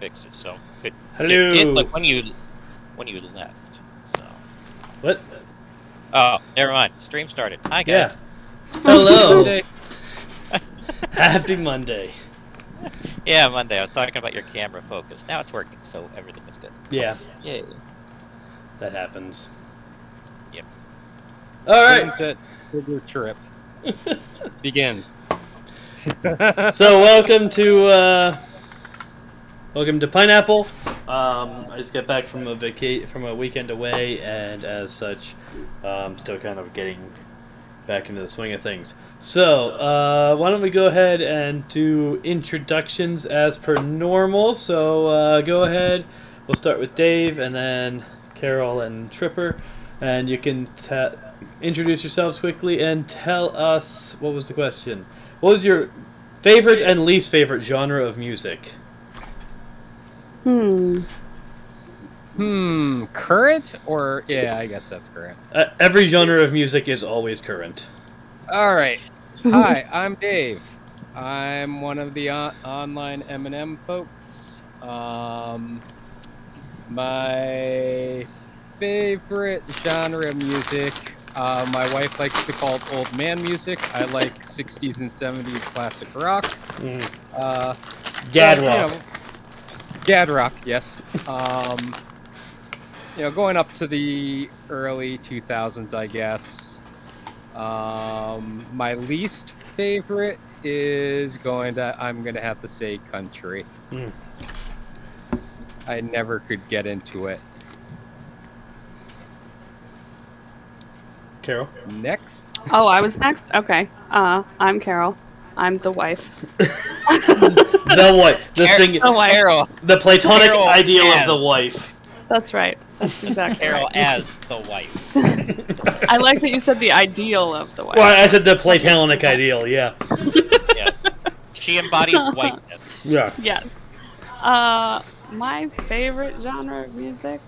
fix it. So it Hello. did look when you left. So. What? Oh, never mind. Stream started. Hi guys. Yeah. Hello. Happy Monday. Yeah, Monday. I was talking about your camera focus. Now it's working, so everything is good. Yeah. Yay. That happens. Yep. All right. Set your trip. Begin. So welcome to Pineapple. I just got back from a weekend away, and as such, still kind of getting back into the swing of things. So why don't we go ahead and do introductions as per normal? So go ahead. We'll start with Dave, and then Carol and Tripper, and you can introduce yourselves quickly and tell us, what was the question? What was your favorite and least favorite genre of music? Current or yeah, I guess that's current. Every genre of music is always current. All right. Hi, I'm Dave. I'm one of the online M&M folks. My favorite genre of music, my wife likes to call it old man music. I like 60s and 70s classic rock. Gad rock. Gad rock, yes. Going up to the early 2000s, I guess. My least favorite is I'm gonna have to say country. I never could get into it. Carol? Next? Oh, I was next? Okay. I'm Carol. I'm the wife. The wife. Carol. The platonic Carol ideal as. of the wife. That's right. That's exactly Carol right. as the wife. I like that you said the ideal of the wife. Well, I said the platonic ideal, yeah. Yeah. She embodies wifeness. Yeah. Yes. My favorite genre of music?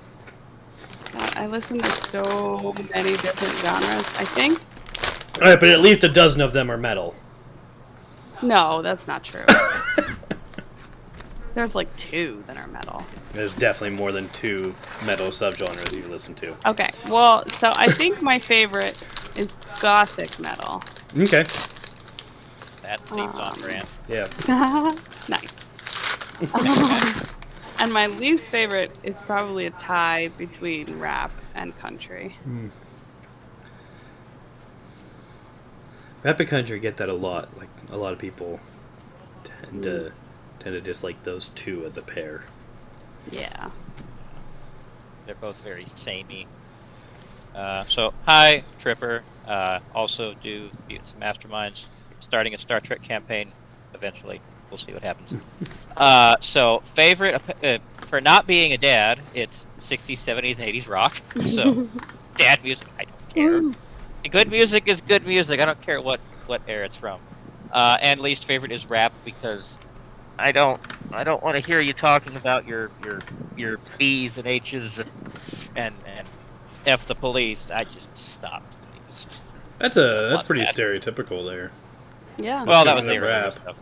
I listen to so many different genres. I think. Alright, but at least a dozen of them are metal. No, that's not true. There's like 2 that are metal. There's definitely more than 2 metal subgenres you listen to. Okay, well, so I think my favorite is gothic metal. Okay. That seems on brand. Yeah. Nice. And my least favorite is probably a tie between rap and country. Rap and country get that a lot. Like, a lot of people tend to dislike those 2 as a pair. Yeah. They're both very samey. So, hi, Tripper. Also do some masterminds. Starting a Star Trek campaign eventually. We'll see what happens. So, favorite, for not being a dad, it's 60s, 70s, and 80s rock. So, dad music, I don't care. Good music is good music. I don't care what era it's from. And least favorite is rap because I don't want to hear you talking about your B's and H's and F the police. I just stopped, please. That's pretty stereotypical there. Yeah. Well, that was the rap. stuff.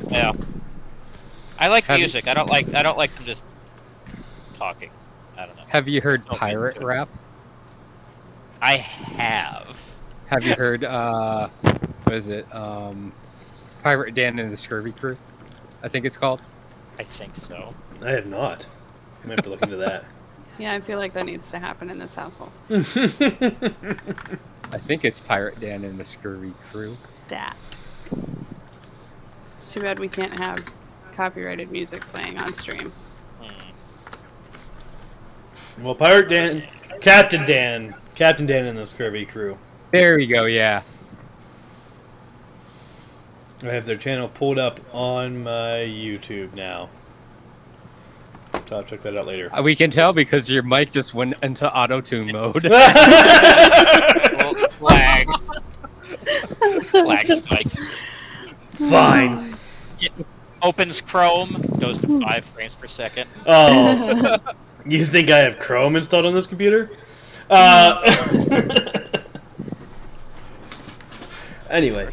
Yeah. I like music. I don't like them just talking. I don't know. Have you heard pirate rap? I have. Have you heard what is it? Pirate Dan and the Scurvy Crew, I think it's called. I think so. I have not. I'm going to have to look into that. Yeah, I feel like that needs to happen in this household. I think it's Pirate Dan and the Scurvy Crew. Dat. It's too bad we can't have copyrighted music playing on stream. Well, Pirate Dan, Captain Dan and the Scurvy Crew. There you go, yeah. I have their channel pulled up on my YouTube now. So I'll check that out later. We can tell because your mic just went into auto-tune mode. Flag. Flag spikes. Fine. Opens Chrome, goes to 5 frames per second. Oh. You think I have Chrome installed on this computer? Anyway.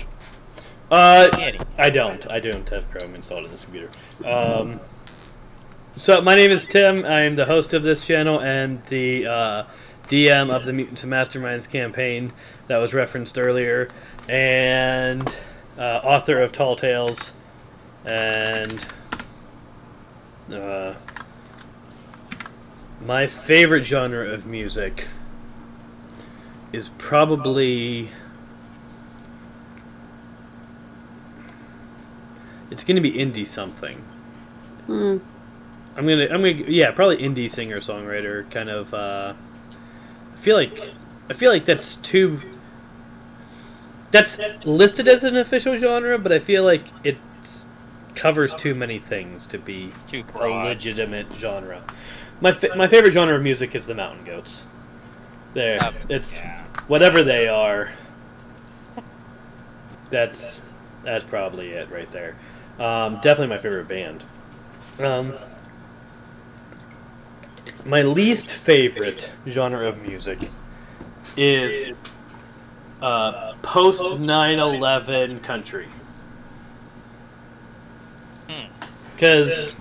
I don't have Chrome installed on this computer. So my name is Tim. I am the host of this channel and the DM of the Mutants and Masterminds campaign that was referenced earlier, and author of Tall Tales, and my favorite genre of music is probably... It's going to be indie something. Hmm. I'm gonna, probably indie singer songwriter kind of. I feel like that's too. That's listed as an official genre, but I feel like it covers too many things to be It's too a broad. legitimate genre. My favorite genre of music is the Mountain Goats. There, it's whatever they are. That's probably it right there. Definitely my favorite band. My least favorite genre of music is post 9/11 country. Because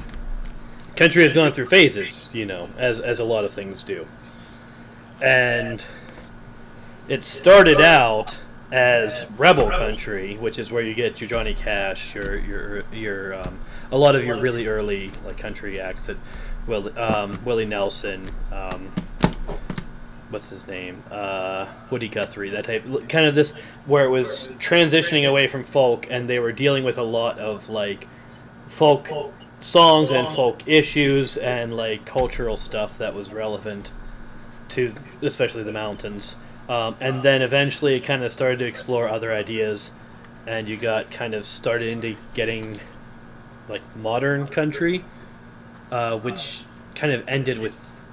country has gone through phases, as a lot of things do. And it started out as rebel country, which is where you get your Johnny Cash, your a lot of your really early country acts that Willie Nelson, what's his name, Woody Guthrie, that type, kind of this where it was transitioning away from folk, and they were dealing with a lot of folk songs and folk issues and cultural stuff that was relevant to especially the mountains. And then eventually it kind of started to explore other ideas, and you got kind of started into getting modern country, which kind of ended with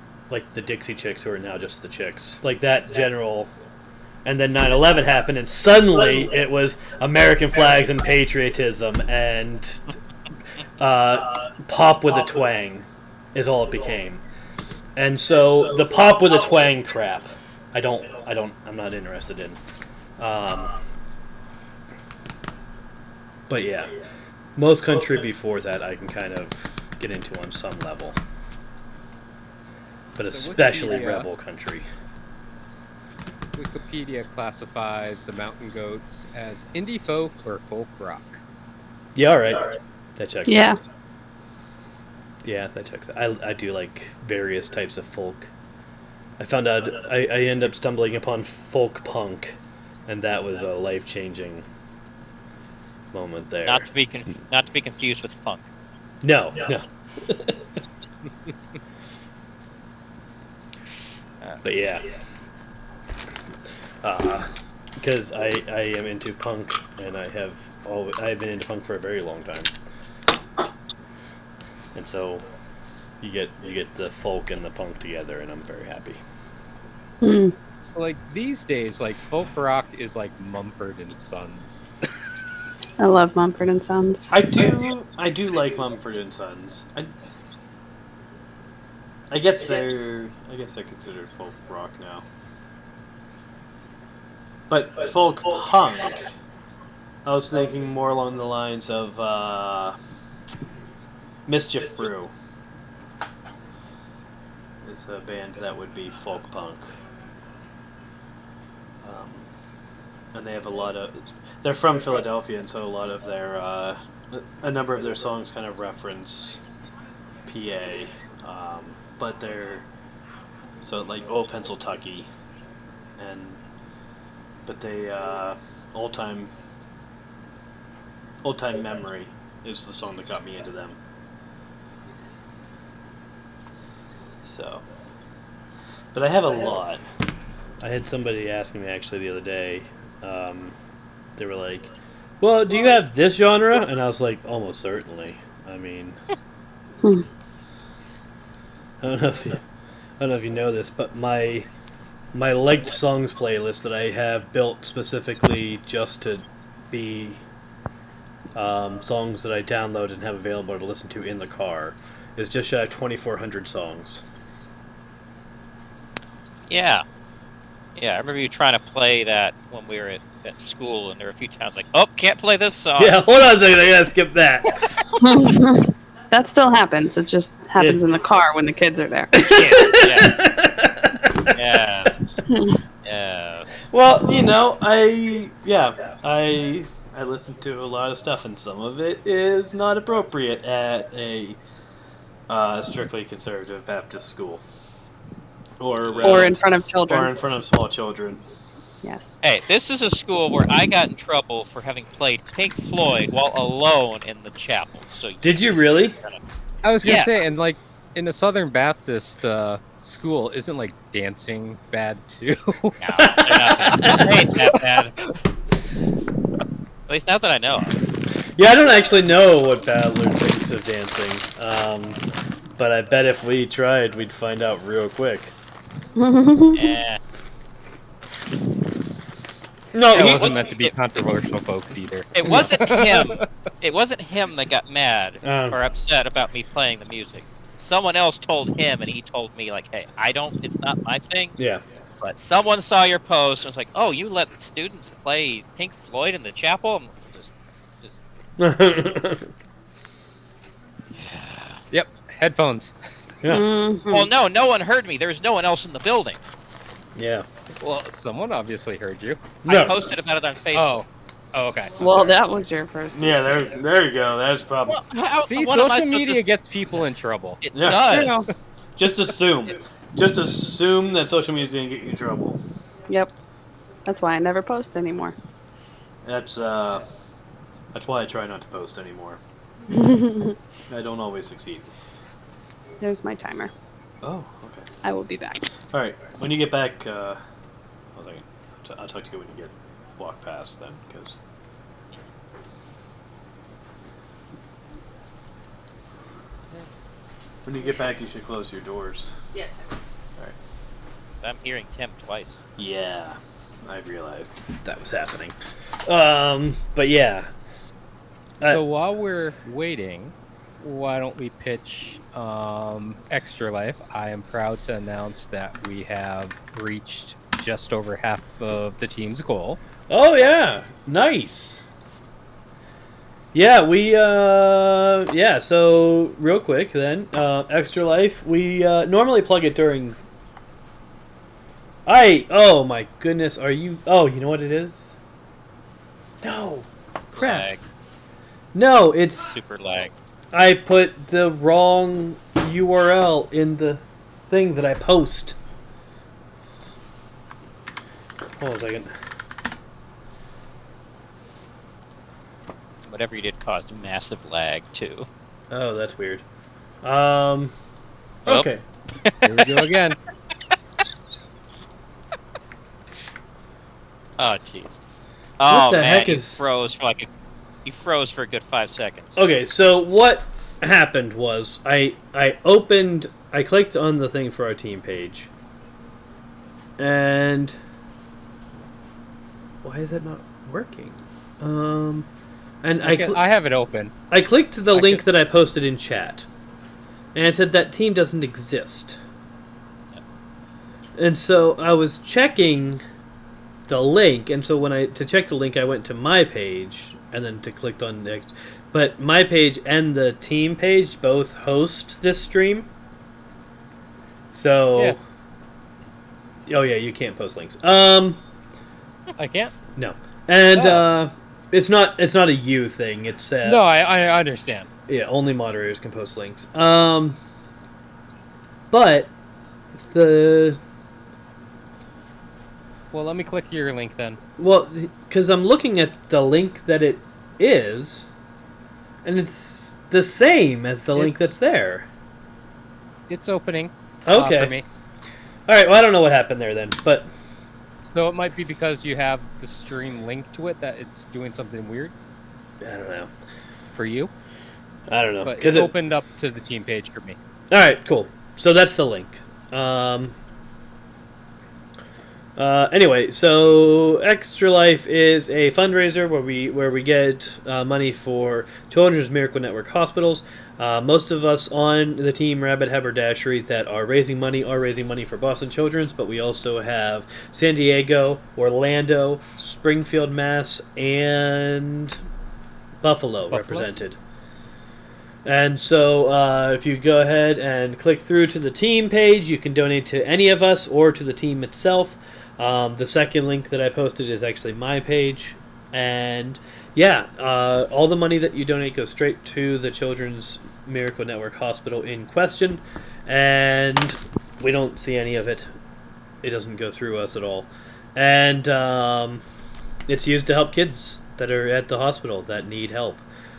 the Dixie Chicks, who are now just the Chicks, that general. And then 9/11 happened, and suddenly it was American flags and patriotism and pop with a twang is all it became. And so the pop with a twang crap, I'm not interested in. But yeah, most country before that I can kind of get into on some level. But So especially Wikipedia- rebel country. Wikipedia classifies the Mountain Goats as indie folk or folk rock. Yeah, all right. That checks Yeah. out. Yeah, that checks out. I do like various types of folk. I found out I ended up stumbling upon folk punk, and that was a life-changing moment there. Not to be confused with funk. No. But yeah, because I am into punk, and I've been into punk for a very long time, and so you get the folk and the punk together, and I'm very happy. Hmm. So these days, folk rock is Mumford and Sons. I love Mumford and Sons. I do like Mumford and Sons. I guess they're considered folk rock now. But folk punk, I was thinking more along the lines of Mischief Brew. It's a band that would be folk punk. And they have a lot of... They're from Philadelphia, and so a lot of their... a number of their songs kind of reference PA. But they're... So, Old Pennsyltucky. But they... Old Time Memory is the song that got me into them. So... But I have a lot. I had somebody asking me actually the other day. They were like, "Well, do you have this genre?" And I was like, "Almost certainly." I mean, I don't know if you know this, but my liked songs playlist that I have built specifically just to be songs that I download and have available to listen to in the car is just shy of 2,400 songs. Yeah. Yeah, I remember you trying to play that when we were at school, and there were a few times oh, can't play this song. Yeah, hold on a second, I gotta skip that. That still happens. It just happens in the car when the kids are there. Kids, yeah. Yes. Yes. Well, I listen to a lot of stuff, and some of it is not appropriate at a strictly conservative Baptist school, Or in front of children. or in front of small children. Yes. Hey, this is a school where I got in trouble for having played Pink Floyd while alone in the chapel. So Did you really? I was gonna Yes. say, and like in a Southern Baptist school, isn't like dancing bad too? No, they ain't that bad. At least not that I know of. Yeah, I don't actually know what Badler thinks of dancing, but I bet if we tried, we'd find out real quick. Yeah. No, it he wasn't meant to be controversial, folks, either. It wasn't him. It wasn't him that got mad Um. or upset about me playing the music. Someone else told him, and he told me, like, hey, it's not my thing. Yeah. But someone saw your post and was like, oh, you let students play Pink Floyd in the chapel? I'm just Yep, headphones. Yeah. Mhm. well, no one heard me. There was no one else in the building. Yeah. Well, someone obviously heard you. I No. posted about it on Facebook. Oh, okay. Well, that was your first. Yeah, mistake. there you go. That's probably. Well, See, what am I social supposed media to- gets people in trouble. It Yeah. does. True. Just assume. Just assume that social media is gonna get you in trouble. Yep. That's why I never post anymore. That's why I try not to post anymore. I don't always succeed. There's my timer. Oh, okay. I will be back. All right. When you get back, I'll talk to you when you get walk past then, because. When you get back, you should close your doors. Yes. I'm hearing Tim twice. Yeah, I realized that was happening. But yeah. So while we're waiting, why don't we pitch Extra Life? I am proud to announce that we have reached just over half of the team's goal. Oh yeah, nice. Yeah, so real quick then, Extra Life, we normally plug it during. Oh my goodness, you know what it is? No, crap. Lag. No, it's, Super lag. I put the wrong URL in the thing that I post. Hold on a second. Whatever you did caused massive lag, too. Oh, that's weird. Well. Okay. Here we go again. Oh, jeez. Oh, the man, heck you is- froze for you froze for a good 5 seconds. Okay, so what happened was I clicked on the thing for our team page, and why is that not working? And I have it open. I clicked the I link could- that I posted in chat, and it said that team doesn't exist. And so I was checking the link, and so to check the link, I went to my page, and then to clicked on next. But my page and the team page both host this stream. So, Yeah. Oh yeah, you can't post links. I can't. No, and Oh. it's not a you thing. It's No, I understand. yeah, only moderators can post links. But the Well, let me click your link then. well, because I'm looking at the link that it is, and it's the same as the link It's- that's there. It's opening. Okay. For me. All right. Well, I don't know what happened there then, but So it might be because you have the stream linked to it that it's doing something weird I don't know. for you. I don't know. But 'Cause it opened up to the team page for me. All right. Cool. So that's the link. Anyway, so Extra Life is a fundraiser where we get money for Children's Miracle Network hospitals. Most of us on the team Rabbit Haberdashery that are raising money for Boston Children's, but we also have San Diego, Orlando, Springfield, Mass, and Buffalo. Represented. And so if you go ahead and click through to the team page, you can donate to any of us or to the team itself. The second link that I posted is actually my page. And yeah, all the money that you donate goes straight to the Children's Miracle Network Hospital in question. And we don't see any of it. It doesn't go through us at all. And it's used to help kids that are at the hospital that need help.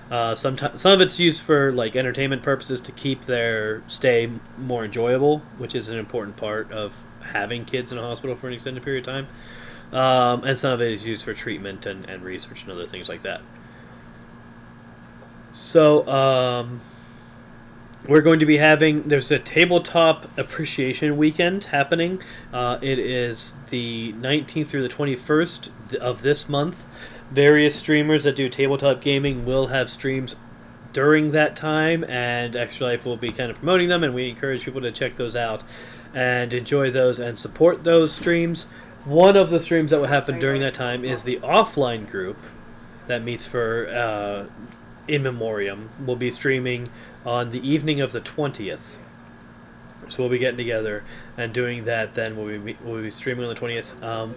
Some of it's used for like entertainment purposes to keep their stay more enjoyable, which is an important part of having kids in a hospital for an extended period of time. And some of it is used for treatment and research and other things like that. So we're going to be there's a tabletop appreciation weekend happening. It is the 19th through the 21st of this month. Various streamers that do tabletop gaming will have streams during that time, and Extra Life will be kind of promoting them, and we encourage people to check those out and enjoy those and support those streams. One of the streams that will happen during that time is the offline group that meets for In Memoriam. We'll be streaming on the evening of the 20th. So we'll be getting together and doing that then. We'll be streaming on the 20th.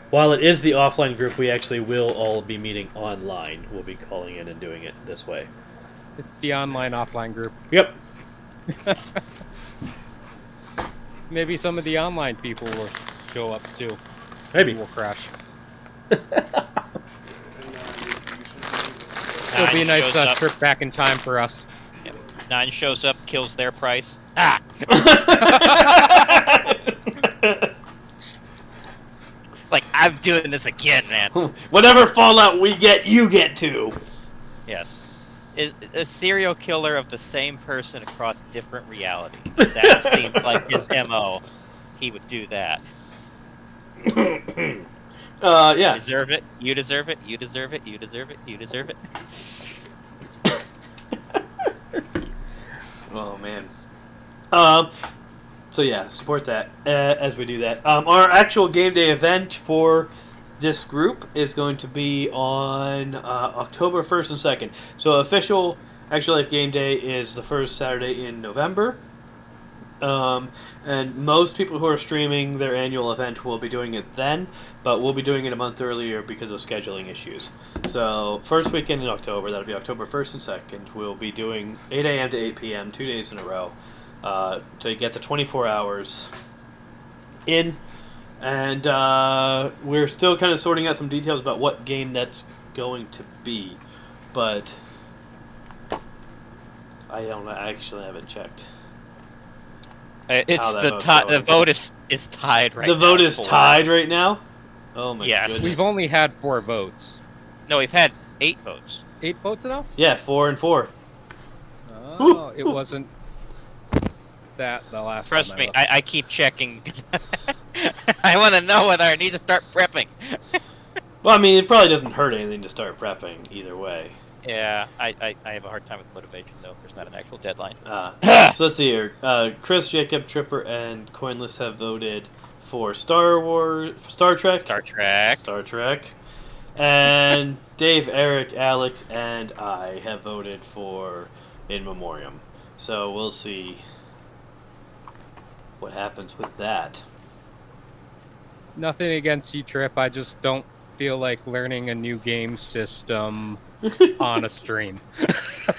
While it is the offline group, we actually will all be meeting online. We'll be calling in and doing it this way. It's the online offline group. Yep. Maybe some of the online people will show up too. Maybe. We'll crash. Nine It'll be a nice shows up. trip back in time for us. Yep. 9 shows up, kills their price. Ah! Like, I'm doing this again, man. Whatever fallout we get, you get too. Yes. Is a serial killer of the same person across different realities. That seems like his MO. He would do that. Yeah. You deserve it. You deserve it. You deserve it. You deserve it. You deserve it. Oh man. So yeah, support that as we do that. Our actual game day event for this group is going to be on October 1st and 2nd. So official Actual Life Game Day is the first Saturday in November. And most people who are streaming their annual event will be doing it then, but we'll be doing it a month earlier because of scheduling issues. So first weekend in October, that'll be October 1st and 2nd, we'll be doing 8 a.m. to 8 p.m., 2 days in a row, to get the 24 hours in. And we're still kind of sorting out some details about what game that's going to be, but I haven't checked. It's the vote is tied right now. The vote is tied right now? Oh my goodness. We've only had 4 votes. No, we've had 8 votes. 8 votes now? Yeah, 4 and 4. Oh, it wasn't that the last Trust time me, I keep checking. I want to know whether I need to start prepping. Well, I mean, it probably doesn't hurt anything to start prepping either way. Yeah, I have a hard time with motivation, though, if there's not an actual deadline. So let's see here. Chris, Jacob, Tripper, and Coinless have voted for Star Trek. And Dave, Eric, Alex, and I have voted for In Memoriam. So we'll see what happens with that. Nothing against you, Trip. I just don't feel like learning a new game system on a stream.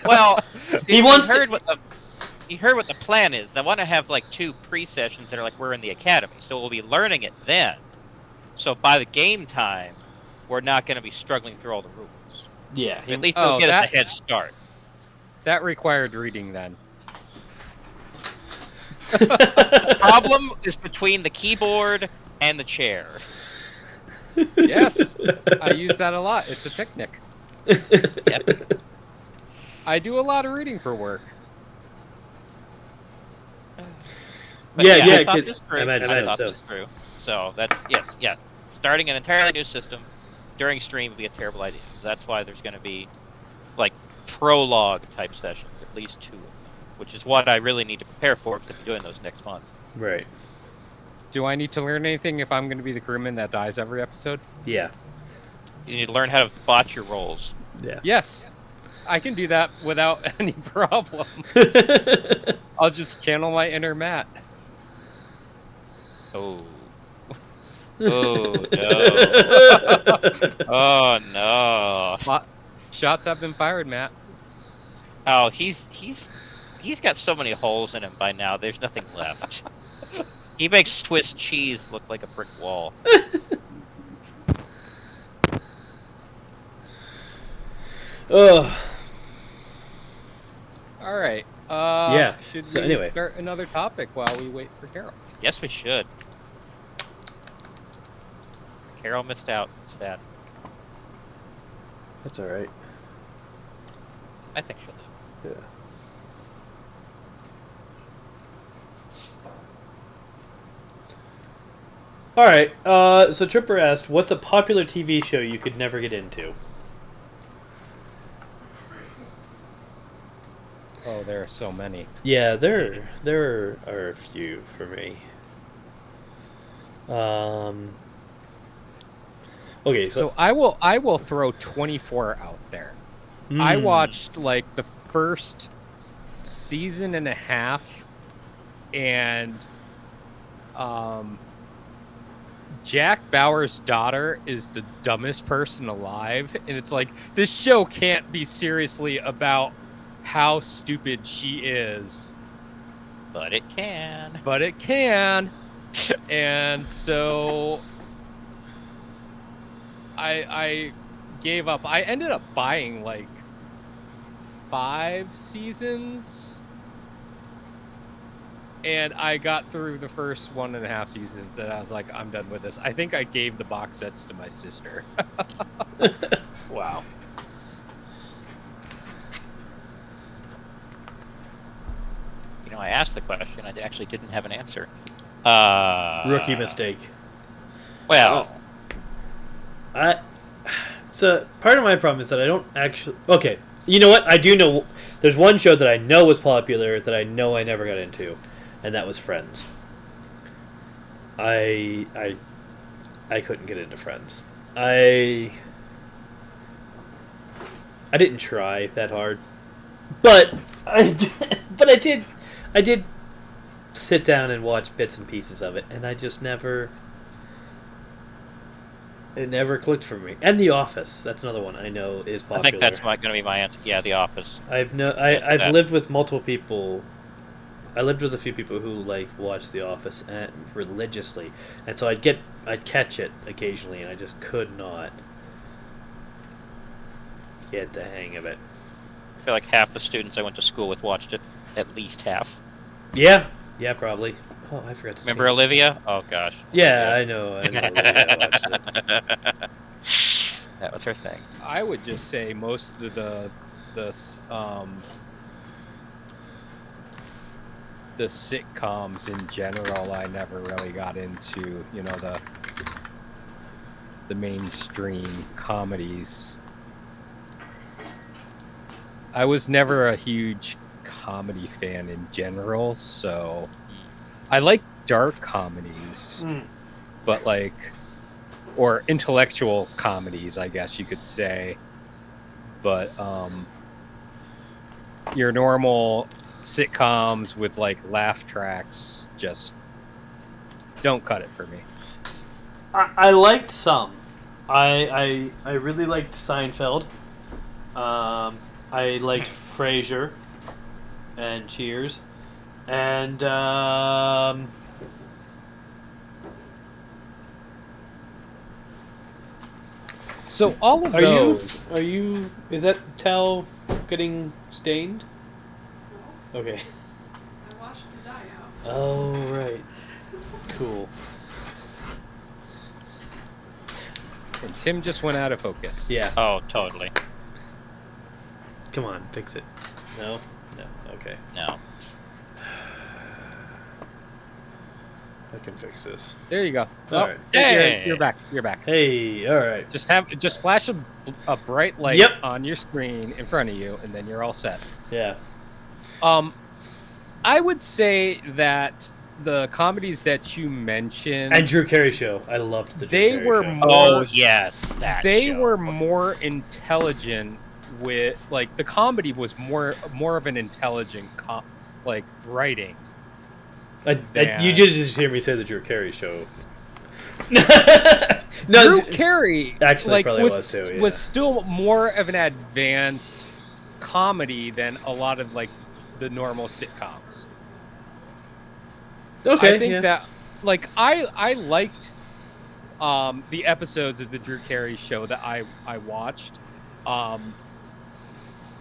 Well, He heard what the plan is. I want to have like 2 pre-sessions that are like we're in the academy, so we'll be learning it then. So by the game time, we're not going to be struggling through all the rules. Yeah. At least it'll get us a head start. That required reading then. The problem is between the keyboard and the chair. Yes, I use that a lot. It's a picnic. Yep. I do a lot of reading for work. But I thought kid, this through. I thought this through. So that's starting an entirely new system during stream would be a terrible idea. So that's why there's going to be like prologue type sessions, at least 2 of them, which is what I really need to prepare for because I'll be doing those next month. Right. Do I need to learn anything if I'm going to be the crewman that dies every episode? Yeah. You need to learn how to botch your rolls. Yeah. Yes. I can do that without any problem. I'll just channel my inner Matt. Oh. Oh no. Oh no. Shots have been fired, Matt. Oh, he's got so many holes in him by now. There's nothing left. He makes Swiss cheese look like a brick wall. Ugh. All right. Yeah. Should So we anyway. start another topic while we wait for Carol? Yes, we should. Carol missed out. Sad. That's all right. I think she'll live. Yeah. All right. So Tripper asked, "What's a popular TV show you could never get into?" Oh, there are so many. Yeah, there are a few for me. Okay, So I will throw 24 out there. I watched like the first season and a half, and Jack Bauer's daughter is the dumbest person alive, and it's like, this show can't be seriously about how stupid she is, But it can. but it can. And so I gave up. I ended up buying like 5 seasons, and I got through the first 1.5 seasons, and I was like, I'm done with this. I think I gave the box sets to my sister. wow. You know, I asked the question. I actually didn't have an answer. Rookie mistake. Well, So part of my problem is that I don't actually. Okay, you know what? I do know. There's one show that I know was popular that I know I never got into, and that was Friends. I couldn't get into Friends. I didn't try that hard, but I did sit down and watch bits and pieces of it, and I just never. It never clicked for me. And The Office, that's another one I know is popular. I think that's going to be my answer. Yeah, The Office. I've lived with multiple people. I lived with a few people who watched The Office religiously, and so I'd catch it occasionally, and I just could not get the hang of it. I feel like half the students I went to school with watched it. At least half. Yeah, probably. Oh, I forgot to Remember change. Olivia? Oh gosh. Yeah, I know. Olivia watched it. That was her thing. I would just say most of the sitcoms in general I never really got into. You know, the mainstream comedies. I was never a huge comedy fan in general, so I like dark comedies, but or intellectual comedies, I guess you could say. But your normal sitcoms with laugh tracks just don't cut it for me. I liked some. I really liked Seinfeld. I liked Frasier and Cheers. And so all of those. Is that towel getting stained? No, Okay. I washed the dye out. Oh right. Cool. And Tim just went out of focus. Yeah. Oh, totally. Come on, fix it. No. Okay. No. I can fix this. There you go. All right. Hey! You're back. You're back. Hey. All right. Just flash a bright light Yep. on your screen in front of you, and then you're all set. Yeah. I would say that the comedies that you mentioned, And Drew Carey show. I loved the Drew they Carey were show. more. Oh yes, that. They show. were more intelligent with like the comedy was more of an intelligent writing. You just hear me say the Drew Carey show. Drew Carey actually probably was too. Yeah. Was still more of an advanced comedy than a lot of like the normal sitcoms. Okay, I think that like I liked the episodes of the Drew Carey show that I watched.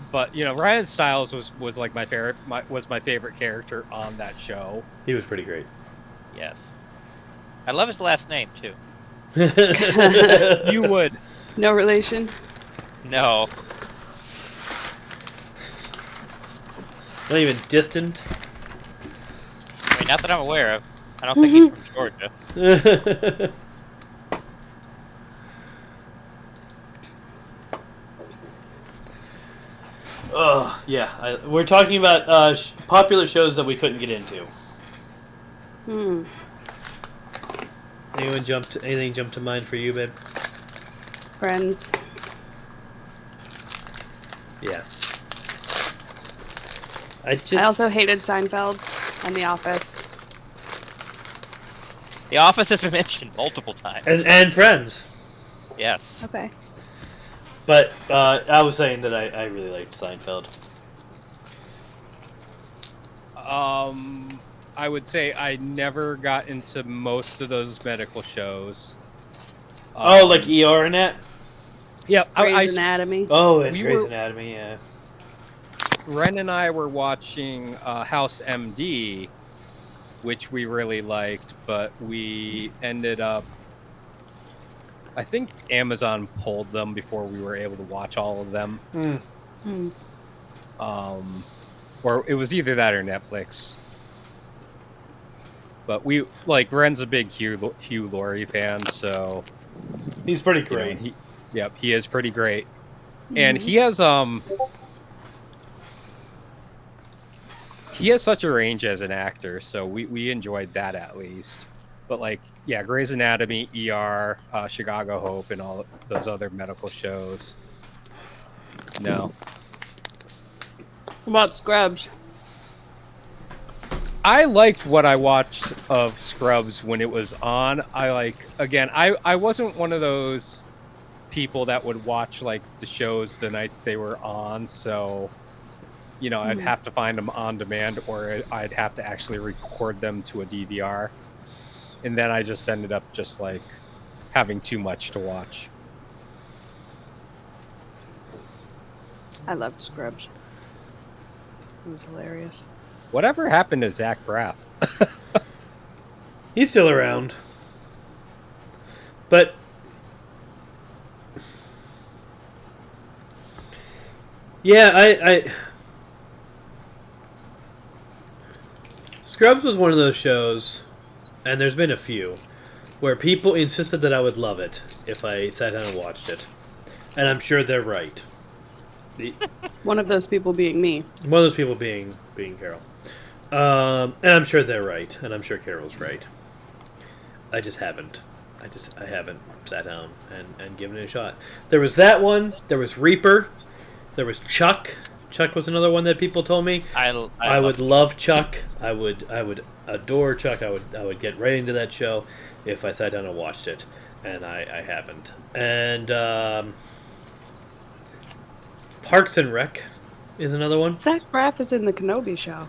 But you know, Ryan Stiles was like my favorite character on that show. He was pretty great. Yes. I love his last name too. You would. No relation? No. Not even distant. I mean, not that I'm aware of. I don't think he's from Georgia. Yeah. We're talking about popular shows that we couldn't get into. Anything jump to mind for you, babe? Friends. Yeah. I also hated Seinfeld and The Office. The Office has been mentioned multiple times. And Friends. Yes. Okay. But I was saying that I really liked Seinfeld. I would say I never got into most of those medical shows. Like ER and that? Yeah, Grey's Anatomy. Oh, and Grey's Anatomy, yeah. Ren and I were watching House MD, which we really liked, but we ended up... I think Amazon pulled them before we were able to watch all of them. Or it was either that or Netflix. But Ren's a big Hugh Laurie fan, so... He's pretty great. You know, he is pretty great. And he has such a range as an actor, so we enjoyed that at least. But Grey's Anatomy, ER, Chicago Hope, and all those other medical shows. No. What about Scrubs? I liked what I watched of Scrubs when it was on. I wasn't one of those people that would watch the shows the nights they were on, so you know, I'd have to find them on demand, or I'd have to actually record them to a DVR. And then I just ended up having too much to watch. I loved Scrubs. It was hilarious. Whatever happened to Zach Braff? He's still around. But yeah, I Scrubs was one of those shows, and there's been a few, where people insisted that I would love it if I sat down and watched it. And I'm sure they're right. One of those people being me. One of those people being Carol. And I'm sure they're right, and I'm sure Carol's right. I just haven't. I haven't sat down and given it a shot. There was that one. There was Reaper. There was Chuck. Chuck was another one that people told me. I would love Chuck. I would adore Chuck. I would get right into that show if I sat down and watched it, and I haven't. And Parks and Rec is another one. Zach Braff is in the Kenobi show.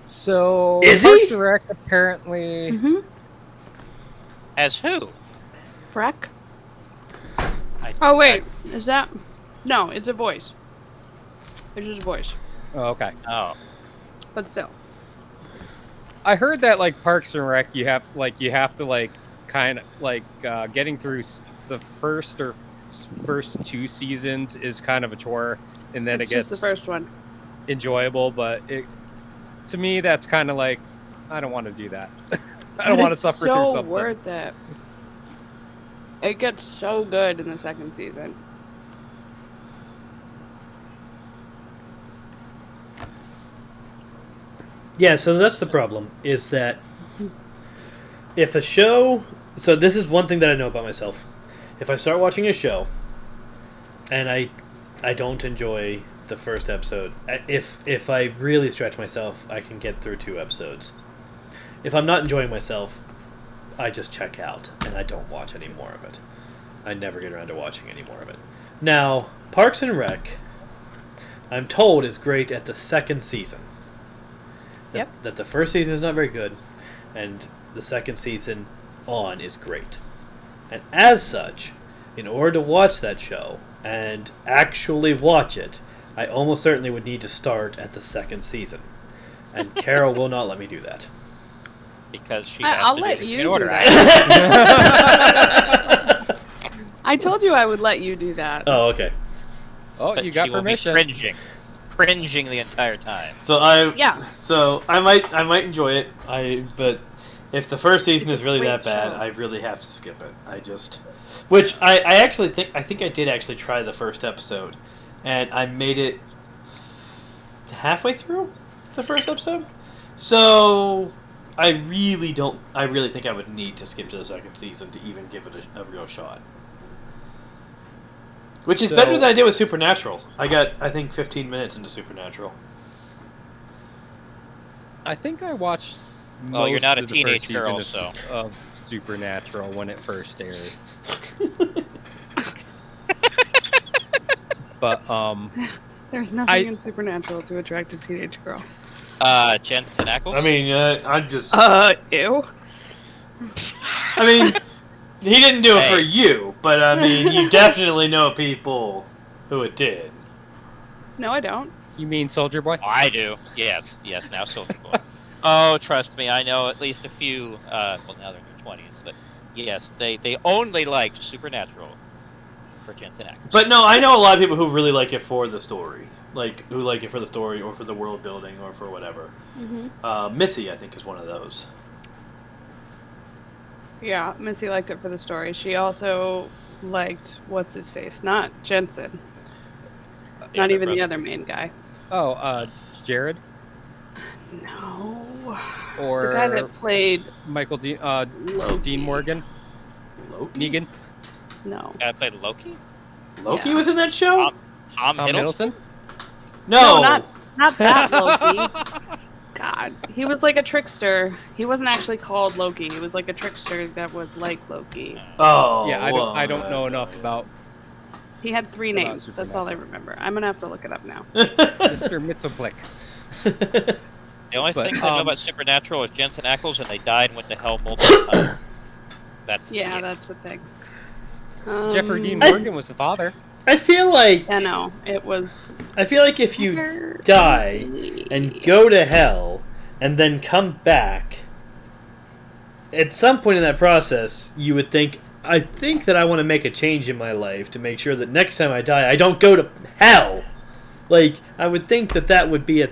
So is Parks he? and Rec apparently. Mm-hmm. As who? Freck? Oh wait, is that? No, it's a voice. It's just a voice. Oh, okay. Oh. But still. I heard that Parks and Rec, you have to kind of getting through the first two seasons is kind of a chore, and then It's it gets just the first one. enjoyable. But to me, that's kind of I don't want to do that. I don't want to suffer through something. It's so worth it. It gets so good in the second season. Yeah, so that's the problem, is that if a show... So this is one thing that I know about myself. If I start watching a show, and I I don't enjoy the first episode. If I really stretch myself, I can get through 2 episodes. If I'm not enjoying myself, I just check out and I don't watch any more of it. I never get around to watching any more of it. Now, Parks and Rec, I'm told, is great at the 2nd season. Yep. That the first season is not very good, and the 2nd season on is great. And as such, in order to watch that show and actually watch it, I almost certainly would need to start at the 2nd season. And Carol will not let me do that. Because she has I'll to let do you in do order. that. I told you I would let you do that. Oh, okay. Oh, But you got she will be permission. cringing the entire time. So I Yeah. I might enjoy it. But if the first season It's is a really great that bad, show. I really have to skip it. Which I actually think I did actually try the first episode, and I made it halfway through the first episode. So I really think I would need to skip to the 2nd season to even give it a real shot. Which is So- better than I did with Supernatural. I got, I think, 15 minutes into Supernatural. I think I watched. Well, you're most not a of the teenage first season girl, of, so. of Supernatural when it first aired. But There's nothing I- in Supernatural to attract a teenage girl. Jensen Ackles? I mean, I just... Ew. I mean, he didn't do it for Hey. you, but I mean, you definitely know people who it did. No, I don't. you mean Soldier Boy? Oh, I do. Yes, now Soldier Boy. Oh, trust me, I know at least a few, well, now they're in their 20s, but yes, they only liked Supernatural for Jensen Ackles. But no, I know a lot of people who really like it for the story. Like, who like it for the story, or for the world building, or for whatever. Mm-hmm. Missy, I think, is one of those. Yeah, Missy liked it for the story. She also liked what's his face, not Jensen, not even the other main guy. Oh, Jared No, or the guy that played Michael Dean Loki. Dean Morgan Loki? Negan The No, guy played Loki? Loki Yeah. was in that show? Tom Tom Hiddleston? Hiddleston. No, not that Loki. God, he was like a trickster. He wasn't actually called Loki. He was like a trickster that was like Loki. Oh, Yeah, well, I don't know enough about He had 3 About names. That's all I remember. I'm gonna have to look it up now. Mr. Mitzelblick. The only But, things I know about Supernatural is Jensen Ackles, and they died and went to hell multiple times. That's Yeah, it. that's the thing. Jeffrey Dean I- Morgan was the father. I feel like Yeah, no, it was. if you die and go to hell and then come back, at some point in that process, you would think, I think that I want to make a change in my life to make sure that next time I die, I don't go to hell. Like, I would think that would be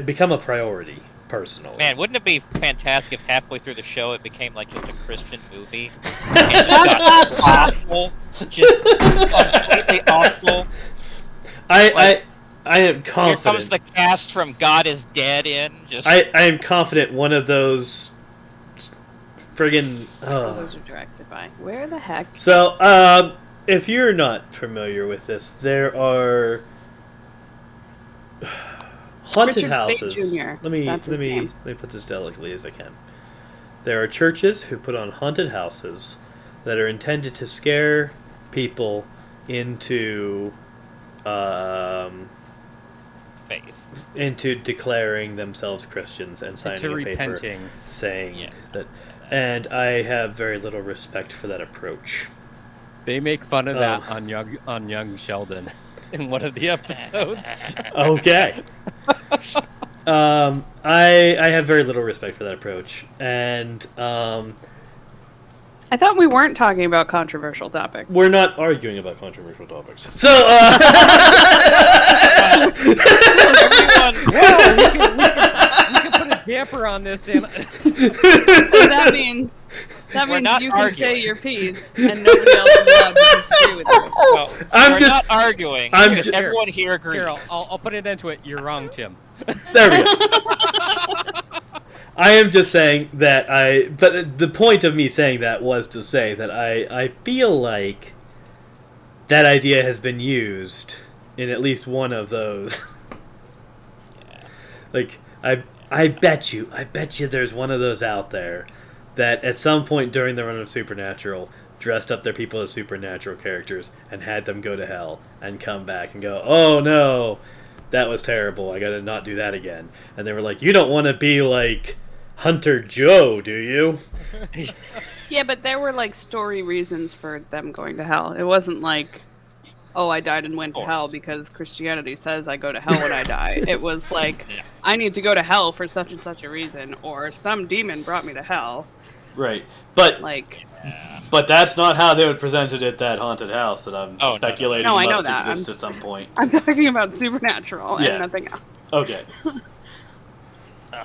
become a priority, personally. Man, wouldn't it be fantastic if halfway through the show it became like just a Christian movie? And just got awful. Just completely awful. I am Here confident. comes the cast from God is Dead in. Just I am confident one of those friggin' Those are directed by. Where the heck? So, if you're not familiar with this, there are haunted Richard Spade houses. Jr., Let me that's his name. put this delicately as I can. There are churches who put on haunted houses that are intended to scare people into faith. declaring themselves Christians and signing To a paper repenting. saying Yeah. that. And I have very little respect for that approach. They make fun of Oh. that on Young Sheldon in one of the episodes. Okay. I have very little respect for that approach, and I thought we weren't talking about controversial topics. we're not arguing about controversial topics. So, Everyone, Well, we can put a damper on this and So that means We're means not you can say arguing. your piece and nobody else is allowed to disagree with you. no, I'm we're just- not arguing. I'm because just- everyone here agrees. here, I'll put it into it. You're wrong, Tim. there we go. I am just saying that but the point of me saying that was to say that I feel like that idea has been used in at least one of those. Yeah. Like, I bet you there's one of those out there that at some point during the run of Supernatural dressed up their people as supernatural characters and had them go to hell and come back and go, oh no, that was terrible, I gotta not do that again. And they were like, you don't want to be like Hunter Joe, do you? Yeah, but there were like story reasons for them going to hell. It wasn't like, oh, I died and went to hell because Christianity says I go to hell when I die. It was like, Yeah. I need to go to hell for such and such a reason, or some demon brought me to hell. Right. But Like, but that's not how they would present it at that haunted house that I'm Oh, no. speculating No, I know must that. exist at some point. I'm talking about supernatural Yeah. and nothing else. Okay.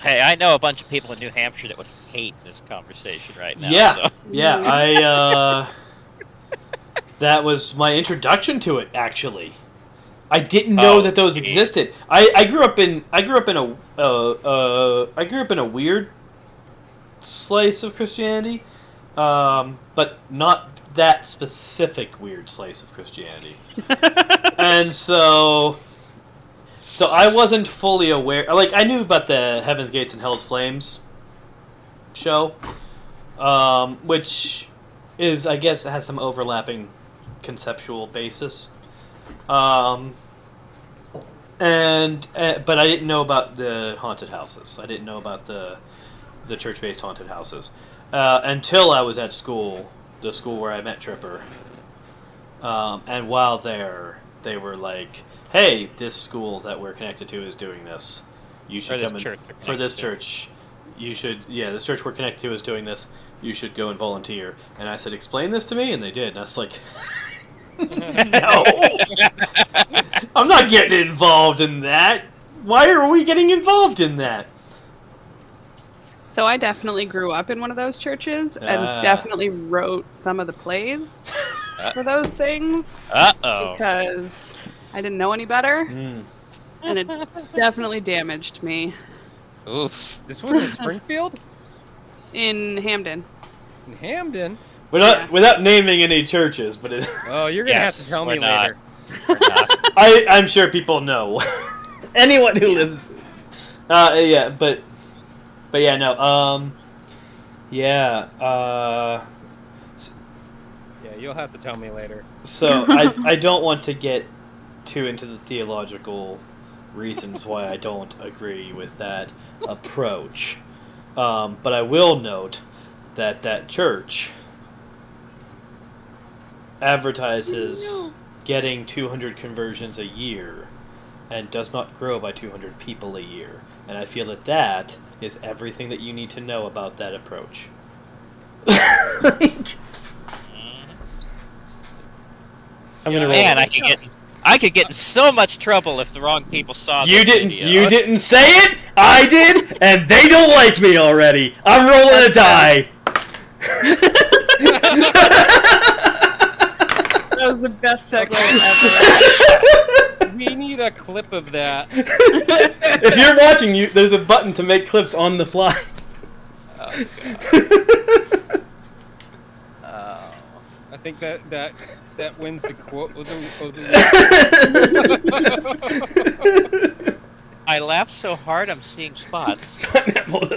Hey, I know a bunch of people in New Hampshire that would hate this conversation right now. Yeah. So. Yeah, that was my introduction to it, actually. I didn't know that those existed. I grew up in a weird slice of Christianity, but not that specific weird slice of Christianity. And so I wasn't fully aware. Like, I knew about the Heaven's Gates and Hell's Flames show, which is, I guess, has some overlapping conceptual basis. But I didn't know about the haunted houses. I didn't know about the church-based haunted houses until I was at school, the school where I met Tripper. And while there, they were like, "Hey, this school that we're connected to is doing this. You should come in for this church. You should, this church we're connected to is doing this. You should go and volunteer." And I said, "Explain this to me," and they did. And I was like, "No, I'm not getting involved in that. Why are we getting involved in that?" So I definitely grew up in one of those churches and definitely wrote some of the plays for those things. Uh-oh. Because I didn't know any better. And it definitely damaged me. Oof. This was in Springfield? In Hamden. In Hamden? Without naming any churches, but it, Oh, you're going to have to tell me not. later. We're not. I'm sure people know. Anyone who lives... but yeah, no, yeah, Yeah, you'll have to tell me later. so I don't want to get too into the theological reasons why I don't agree with that approach. But I will note that church advertises getting 200 conversions a year and does not grow by 200 people a year. And I feel that is everything that you need to know about that approach. I'm gonna roll. Man, I could get in so much trouble if the wrong people saw this video. You didn't say it. I did, and they don't like me already. I'm rolling a die. That was the best segue ever. We need a clip of that. If you're watching, there's a button to make clips on the fly. Oh, God. Oh. I think that wins the quote. I laughed so hard I'm seeing spots. Pineapple.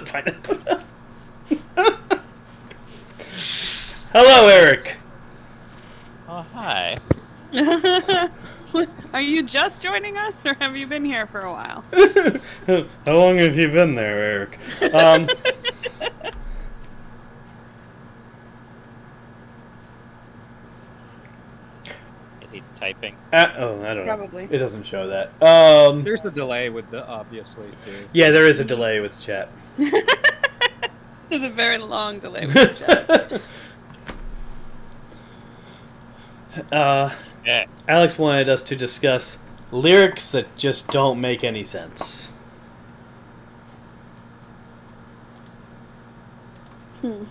Hello, Eric. Oh, hi. Are you just joining us, or have you been here for a while? How long have you been there, Eric? Is he typing? I don't know. Probably. It doesn't show that. There's a delay with the obviously too. Yeah, there is a delay with chat. There's a very long delay with the chat. Yeah. Alex wanted us to discuss lyrics that just don't make any sense. Let's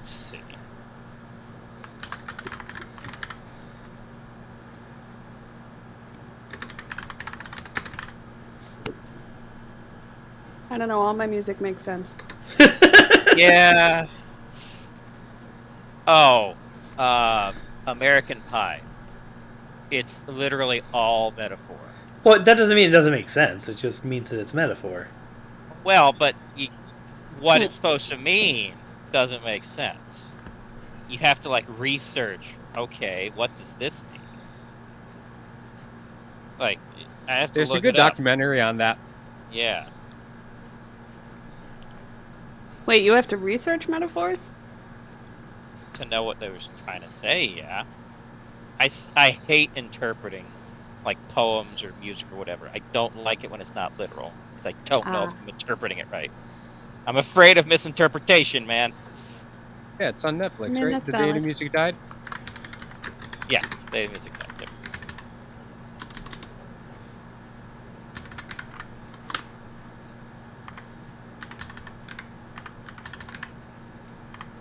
see. I don't know, all my music makes sense. Yeah. Oh, American Pie. it's literally all metaphor. Well, that doesn't mean it doesn't make sense. It just means that it's metaphor. Well, but what it's supposed to mean doesn't make sense. You have to like research. Okay, what does this mean? Like, I have to. There's look a good it up. documentary on that. Yeah. Wait, you have to research metaphors? To know what they were trying to say, yeah. I hate interpreting, like, poems or music or whatever. I don't like it when it's not literal, because I don't know if I'm interpreting it right. I'm afraid of misinterpretation, man. Yeah, it's on Netflix, I mean, right? that's The Day the valid. Music Died? Yeah, they music. Yep.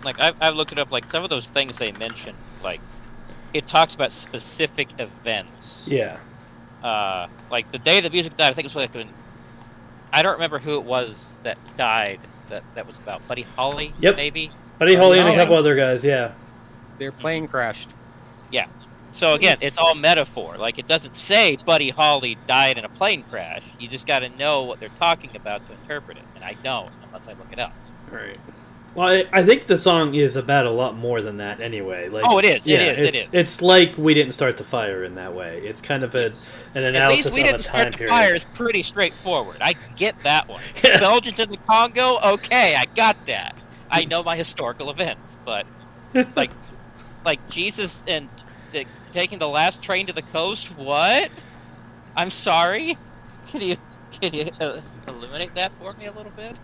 Like, I've looked it up, like, some of those things they mention, like, it talks about specific events. Yeah. Like, the day the music died, I think it was like I don't remember who it was that died that was about. Buddy Holly, Yep. maybe? Buddy Holly and a Holly. couple other guys, yeah. Their plane crashed. Yeah. So, again, it's all metaphor. Like, it doesn't say Buddy Holly died in a plane crash. You just got to know what they're talking about to interpret it. And I don't, unless I look it up. Right. Well, I think the song is about a lot more than that anyway. Like, Oh, it is. Yeah, It is. It's like we didn't start the fire in that way. It's kind of an At analysis least we of didn't a start time the period. fire is pretty straightforward. I get that one. Yeah. Belgians in the Congo? Okay, I got that. I know my historical events, but like Jesus and taking the last train to the coast? What? I'm sorry. Can you illuminate that for me a little bit?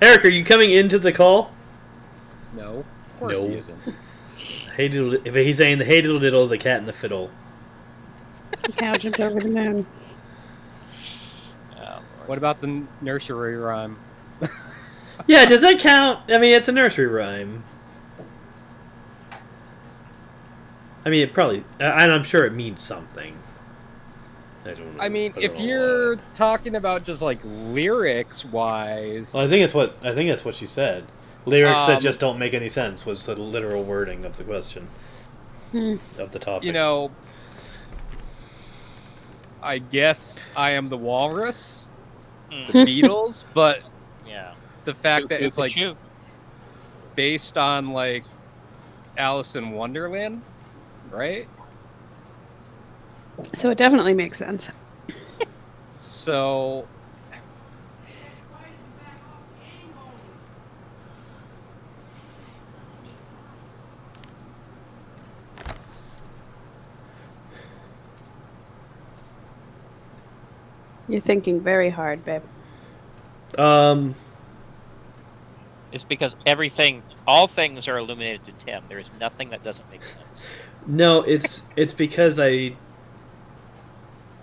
Eric, are you coming into the call? No, of course No. he isn't. Hey diddle, if he's saying the hey diddle diddle, the cat and the fiddle. The cow jumped over the moon. Oh, Lord. What about the nursery rhyme? Yeah, does that count? I mean, it's a nursery rhyme. I mean, it probably, and I'm sure it means something. I don't know. I mean, I if don't know. you're talking about just like lyrics wise, Well, I think that's what she said. Lyrics that Um, just don't make any sense was the literal wording of the question of the topic. you know, I guess I Am the Walrus, Hmm. the Beatles, but Yeah. the fact that Who it's could like you? based on like Alice in Wonderland, right? So it definitely makes sense. So You're thinking very hard, babe. It's because all things are illuminated to Tim. There is nothing that doesn't make sense. No, it's because I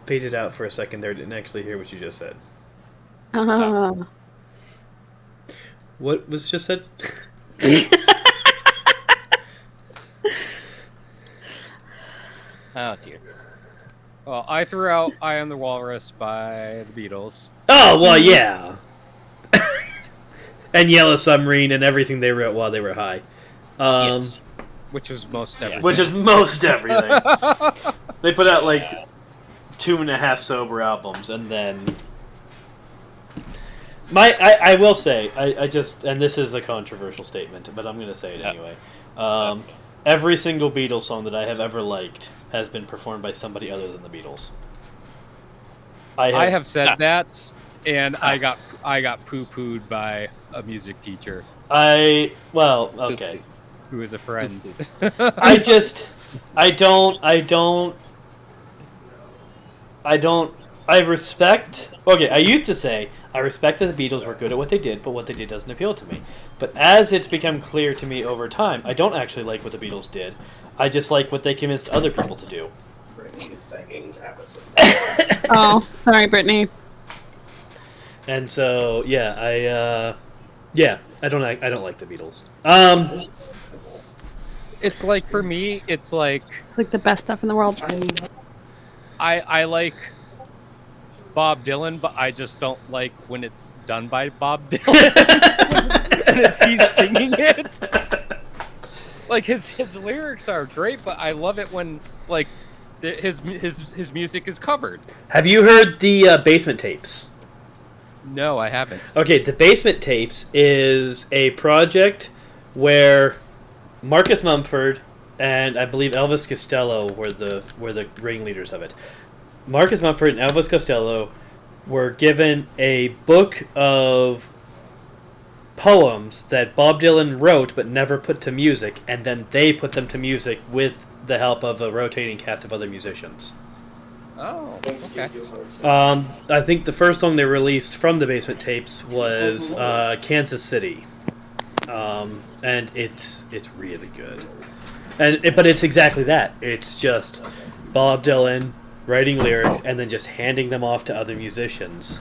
faded out for a second there. Didn't actually hear what you just said. What was just said? Oh dear. well, I threw out I Am the Walrus by the Beatles. Oh well, yeah. And Yellow Submarine and everything they wrote while they were high. Yes. Which was most everything. Which is most everything. They put out like 2.5 sober albums, and then I will say I just, and this is a controversial statement, but I'm going to say it anyway. Every single Beatles song that I have ever liked has been performed by somebody other than the Beatles. I have said that, and I got poo-pooed by a music teacher okay. who is a friend. I respect. Okay, I used to say I respect that the Beatles were good at what they did, but what they did doesn't appeal to me. But as it's become clear to me over time, I don't actually like what the Beatles did. I just like what they convinced other people to do. Brittany is banging Travis. Oh, sorry, Brittany. And so, yeah, I don't like the Beatles. It's like, for me, it's like Like the best stuff in the world. I like Bob Dylan, but I just don't like when it's done by Bob Dylan. And it's he's singing it. like his lyrics are great, but I love it when like his music is covered. Have you heard the Basement Tapes? No, I haven't. Okay, the Basement Tapes is a project where Marcus Mumford and I believe Elvis Costello were the ringleaders of it. Marcus Mumford and Elvis Costello were given a book of poems that Bob Dylan wrote but never put to music, and then they put them to music with the help of a rotating cast of other musicians. Oh, okay. I think the first song they released from the Basement Tapes was Kansas City, and it's really good. But it's exactly that. It's just Bob Dylan writing lyrics and then just handing them off to other musicians.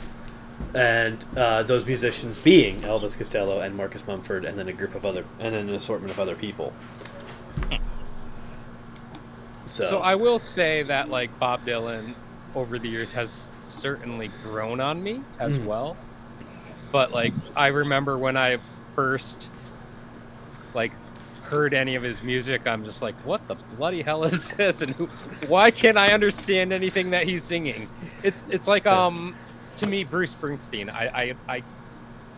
And those musicians being Elvis Costello and Marcus Mumford, and then an assortment of other people. So I will say that like Bob Dylan over the years has certainly grown on me as well. But like I remember when I first like heard any of his music, I'm just like, what the bloody hell is this? And why can't I understand anything that he's singing? It's like to me, Bruce Springsteen. I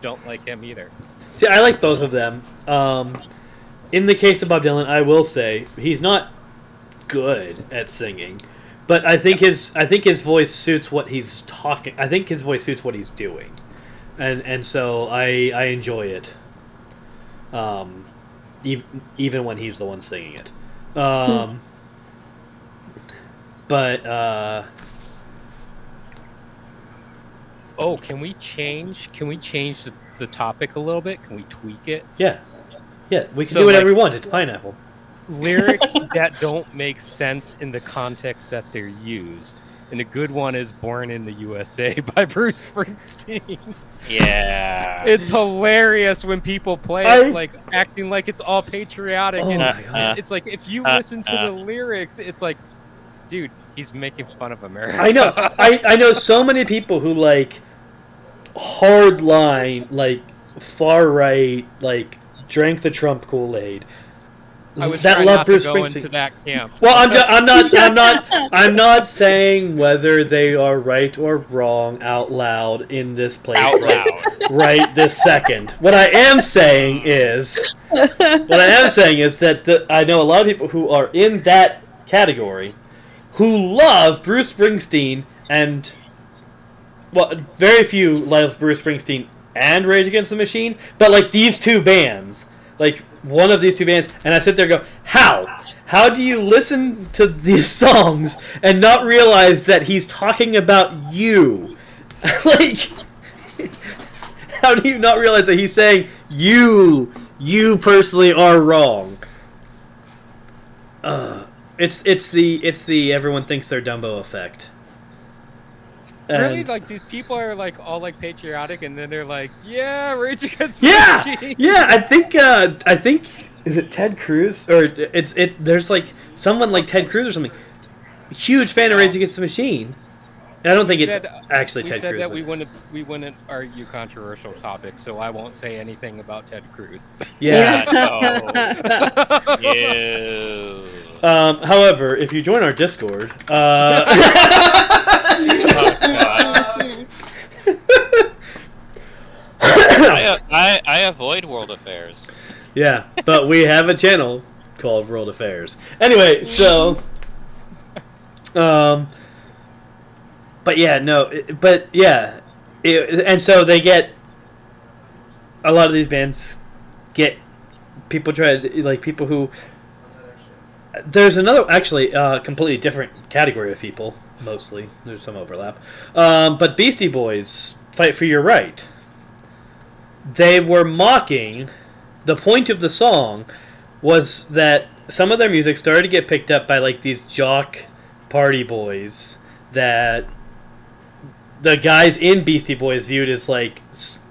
don't like him either. See, I like both of them. In the case of Bob Dylan, I will say he's not good at singing, but I think his voice suits what he's talking. I think his voice suits what he's doing, and so I enjoy it. Even when he's the one singing it. But oh, can we change the topic a little bit? Can we tweak it? Yeah, we can do whatever we want. It's Pineapple. Lyrics that don't make sense in the context that they're used. And a good one is Born in the USA by Bruce Springsteen. Yeah. It's hilarious when people play it, like, acting like it's all patriotic. And it's like, if you listen to the lyrics, it's like, dude, he's making fun of America. I know. I know so many people who, like, hardline, like, far right, like, drank the Trump Kool-Aid. I was trying not to go into that camp. Well, I'm not saying whether they are right or wrong out loud in this place right this second. What I am saying is that I know a lot of people who are in that category who love Bruce Springsteen and very few love Bruce Springsteen and Rage Against the Machine, but like these two bands. Like, one of these two bands, and I sit there and go, how? How do you listen to these songs and not realize that he's talking about you? Like, how do you not realize that he's saying, you personally are wrong? It's the everyone thinks they're Dumbo effect. Really, like these people are like all like patriotic, and then they're like, "Yeah, Rage Against the Machine." Yeah. I think is it Ted Cruz or there's like someone like Ted Cruz or something. Huge fan of Rage Against the Machine. I don't think it's actually Ted Cruz. We said that we wouldn't argue controversial topics, so I won't say anything about Ted Cruz. Yeah. However, if you join our Discord, I avoid world affairs. Yeah, but we have a channel called World Affairs. Anyway, so, but yeah, and so they get a lot of these bands get people people who. There's another, actually, completely different category of people, mostly. There's some overlap. But Beastie Boys, Fight for Your Right. They were mocking, the point of the song was that some of their music started to get picked up by, like, these jock party boys that the guys in Beastie Boys viewed as, like,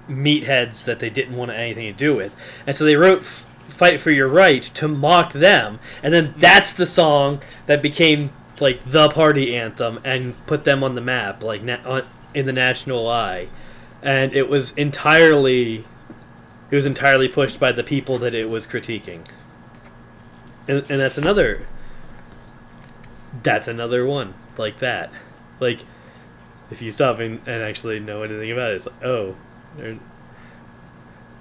meatheads that they didn't want anything to do with. And so they wrote Fight for Your Right to mock them, and then that's the song that became like the party anthem and put them on the map, like in the national eye. And it was entirely pushed by the people that it was critiquing. and that's another one like that. Like, if you stop and actually know anything about it, it's like, oh,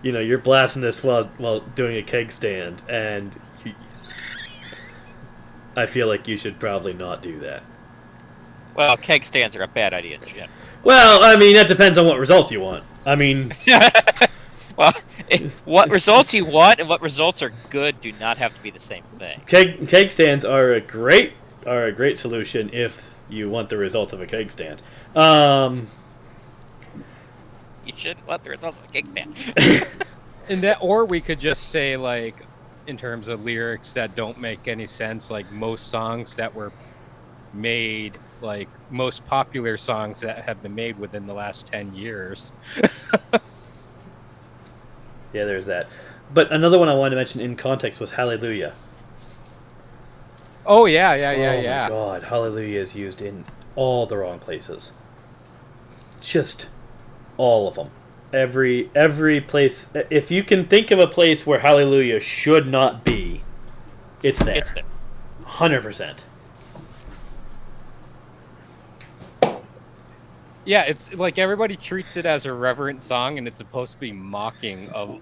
you're blasting this while doing a keg stand, and I feel like you should probably not do that. Well, keg stands are a bad idea in general. Well, I mean, that depends on what results you want. I mean, well, what results you want and what results are good do not have to be the same thing. Keg stands are a great solution if you want the results of a keg stand. You shouldn't want the results of a keg stand. And that, or we could just say, like, in terms of lyrics that don't make any sense, like most songs that were made, like most popular songs that have been made within the last 10 years. Yeah, there's that. But another one I wanted to mention in context was Hallelujah. Oh, yeah. Oh my god, Hallelujah is used in all the wrong places. Just all of them. Every place. If you can think of a place where Hallelujah should not be, it's there. It's there. 100%. Yeah, it's like everybody treats it as a reverent song, and it's supposed to be mocking of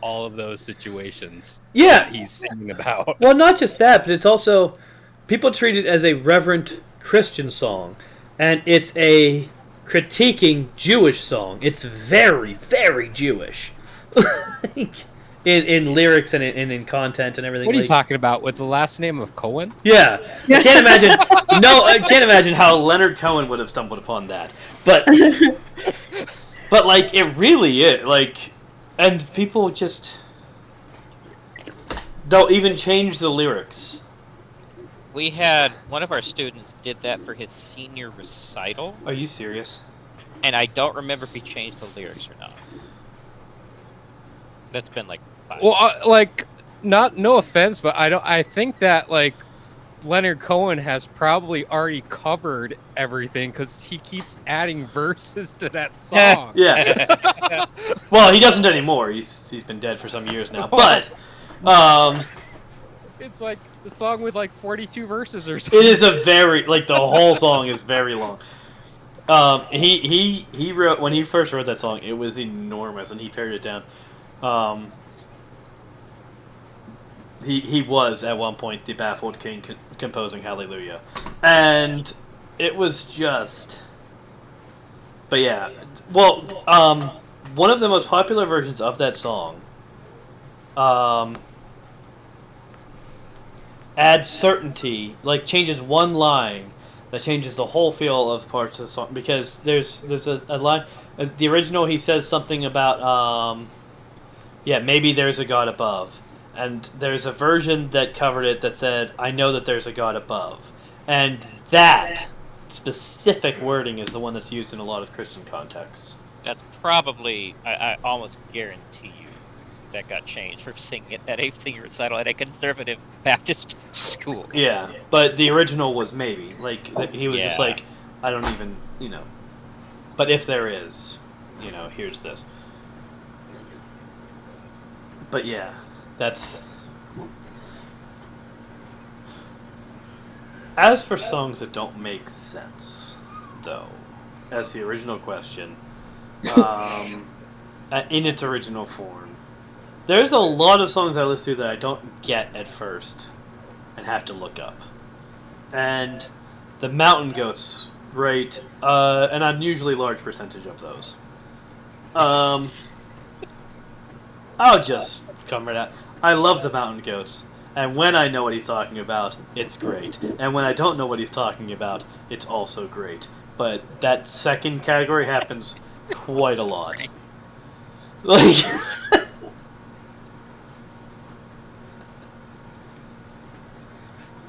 all of those situations that he's singing about. Well, not just that, but it's also people treat it as a reverent Christian song, and it's a critiquing Jewish song. It's very, very Jewish. in lyrics and in content and everything. What are you talking about? With the last name of Cohen? Yeah, I can't imagine. No, I can't imagine how Leonard Cohen would have stumbled upon that. But like, it really is like, and people just don't even change the lyrics. We had one of our students did that for his senior recital. Are you serious? And I don't remember if he changed the lyrics or not. That's been like 5 Well, no offense, but I think that like Leonard Cohen has probably already covered everything because he keeps adding verses to that song. Yeah. Well, he doesn't anymore. He's been dead for some years now. But it's like the song with like 42 verses or something. it is a very the whole song is very long. He wrote, when he first wrote that song, it was enormous, and he pared it down. He was at one point the baffled king composing Hallelujah, and it was just. But yeah, well, one of the most popular versions of that song, adds certainty, like changes one line that changes the whole feel of parts of the song, because there's a line. The original, he says something about maybe there's a God above. And there's a version that covered it that said, I know that there's a God above. And that specific wording is the one that's used in a lot of Christian contexts. That's probably, I almost guarantee you, that got changed from singing it at a senior recital at a conservative Baptist school. Yeah, but the original was maybe. Like, he was just like, I don't even, But if there is, here's this. But yeah. That's. As for songs that don't make sense, though, as the original question, in its original form, there's a lot of songs I listen to that I don't get at first and have to look up. And the Mountain Goats, right, an unusually large percentage of those. I'll just come right out. I love the Mountain Goats, and when I know what he's talking about, it's great. And when I don't know what he's talking about, it's also great. But that second category happens quite a lot. Like,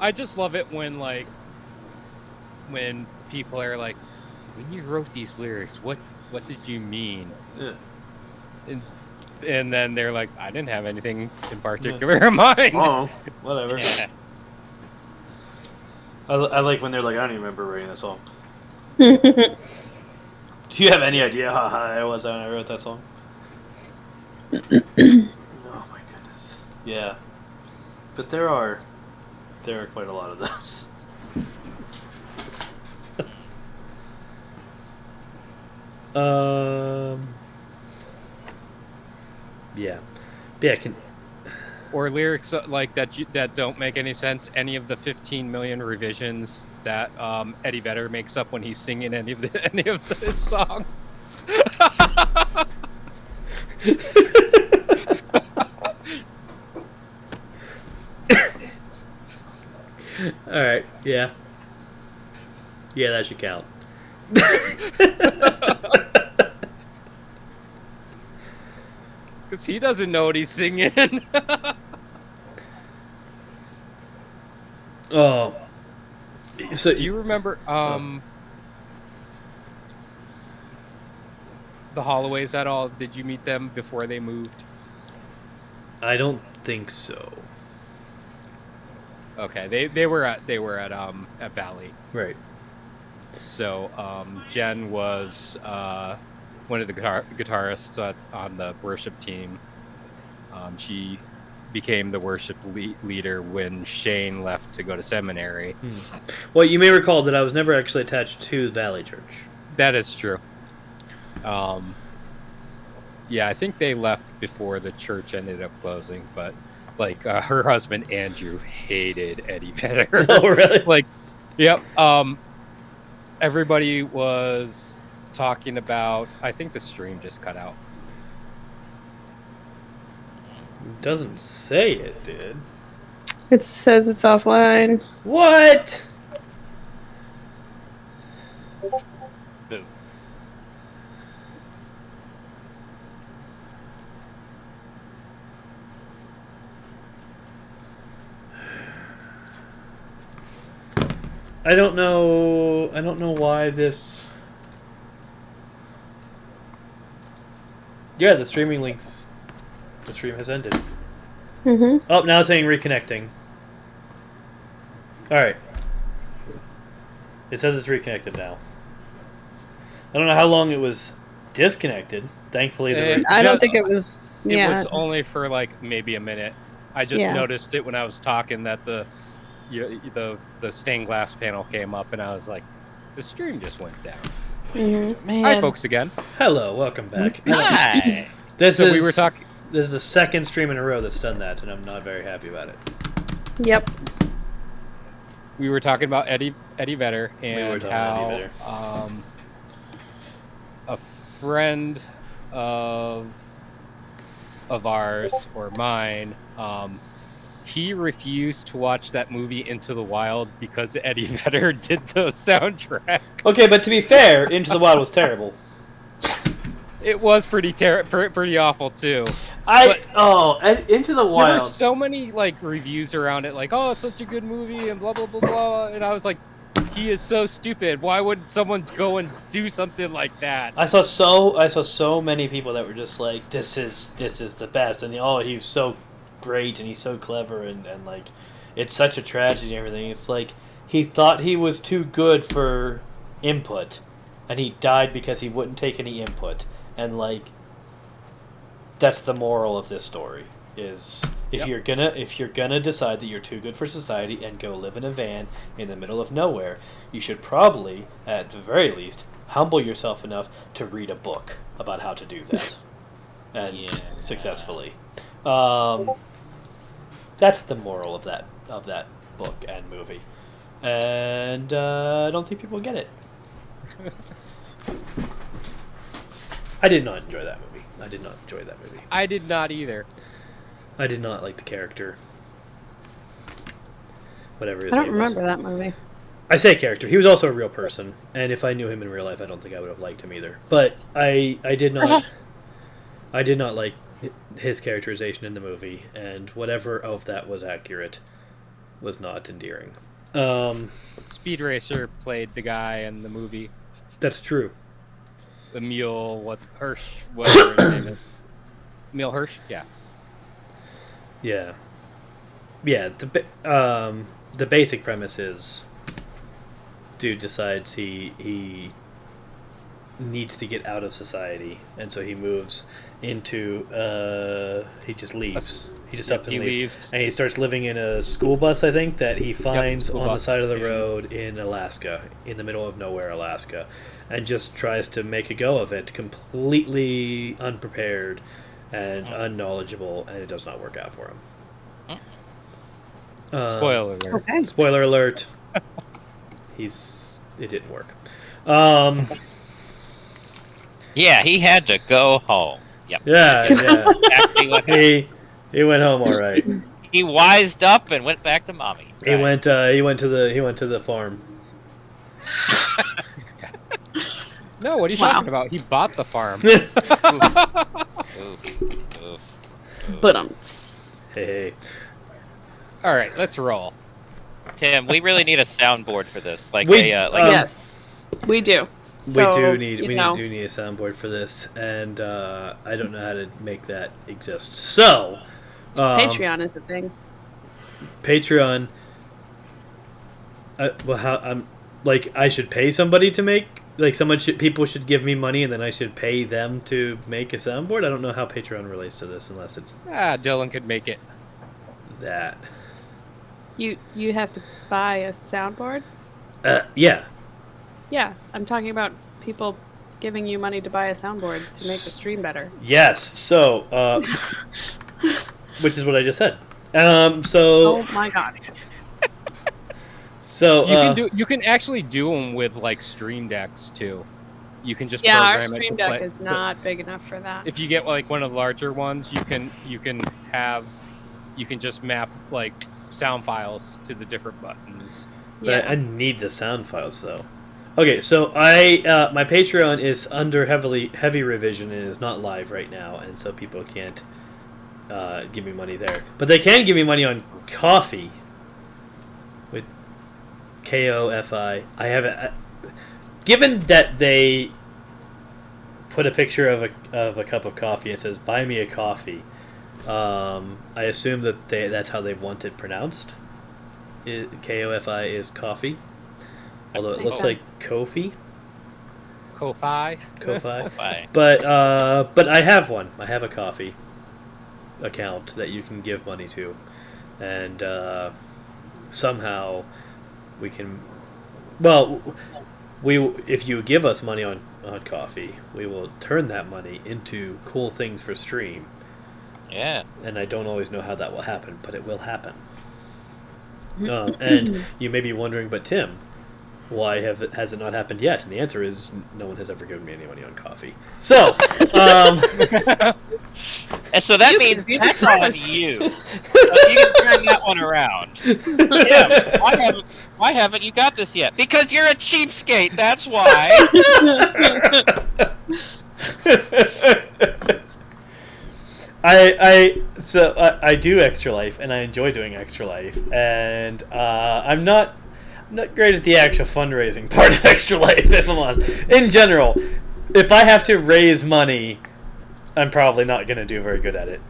I just love it when people are like, when you wrote these lyrics, what did you mean? Yeah. And then they're like, I didn't have anything in particular in mind. Oh, whatever. Yeah. I like when they're like, I don't even remember writing that song. Do you have any idea how high I was when I wrote that song? Oh my goodness. Yeah. But there are there are quite a lot of those. Yeah. Yeah, Or lyrics like that don't make any sense. Any of the 15 million revisions that Eddie Vedder makes up when he's singing any of his songs. All right. Yeah. Yeah, that should count. Because he doesn't know what he's singing. Oh. So do you remember the Holloways at all? Did you meet them before they moved? I don't think so. Okay, they were at Valley. Right. So Jen was one of the guitarists on the worship team. She became the worship leader when Shane left to go to seminary. Well, you may recall that I was never actually attached to Valley Church. That is true. Yeah, I think they left before the church ended up closing, but like her husband Andrew hated Eddie Vedder. Oh, really? Like, yep. Everybody was talking about. I think the stream just cut out. It doesn't say it did. It says it's offline. What? Boo. I don't know why this. Yeah, the streaming links. The stream has ended. Mm-hmm. Oh, now it's saying reconnecting. Alright. It says it's reconnected now. I don't know how long it was disconnected. Thankfully, I don't think it was. It was only for like maybe a minute. I just Yeah. noticed it when I was talking that the stained glass panel came up, and I was like, the stream just went down. Mm-hmm. Man. Hi, folks, again. hello, welcome back. Hi. So we were talking. This is the second stream in a row that's done that, and I'm not very happy about it. Yep. We were talking about Eddie Vedder and talking how about Eddie a friend of ours or mine, he refused to watch that movie Into the Wild because Eddie Vedder did the soundtrack. Okay, but to be fair, Into the Wild was terrible. It was pretty awful too. Into the There Wild. were so many like reviews around it, like, oh, it's such a good movie and blah blah blah blah, and I was like, he is so stupid. Why would someone go and do something like that? I saw so many people that were just like, this is the best, and he's so great and he's so clever and like, it's such a tragedy and everything. It's like he thought he was too good for input, and he died because he wouldn't take any input, and like, that's the moral of this story. Is if you're gonna decide that you're too good for society and go live in a van in the middle of nowhere, you should probably, at the very least, humble yourself enough to read a book about how to do that, and successfully. That's the moral of that book and movie, and I don't think people get it. I did not enjoy that movie. I did not either. I did not like the character. Whatever his I don't name remember was. that movie. I say character. He was also a real person, and if I knew him in real life, I don't think I would have liked him either. But I did not like his characterization in the movie, and whatever of that was accurate was not endearing. Speed Racer played the guy in the movie. That's true. Emil, Hirsch, whatever his name is. Emil Hirsch? Yeah. Yeah. Yeah, the basic premise is dude decides he needs to get out of society, and so he moves into he just leaves. He just up and he leaves. leaves. And he starts living in a school bus, I think, that he finds school on the bus side of the in- road in Alaska, in the middle of nowhere, Alaska, and just tries to make a go of it, completely unprepared and unknowledgeable, and it does not work out for him. Spoiler alert. Okay. Spoiler alert. It didn't work. Yeah, he had to go home. Yep. Yeah. Exactly what happened. He went home all right. He wised up and went back to mommy. He went to the farm. No, what are you talking about? He bought the farm. Oof. But Hey. All right, let's roll. Tim, we really need a soundboard for this. Like We- yes, we do. So, we do need you know, a soundboard for this, and I don't know how to make that exist. So, Patreon is a thing. Patreon. I should pay somebody to make, like, people should give me money, and then I should pay them to make a soundboard. I don't know how Patreon relates to this, unless it's Dylan could make it. that. You have to buy a soundboard. Yeah. Yeah, I'm talking about people giving you money to buy a soundboard to make the stream better. Yes. So, which is what I just said. Oh my god. So You can actually do them with like stream decks too. You can just Yeah, our program it stream to deck play- is not big enough for that. If you get like one of the larger ones, you can just map like sound files to the different buttons. But Yeah. I need the sound files though. Okay, so my Patreon is under heavy revision and is not live right now, and so people can't give me money there. But they can give me money on Coffee with Kofi. I haven't. Given that they put a picture of a cup of coffee and says "Buy me a coffee," I assume that that's how they want it pronounced. Kofi is coffee, although it looks like Kofi. Ko-Fi. Bye. But I have one. I have a coffee account that you can give money to, and somehow we can. Well, if you give us money on coffee, we will turn that money into cool things for stream. Yeah. And I don't always know how that will happen, but it will happen. And you may be wondering, but Tim, why has it not happened yet? And the answer is no one has ever given me any money on coffee. So, And so that means that's on you. So you can turn that one around. Tim, why haven't you got this yet? Because you're a cheapskate. That's why. I do Extra Life, and I enjoy doing Extra Life, and I'm not great at the actual fundraising part of Extra Life, if I'm honest. In general, if I have to raise money, I'm probably not going to do very good at it.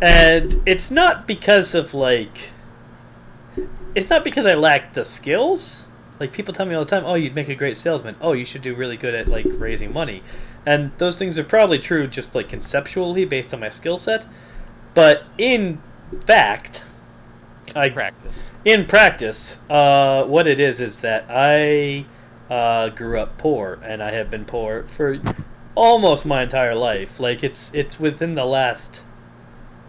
And it's not because of, like... It's not because I lack the skills. Like, people tell me all the time, oh, you'd make a great salesman. Oh, you should do really good at, like, raising money. And those things are probably true just, like, conceptually based on my skill set. But in fact... In practice, what it is that I grew up poor, and I have been poor for almost my entire life. Like, it's within the last,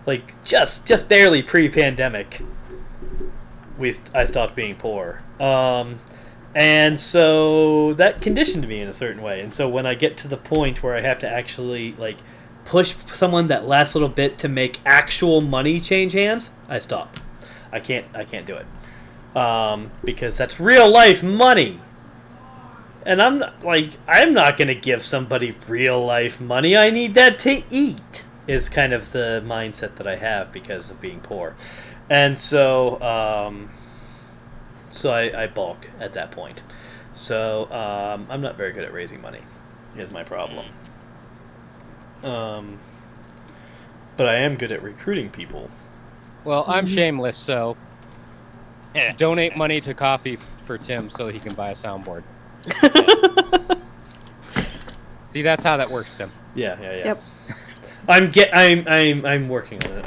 like, just barely pre-pandemic, I stopped being poor. And so that conditioned me in a certain way. And so when I get to the point where I have to actually, like, push someone that last little bit to make actual money change hands, I stop. I can't do it. Because that's real life money. And I'm not going to give somebody real life money. I need that to eat, is kind of the mindset that I have because of being poor. And so I balk at that point. So I'm not very good at raising money, is my problem. But I am good at recruiting people. Well, I'm shameless, so donate money to Coffee for Tim so he can buy a soundboard. See, that's how that works, Tim. Yeah. Yep. I'm working on it.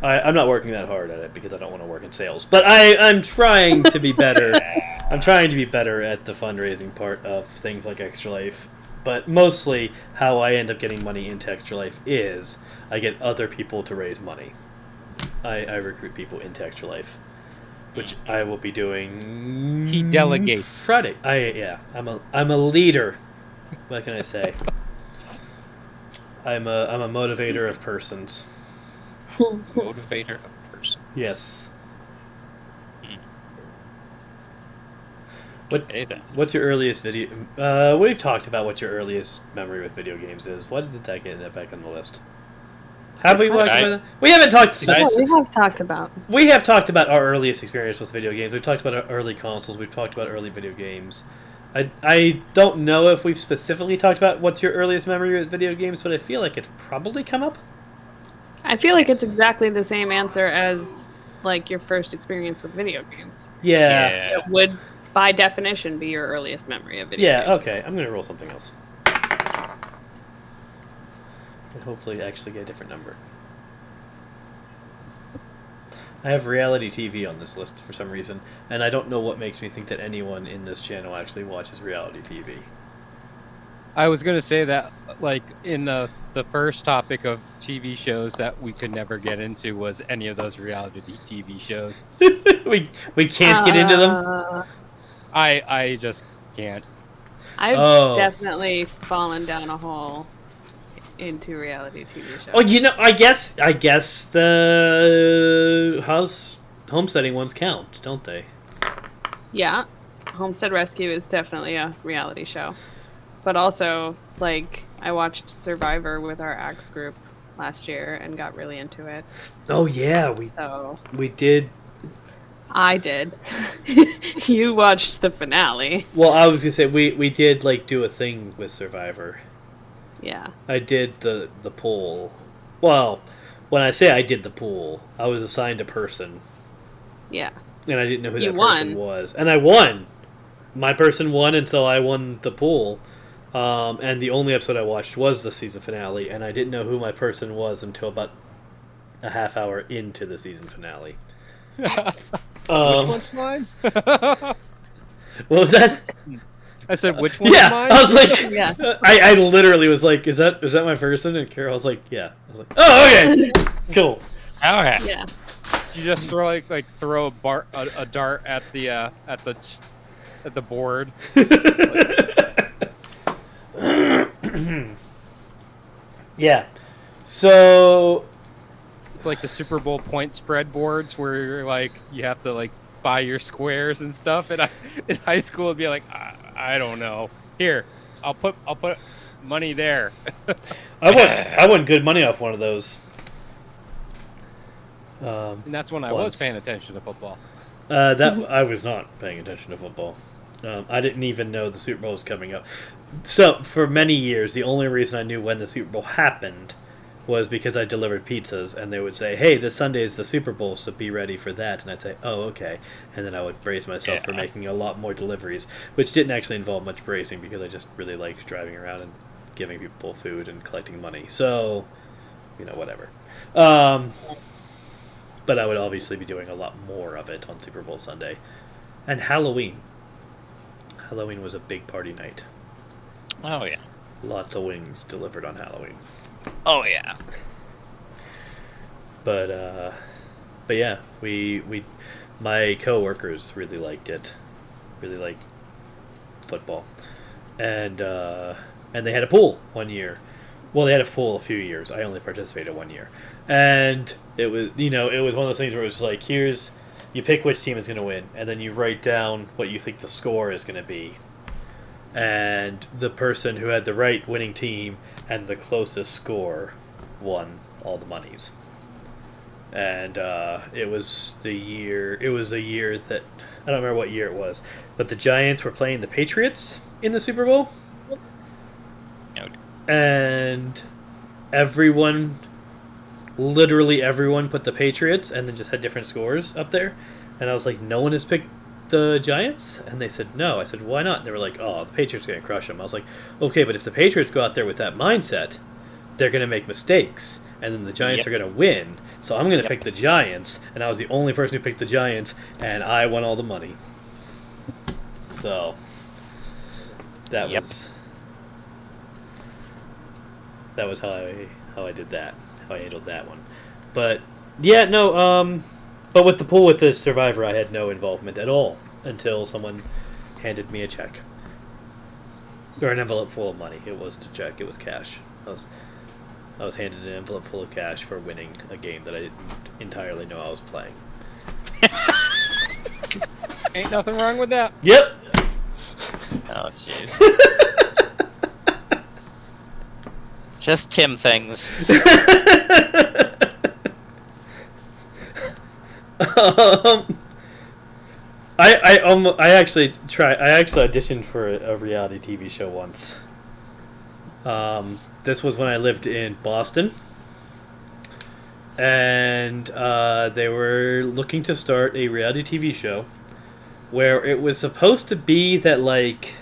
I'm not working that hard at it because I don't want to work in sales. But I'm trying to be better. I'm trying to be better at the fundraising part of things like Extra Life. But mostly, how I end up getting money into Extra Life is I get other people to raise money. I recruit people into Extra Life, which I will be doing. He delegates. Friday. I'm a leader. What can I say? I'm a motivator of persons. Motivator of person. Yes. Okay, then. What's your earliest video? We've talked about what your earliest memory with video games is. Why did that get back on the list? Have we talked about that? We haven't talked. Yeah, we have talked about. We have talked about our earliest experience with video games. We've talked about our early consoles. We've talked about early video games. I don't know if we've specifically talked about what's your earliest memory with video games, but I feel like it's probably come up. I feel like it's exactly the same answer as like your first experience with video games. Yeah. It would, by definition, be your earliest memory of video games. Yeah, okay. I'm going to roll something else. And hopefully actually get a different number. I have reality TV on this list for some reason, and I don't know what makes me think that anyone in this channel actually watches reality TV. I was going to say that, like, in the first topic of TV shows that we could never get into was any of those reality TV shows. we can't get into them? I just can't. I've definitely fallen down a hole into reality TV shows. Oh, you know, I guess the homesteading ones count, don't they? Yeah. Homestead Rescue is definitely a reality show. But also, like, I watched Survivor with our Axe group last year and got really into it. Oh, yeah, we did. I did. You watched the finale. Well, I was going to say, we did, like, do a thing with Survivor. Yeah. I did the poll. Well, when I say I did the poll, I was assigned a person. Yeah. And I didn't know who You that person won. was. And I won! My person won, and so I won the poll. And the only episode I watched was the season finale, and I didn't know who my person was until about a half hour into the season finale. Which one's mine? What was that? I said, which one's Yeah, mine? I was like, Yeah. I literally was like, is that my person? And Carol was like, yeah. I was like, oh, okay, cool. Alright. Yeah. You just throw throw a dart at the board. Yeah. So It's like the Super Bowl point spread boards where you're like you have to like buy your squares and stuff. And in high school, it'd be like I don't know. Here, I'll put money there. I won good money off one of those. And that's when I was paying attention to football. That I was not paying attention to football. I didn't even know the Super Bowl was coming up. So for many years, the only reason I knew when the Super Bowl happened was because I delivered pizzas, and they would say, "Hey, this Sunday is the Super Bowl, so be ready for that." And I'd say, "Oh, okay," and then I would brace myself for making a lot more deliveries, which didn't actually involve much bracing because I just really liked driving around and giving people food and collecting money. So, whatever. But I would obviously be doing a lot more of it on Super Bowl Sunday. And Halloween. Halloween was a big party night. Oh, yeah. Lots of wings delivered on Halloween. Oh, yeah. But yeah, my coworkers really liked it. Really liked football. And they had a pool one year. Well, they had a pool a few years. I only participated 1 year. And it was, it was one of those things where it was like, you pick which team is going to win, and then you write down what you think the score is going to be. And the person who had the right winning team and the closest score won all the monies. And it was a year that, I don't remember what year it was, but the Giants were playing the Patriots in the Super Bowl. And literally everyone put the Patriots and then just had different scores up there. And I was like, no one has picked the Giants? And they said, no. I said, why not? And they were like, oh, the Patriots are going to crush them. I was like, okay, but if the Patriots go out there with that mindset, they're going to make mistakes, and then the Giants are going to win. So I'm going to pick the Giants, and I was the only person who picked the Giants, and I won all the money. So that was how I did that, how I handled that one. But yeah, no. But with the pool with the Survivor, I had no involvement at all until someone handed me a check or an envelope full of money. It was a check. It was cash. I was handed an envelope full of cash for winning a game that I didn't entirely know I was playing. Ain't nothing wrong with that. Yep. Oh, jeez. Just Tim things. I actually auditioned for a reality TV show once. This was when I lived in Boston, and they were looking to start a reality TV show where it was supposed to be that, like,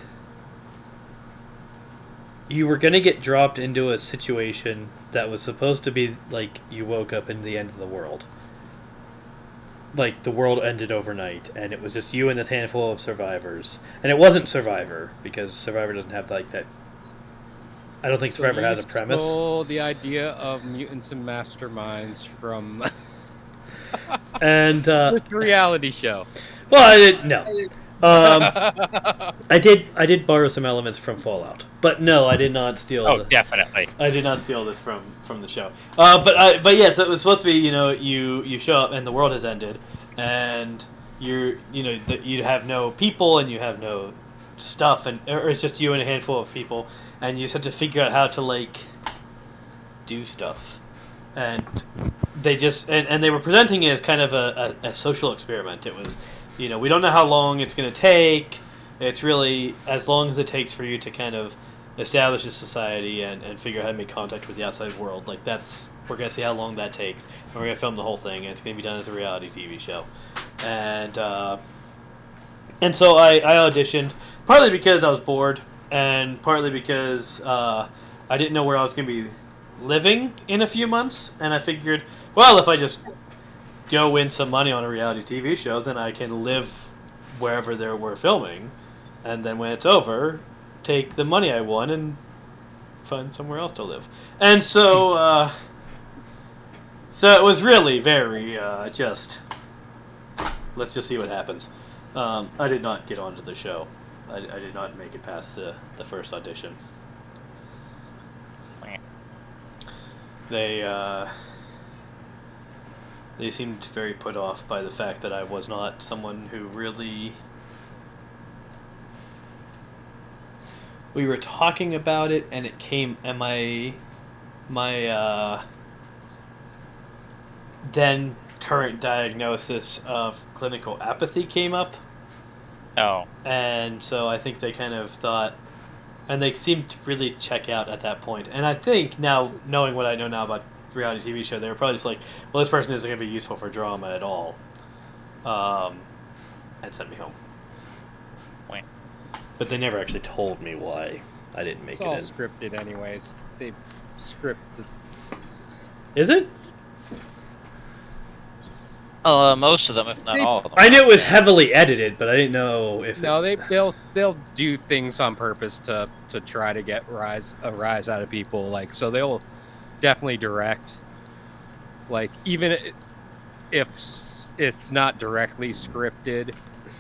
you were going to get dropped into a situation that was supposed to be like you woke up in the end of the world. Like, the world ended overnight, and it was just you and this handful of survivors. And it wasn't Survivor, because Survivor doesn't have, like, that... I don't think Survivor has a premise. So the idea of mutants and masterminds from And, this reality show. well, I didn't... No. I did borrow some elements from Fallout. But no, I did not steal... Oh, definitely. I did not steal this from the show. But yeah, so it was supposed to be, you show up and the world has ended, and you have no people and you have no stuff, or it's just you and a handful of people, and you just have to figure out how to, like, do stuff. And they just and they were presenting it as kind of a social experiment. It was, we don't know how long it's going to take. It's really as long as it takes for you to kind of establish a society and figure out how to make contact with the outside world. Like, we're going to see how long that takes. And we're going to film the whole thing, and it's going to be done as a reality TV show. And so I auditioned, partly because I was bored, and partly because I didn't know where I was going to be living in a few months. And I figured, well, if I just go win some money on a reality TV show, then I can live wherever we're filming. And then when it's over, take the money I won and find somewhere else to live. And so, so it was really very just, let's just see what happens. I did not get onto the show. I did not make it past the first audition. They seemed very put off by the fact that I was not someone who really... We were talking about it, and it came, and my then current diagnosis of clinical apathy came up. Oh. And so I think they kind of thought, and they seemed to really check out at that point. And I think now, knowing what I know now about reality TV show, they were probably just like, well, this person isn't going to be useful for drama at all. And sent me home. Wait. But they never actually told me why I didn't make It's it all in. scripted anyways. They've scripted. Is it? Most of them, if not all of them. I knew it was heavily edited, but I didn't know if... No, they'll do things on purpose to try to get a rise out of people. Like, so they'll definitely direct. Like, even if it's not directly scripted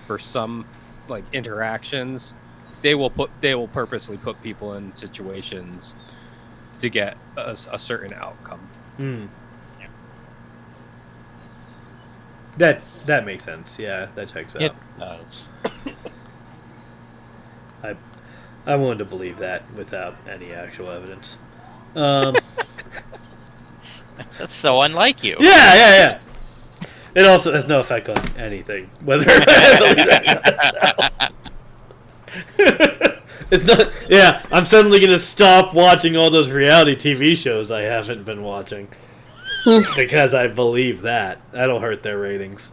for some, like, interactions, they will purposely put people in situations to get a certain outcome. Hmm. That makes sense. Yeah, that checks out. It does. I'm willing to believe that without any actual evidence. That's so unlike you. Yeah. It also has no effect on anything, whether I believe that or not. So. It's not. Yeah, I'm suddenly gonna stop watching all those reality TV shows I haven't been watching because I believe that. That'll hurt their ratings.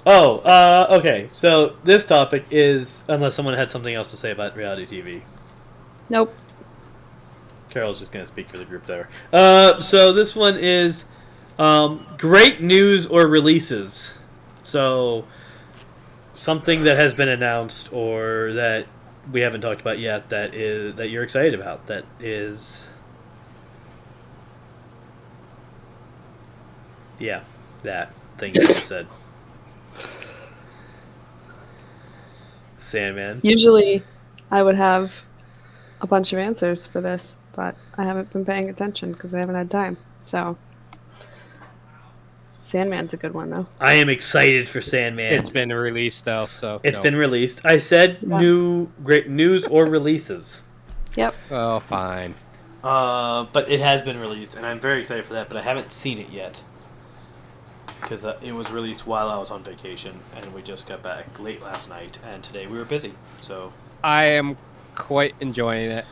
Okay. So this topic is, unless someone had something else to say about reality TV. Nope. Carol's just going to speak for the group there. So this one is great news or releases. So something that has been announced or that we haven't talked about yet that you're excited about. That is, yeah, that thing that you said. Sandman. Usually, I would have a bunch of answers for this, but I haven't been paying attention because I haven't had time. So, Sandman's a good one, though. I am excited for Sandman. It's been released though, so It's no. been released. I said Yeah. great news or releases. Yep. Oh, fine. But it has been released, and I'm very excited for that. But I haven't seen it yet because it was released while I was on vacation, and we just got back late last night, and today we were busy. So I am quite enjoying it.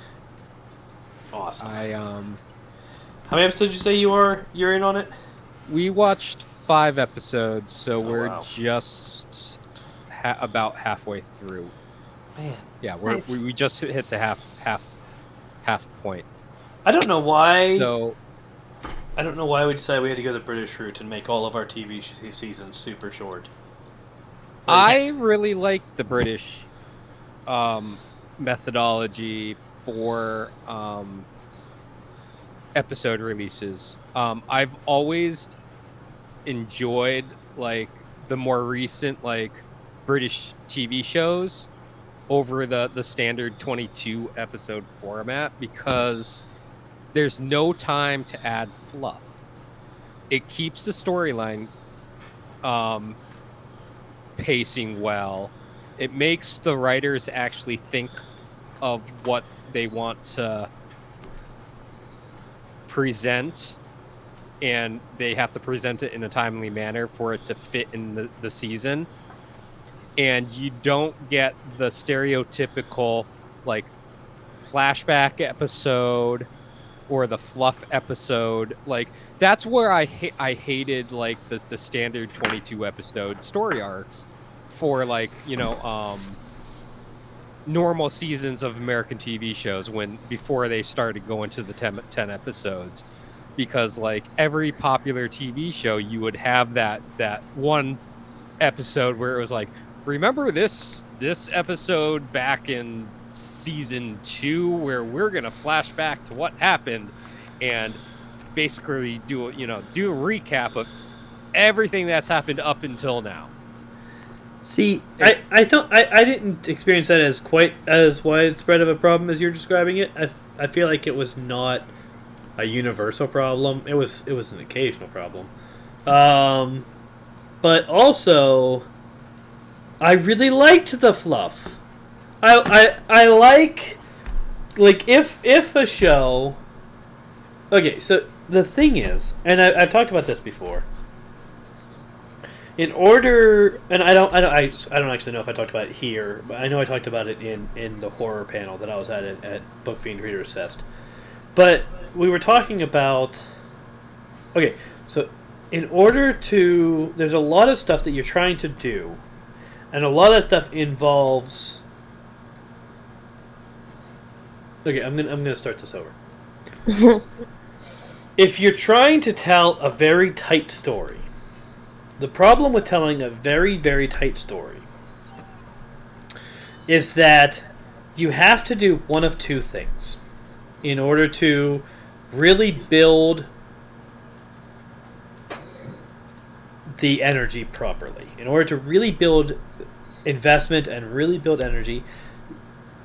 awesome. How many episodes did you say you're in on it? We watched 5 episodes, so we're wow. just about halfway through. Man, Yeah, Nice. we just hit the half point. I don't know why. So I don't know why we decided we had to go the British route and make all of our TV seasons super short. I really like the British methodology for episode releases. I've always enjoyed like the more recent like British TV shows over the standard 22 episode format because there's no time to add fluff. It keeps the storyline pacing well. It makes the writers actually think of what they want to present, and they have to present it in a timely manner for it to fit in the season. And you don't get the stereotypical like flashback episode or the fluff episode. Like that's where I hated like the standard 22 episode story arcs for like, you know, normal seasons of American TV shows before they started going to the 10 episodes. Because like every popular TV show, you would have that one episode where it was like, remember this episode back in season 2 where we're gonna flash back to what happened and basically do a recap of everything that's happened up until now. See, I didn't experience that as quite as widespread of a problem as you're describing it. I feel like it was not a universal problem. It was an occasional problem. But also, I really liked the fluff. I like if a show. Okay, so the thing is, and I've talked about this before. In order, and I don't actually know if I talked about it here, but I know I talked about it in the horror panel that I was at Book Fiend Readers Fest. But we were talking about. Okay, so in order to, there's a lot of stuff that you're trying to do, and a lot of that stuff involves. Okay, I'm gonna start this over. If you're trying to tell a very tight story, the problem with telling a very, very tight story is that you have to do one of two things in order to really build the energy properly. In order to really build investment and really build energy,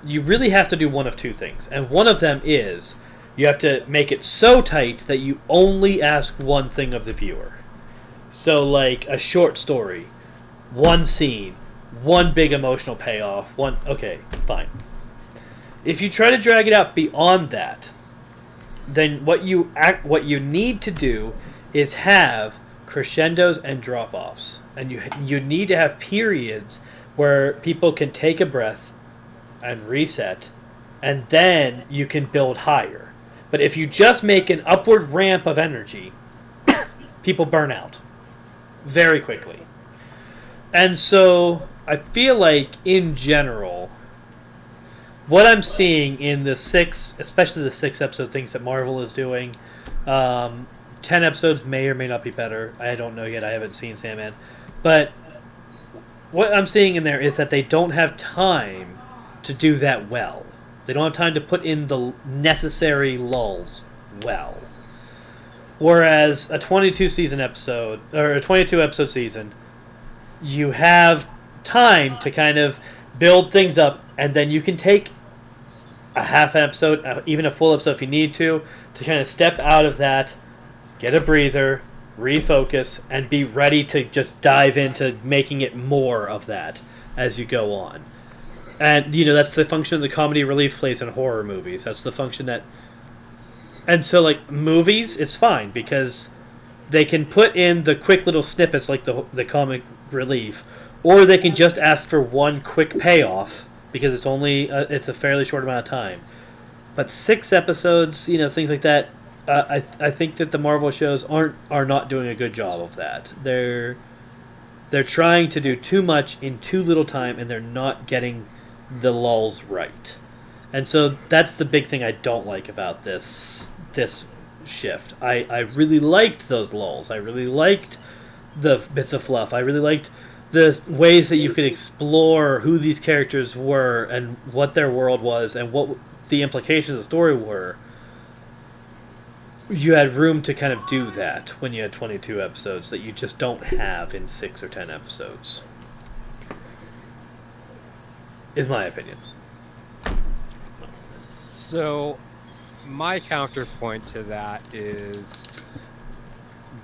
you really have to do one of two things. And one of them is you have to make it so tight that you only ask one thing of the viewer. So, like a short story, one scene, one big emotional payoff, okay, fine. If you try to drag it out beyond that, then what you need to do is have crescendos and drop-offs. And you need to have periods where people can take a breath and reset, and then you can build higher. But if you just make an upward ramp of energy, people burn out very quickly. And so I feel like, in general, what I'm seeing in the especially the 6 episode things that Marvel is doing, 10 episodes may or may not be better. I don't know yet. I haven't seen Sandman. But what I'm seeing in there is that they don't have time to do that well. They don't have time to put in the necessary lulls well. Whereas a 22 episode season, you have time to kind of build things up, and then you can take a half episode, even a full episode if you need to kind of step out of that, get a breather, refocus, and be ready to just dive into making it more of that as you go on. And, that's the function the comedy relief plays in horror movies. That's the function that... And so, like, movies, it's fine, because they can put in the quick little snippets like the comic relief, or they can just ask for one quick payoff, because it's a fairly short amount of time. But 6 episodes, things like that, I think that the Marvel shows are not doing a good job of that. They're trying to do too much in too little time, and they're not getting the lulls right. And so that's the big thing I don't like about this shift. I really liked those lulls. I really liked the bits of fluff. I really liked the ways that you could explore who these characters were and what their world was and what the implications of the story were. You had room to kind of do that when you had 22 episodes that you just don't have in 6 or 10 episodes. Is my opinion. So, my counterpoint to that is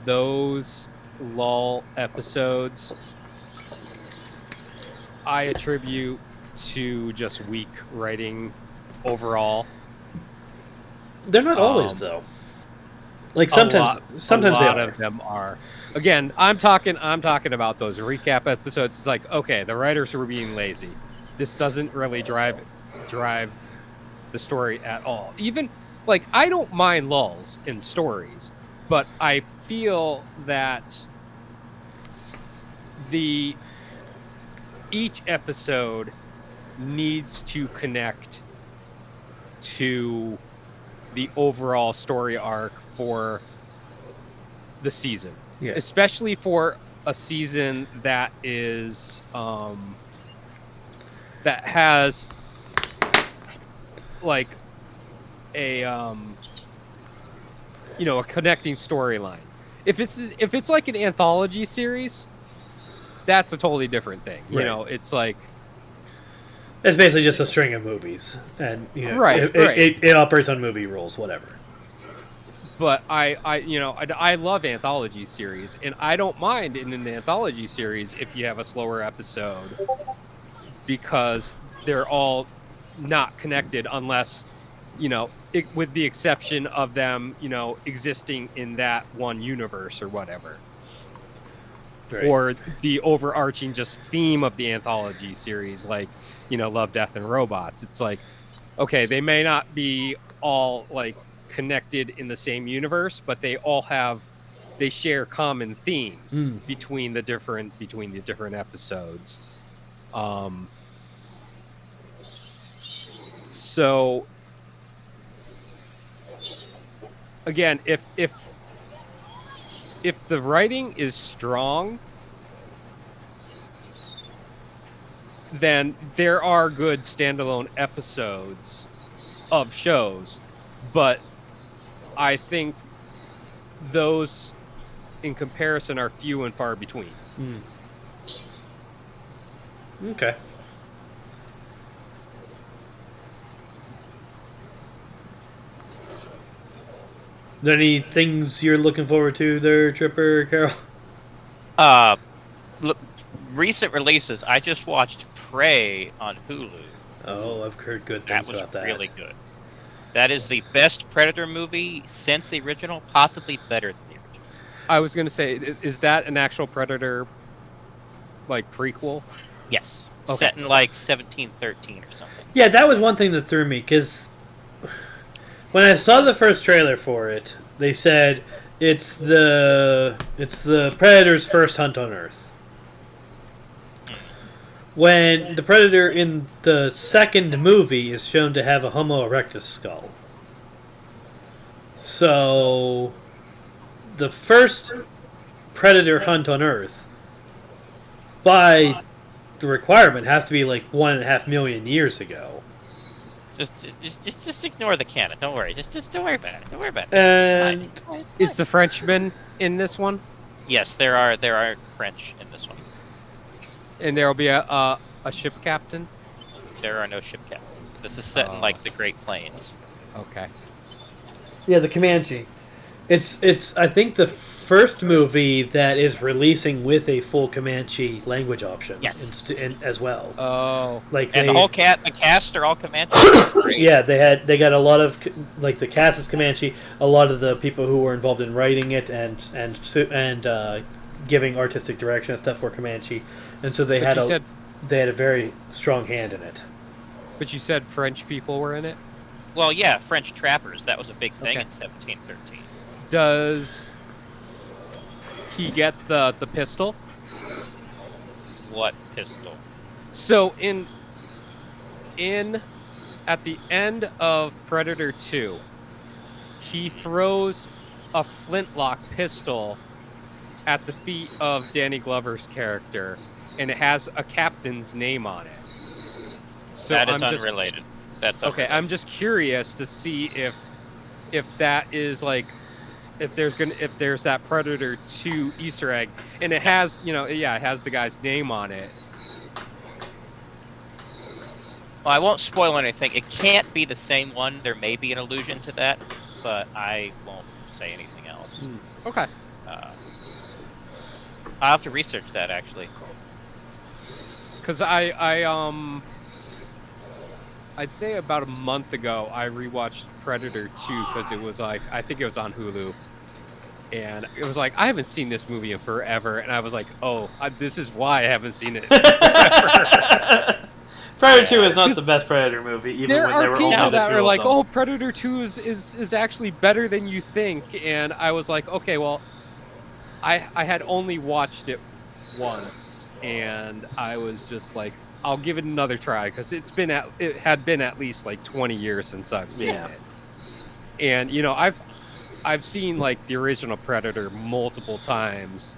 those lull episodes I attribute to just weak writing overall. They're not always, though. Like sometimes a they lot are. of them are. Again, I'm talking about those recap episodes. It's like, okay, the writers were being lazy. This doesn't really drive the story at all. Even like, I don't mind lulls in stories, but I feel that each episode needs to connect to the overall story arc for the season. Yeah. Especially for a season that is that has like a a connecting storyline. If it's like an anthology series, that's a totally different thing. Right. It's like it's basically just a string of movies, and it operates on movie rules, whatever. But I love anthology series, and I don't mind in an anthology series if you have a slower episode, because they're all not connected unless, with the exception of them, existing in that one universe or whatever. Right. Or the overarching just theme of the anthology series, like, Love, Death, and Robots. It's like, okay, they may not be all like connected in the same universe, but they share common themes between the different episodes. So again, if the writing is strong, then there are good standalone episodes of shows, but I think those, in comparison, are few and far between. Okay. Are there any things you're looking forward to there, Tripper, Carol? Recent releases. I just watched Prey on Hulu. Oh, I've heard good things about that. That was really good. That is the best Predator movie since the original, possibly better than the original. I was going to say, is that an actual Predator, like, prequel? Yes. Okay. Set in, like, 1713 or something. Yeah, that was one thing that threw me, because when I saw the first trailer for it, they said it's the Predator's first hunt on Earth. when the Predator in the second movie is shown to have a Homo erectus skull. So, the first Predator hunt on Earth, by the requirement, has to be like 1.5 million years ago. Just ignore the canon. Don't worry. Just don't worry about it. Don't worry about it. And It's fine. It's fine. Is the Frenchman in this one? Yes, there are French in this one. And there will be a ship captain? There are no ship captains. This is set in like the Great Plains. Okay. yeah, the Comanche. It's I think the first movie that is releasing with a full Comanche language option. Yes. As well. Oh. Like And they, the cast are all Comanche. It's great. yeah, they got a lot of like the cast is Comanche. A lot of the people who were involved in writing it and giving artistic direction and stuff were Comanche, and so they But had a very strong hand in it. But you said French people were in it? Well, yeah, French trappers. That was a big thing Okay. in 1713. Does he get the pistol? What pistol? So at the end of Predator 2, he throws a flintlock pistol at the feet of Danny Glover's character, and it has a captain's name on it. So That is I'm just unrelated. That's okay. unrelated. I'm just curious to see if that is like if there's that Predator 2 Easter egg, and it has it has the guy's name on it. Well, I won't spoil anything. It can't be the same one. There may be an allusion to that, but I won't say anything else. Okay. I'll have to research that, actually. Because I'd say about a month ago, I rewatched Predator 2 because it was like, I think it was on Hulu. And it was like, I haven't seen this movie in forever. And I was like, oh, this is why I haven't seen it. Predator 2 is not the best Predator movie, even There when there are were people only the that two are of like, them. oh, Predator 2 is actually better than you think. And I was like, okay, well, I had only watched it once. And I was just like, I'll give it another try because it had been at least like 20 years since I've seen Yeah. it. And I've seen like the original Predator multiple times.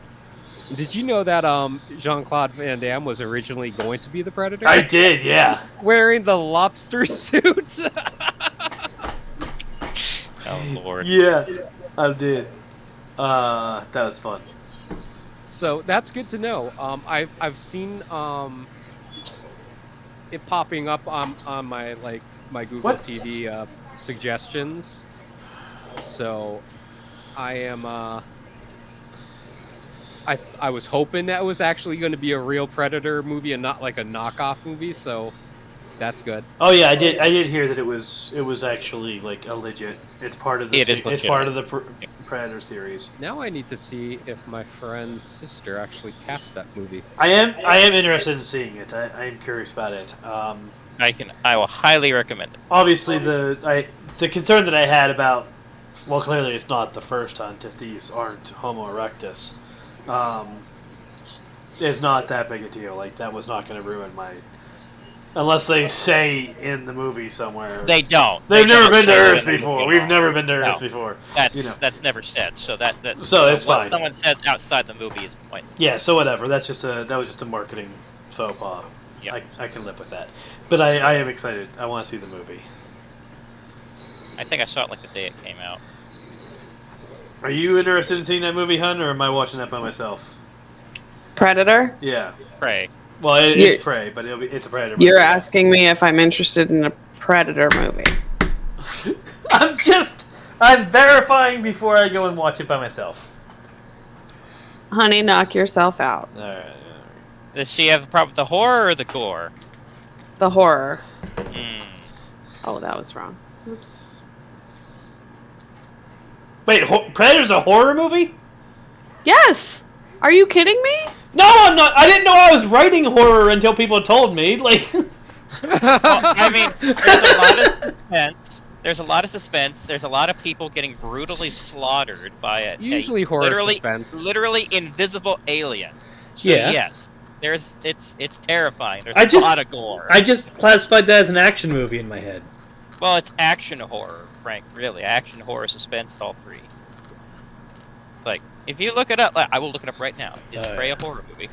Did you know that Jean-Claude Van Damme was originally going to be the Predator? I did, yeah. Wearing the lobster suit. Oh, Lord. Yeah, I did. That was fun. So that's good to know. I've seen it popping up on my Google What? TV suggestions. So I am I was hoping that was actually going to be a real Predator movie and not like a knockoff movie. So that's good. Oh yeah, I did hear that it was actually like a legit. It's part of the It is it's part of the legitimate. Predator series. Now I need to see if my friend's sister actually cast that movie. I am interested in seeing it. I am curious about it. I will highly recommend it. Obviously, the concern that I had about, well, clearly it's not the first hunt if these aren't Homo erectus, is not that big a deal. Like, that was not going to ruin my, unless they say in the movie somewhere. They don't. They've They never don't been to say that Earth in the before. movie. We've never been to Earth No. before. That's never said. So So it's what fine. someone says outside the movie is pointless. Yeah, so whatever. That was just a marketing faux pas. Yeah. I can live with that. But I am excited. I want to see the movie. I think I saw it like the day it came out. Are you interested in seeing that movie, Hun, or am I watching that by myself? Predator? Yeah. Pray. Well, it's You- Prey, but it's a Predator movie. You're asking me if I'm interested in a Predator movie. I'm verifying before I go and watch it by myself. Honey, knock yourself out. All right. Does she have a problem with the horror or the gore? The horror. Hmm. Oh, that was wrong. Oops. Wait, Predator's a horror movie? Yes! Are you kidding me? No, I'm not. I didn't know I was writing horror until people told me. Like, Well, I mean, there's a lot of suspense. There's a lot of people getting brutally slaughtered by a Usually horror literally, suspense. literally invisible alien. So Yeah. yes, It's terrifying. There's I a lot of gore. I just classified that as an action movie in my head. Well, it's action horror, Frank. Really, action horror, suspense, all three. It's like if you look it up, I will look it up right now. Is Prey a horror movie?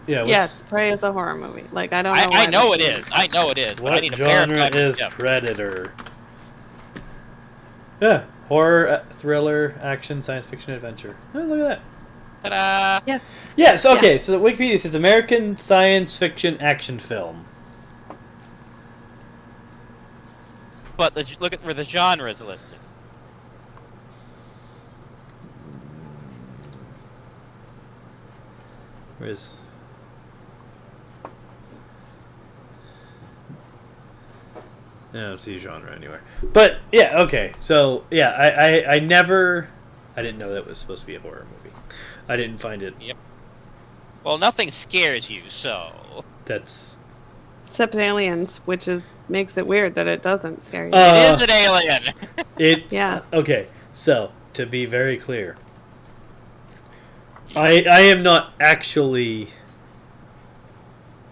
Yeah. Yes, Prey is a horror movie. Like I don't know. I know it is. I know it is. But I What need to genre verify is it. Predator? Yeah, horror, thriller, action, science fiction, adventure. Oh, look at that. Ta-da! Yeah. Yes. Okay. So Wikipedia says American science fiction action film. But look at where the genre is listed. Where's I don't see genre anywhere. But yeah, okay. So yeah, I didn't know that was supposed to be a horror movie. I didn't find it. Yep. Well, nothing scares you, so That's Except aliens, which makes it weird that it doesn't scare you. it is an alien. it. Yeah. Okay. So to be very clear, I am not actually.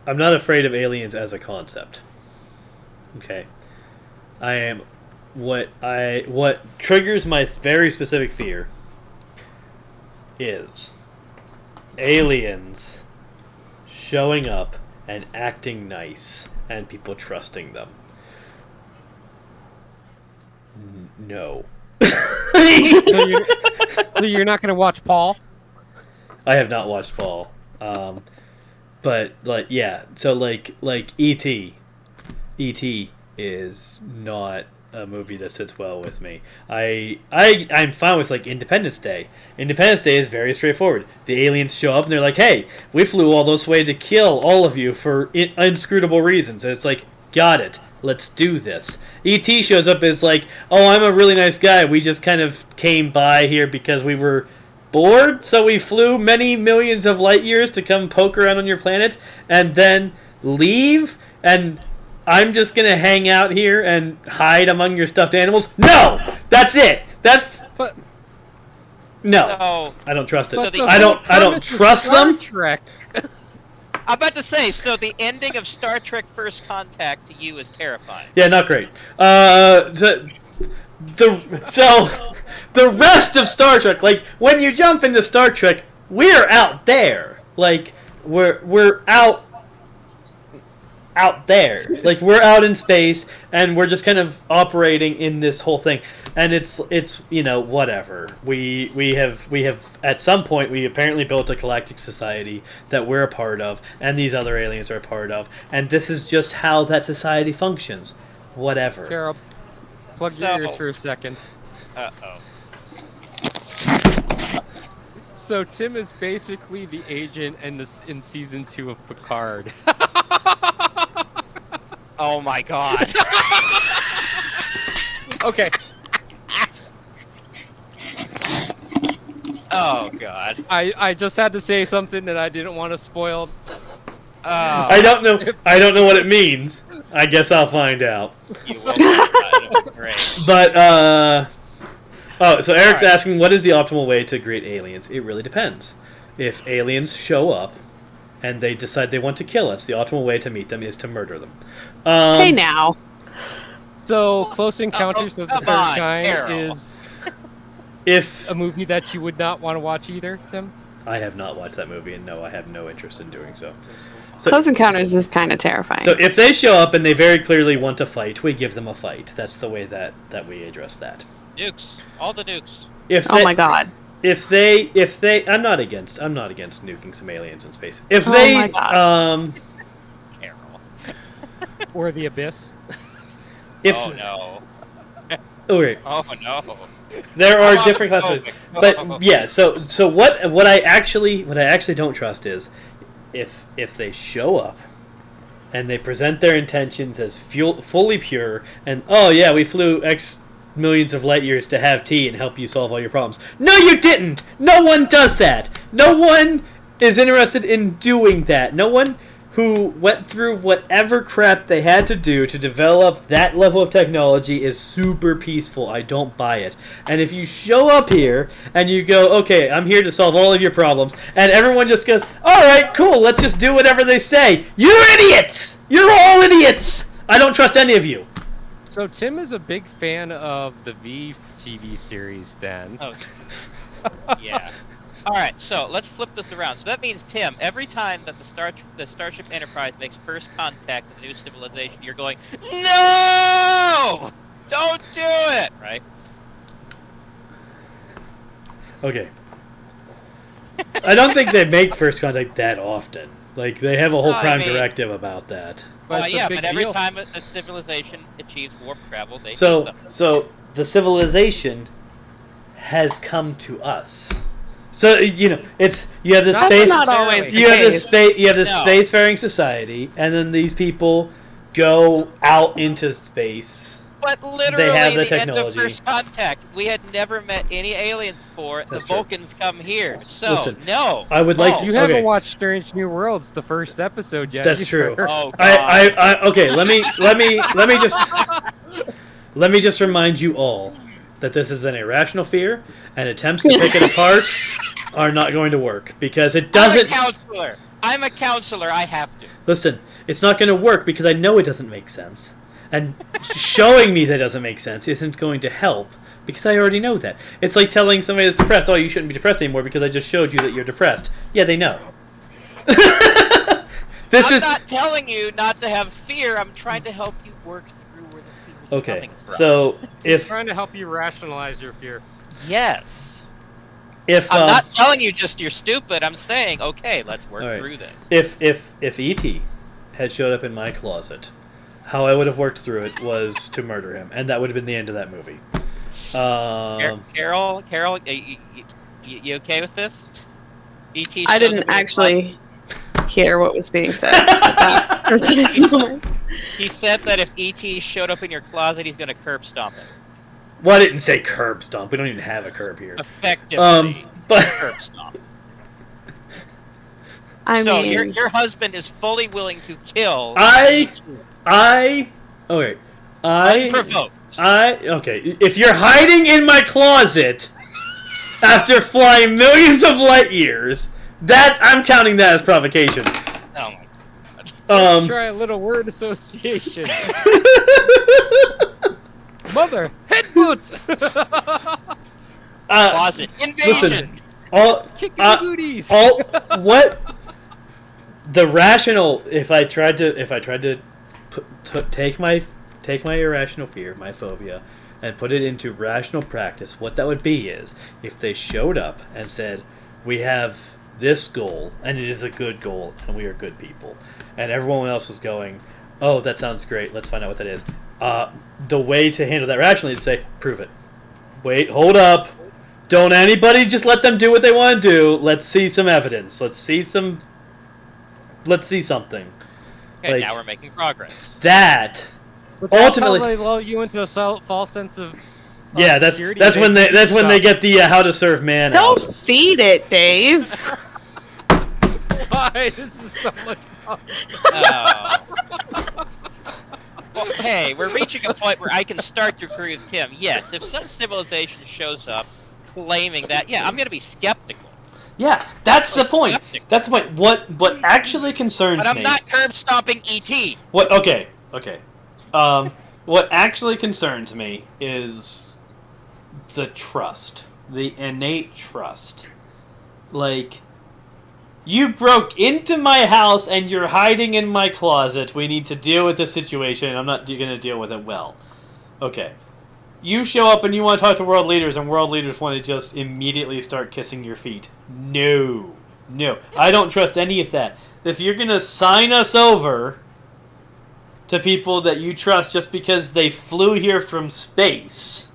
I'm not afraid of aliens as a concept. Okay. I am what triggers my very specific fear is aliens showing up and acting nice and people trusting them. No. So you're not going to watch Paul? I have not watched Paul. But like yeah, so like E.T. E.T. is not a movie that sits well with me. I'm fine with like Independence Day. Independence Day is very straightforward. The aliens show up and they're like, "Hey, we flew all this way to kill all of you for inscrutable reasons." And it's like, "Got it. Let's do this." E.T. shows up as like, "Oh, I'm a really nice guy. We just kind of came by here because we were bored, so we flew many millions of light years to come poke around on your planet and then leave, and I'm just gonna hang out here and hide among your stuffed animals." No! That's it! But No. So, I don't trust it. So the I don't trust them. Trek. I'm about to say, so the ending of Star Trek First Contact to you is terrifying. Yeah, not great. The rest of Star Trek, like when you jump into Star Trek, we're out there. Like we're out there. Like we're out in space and we're just kind of operating in this whole thing. And it's whatever. We have at some point we apparently built a galactic society that we're a part of and these other aliens are a part of, and this is just how that society functions. Whatever. Carol, plug your ears for a second. Uh-oh. So Tim is basically the agent in season 2 of Picard. Oh my god. Okay. Oh god. I just had to say something that I didn't want to spoil. I don't know what it means. I guess I'll find out. You will. Great. But so Eric's Alright. asking, what is the optimal way to greet aliens? It really depends. If aliens show up and they decide they want to kill us, the optimal way to meet them is to murder them. Hey now. So Close Encounters of the come Third on, Kind Carol. is If a movie that you would not want to watch either, Tim? I have not watched that movie, and no, I have no interest in doing so. So, Close Encounters is kind of terrifying. so if they show up and they very clearly want to fight, we give them a fight. That's the way that we address that. Nukes. All the nukes. If oh they, my god. If they, I'm not against nuking some aliens in space. If Oh they, my God. Carol. Or The Abyss? if Oh no. okay, Oh no. there I'm are different homophobic. classifications, but yeah. So what I actually don't trust is if they show up and they present their intentions as fully pure and oh yeah, we flew X millions of light years to have tea and help you solve all your problems. No, you didn't. No one does that. No one is interested in doing that. No one who went through whatever crap they had to do to develop that level of technology is super peaceful. I don't buy it. And if you show up here and you go, okay, I'm here to solve all of your problems, and everyone just goes, all right, cool, let's just do whatever they say. You're idiots! You're all idiots! I don't trust any of you. So Tim is a big fan of the V TV series then. Oh, yeah. All right, so let's flip this around. So that means, Tim, every time that the Starship Enterprise makes first contact with a new civilization, you're going, no! Don't do it! Right? Okay. I don't think they make first contact that often. Like, they have a whole No, I prime mean- directive about that. But it's a Yeah, big but every deal. time a civilization achieves warp travel, they So, beat them. so the civilization has come to us. So you know, it's you have the Not space. not always the You have the case. space. You have the No. spacefaring society, and then these people go out into space. But literally, have the the end of technology. first contact, we had never met any aliens before. That's the true. Vulcans come here, so Listen, no. I would like no. to- You Okay. haven't watched Strange New Worlds, the first episode yet. That's true. either. Oh, God. I okay. Let me just remind you all that this is an irrational fear, and attempts to pick it apart are not going to work because it I'm a doesn't. counselor. I'm a counselor. I have to. Listen, it's not going to work because I know it doesn't make sense. And showing me that it doesn't make sense isn't going to help because I already know that. It's like telling somebody that's depressed, oh, you shouldn't be depressed anymore because I just showed you that you're depressed. Yeah, they know. I'm not telling you not to have fear. I'm trying to help you work through where the fear is Okay, coming from. so if Trying to help you rationalize your fear. Yes. if I'm not telling you just you're stupid. I'm saying, okay, let's work All right. through this. if E.T. had showed up in my closet, how I would have worked through it was to murder him, and that would have been the end of that movie. Carol, you okay with this? E.T. I shows up didn't in your actually hear what was being said at that precise moment. closet. He said that if E.T. showed up in your closet, he's going to curb stomp it. Well, I didn't say curb stomp. We don't even have a curb here. Effectively, But curb stomp. I So mean, your husband is fully willing to kill okay. unprovoked. Okay. If you're hiding in my closet after flying millions of light years, that I'm counting that as provocation. Oh my Let's try a little word association. Mother, headbutt! closet invasion. Listen, all Kick in the booties! what the rational if I tried to take my irrational fear, my phobia, and put it into rational practice, what that would be is if they showed up and said, we have this goal and it is a good goal and we are good people, and everyone else was going, oh, that sounds great, let's find out what that is. The way to handle that rationally is to say, prove it. Wait, hold up. Don't anybody just let them do what they want to do. Let's see some evidence. Let's see something. Okay, like- now we're making progress. That But that's ultimately- how they lull you into a false sense of yeah, that's security. when they get the how to serve man don't out. feed it, Dave. Why? This is so much fun. Oh. Well, hey, we're reaching a point where I can start to agree with Tim. Yes, if some civilization shows up claiming that, yeah, I'm going to be skeptical. Yeah, that's the point. Skeptic. That's the point. What actually concerns But I'm me. not curb stomping ET. What? Okay. What actually concerns me is the trust, the innate trust. Like, you broke into my house and you're hiding in my closet. We need to deal with this situation. I'm not going to deal with it well. Okay. You show up and you want to talk to world leaders, and world leaders want to just immediately start kissing your feet. No. I don't trust any of that. If you're going to sign us over to people that you trust just because they flew here from space,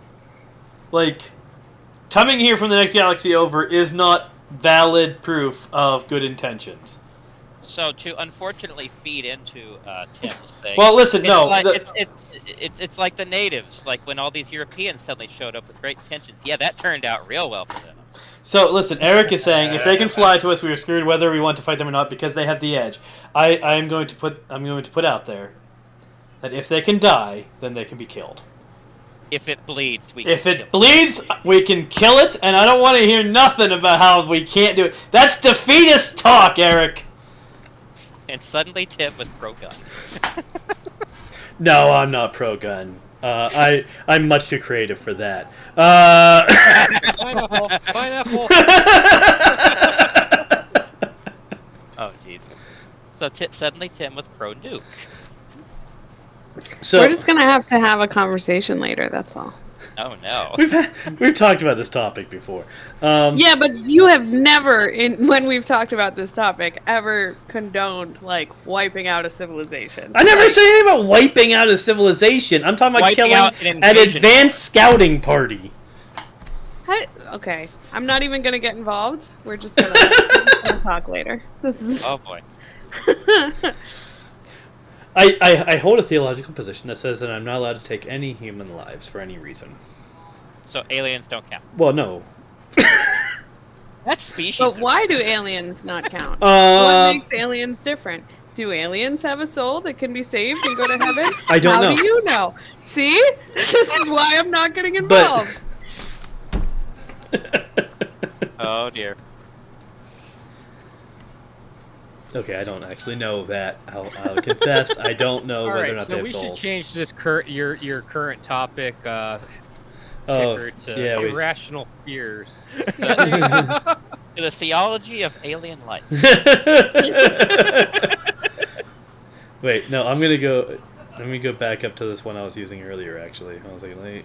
like, coming here from the next galaxy over is not valid proof of good intentions. So to unfortunately feed into Tim's thing. Well, listen, it's no. like, the- it's like the natives, like when all these Europeans suddenly showed up with great intentions. Yeah, that turned out real well for them. So listen, Eric is saying if they can fly to us, we are screwed whether we want to fight them or not because they have the edge. I'm going to put out there that if they can die, then they can be killed. If it bleeds, we If can it bleeds, we can kill it, and I don't want to hear nothing about how we can't do it. That's defeatist talk, Eric. And suddenly Tim was pro-gun. No, I'm not pro-gun. I'm much too creative for that. Pineapple. Pineapple. Oh, jeez. So suddenly Tim was pro-nuke. So We're just gonna have to have a conversation later. That's all. Oh, no. we've talked about this topic before. Yeah, but you have never, when we've talked about this topic, ever condoned like wiping out a civilization. I never say anything about wiping out a civilization. I'm talking about Wiping killing out an an invasion. advanced scouting party. Okay, I'm not even gonna get involved. We're just gonna talk later. This is. Oh, boy. I hold a theological position that says that I'm not allowed to take any human lives for any reason. So aliens don't count. Well, no. That's species. But why do aliens not count? What makes aliens different? Do aliens have a soul that can be saved and go to heaven? I don't know. How do you know? See? This is why I'm not getting involved. Oh, dear. Okay, I don't actually know that. I'll confess, I don't know All whether right, or not so they have we should souls. change this your current topic ticker to yeah, we- irrational fears. To the theology of alien life. Wait, no, I'm gonna go. Let me go back up to this one I was using earlier. Actually, I was like, let me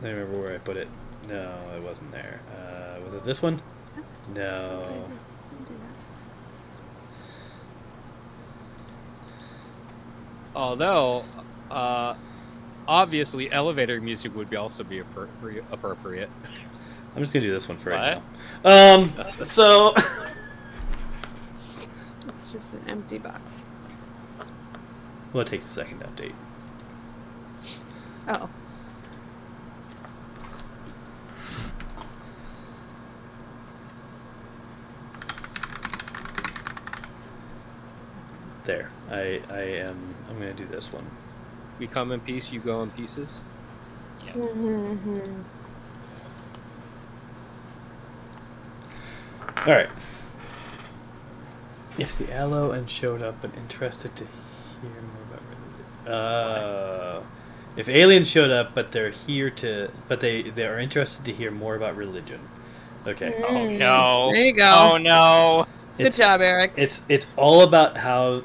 remember where I put it. No, it wasn't there. Was it this one? No. Although, obviously, elevator music would also be appropriate. I'm just gonna do this one for right now. So It's just an empty box. well, it takes a second to update. Oh. There. I'm gonna do this one. We come in peace, you go in pieces. Yes. All right. If the aloe and showed up and interested to hear more about religion. If aliens showed up, but they are interested to hear more about religion. Okay. Oh, no. There you go. Oh, no. Good job, Eric. It's all about how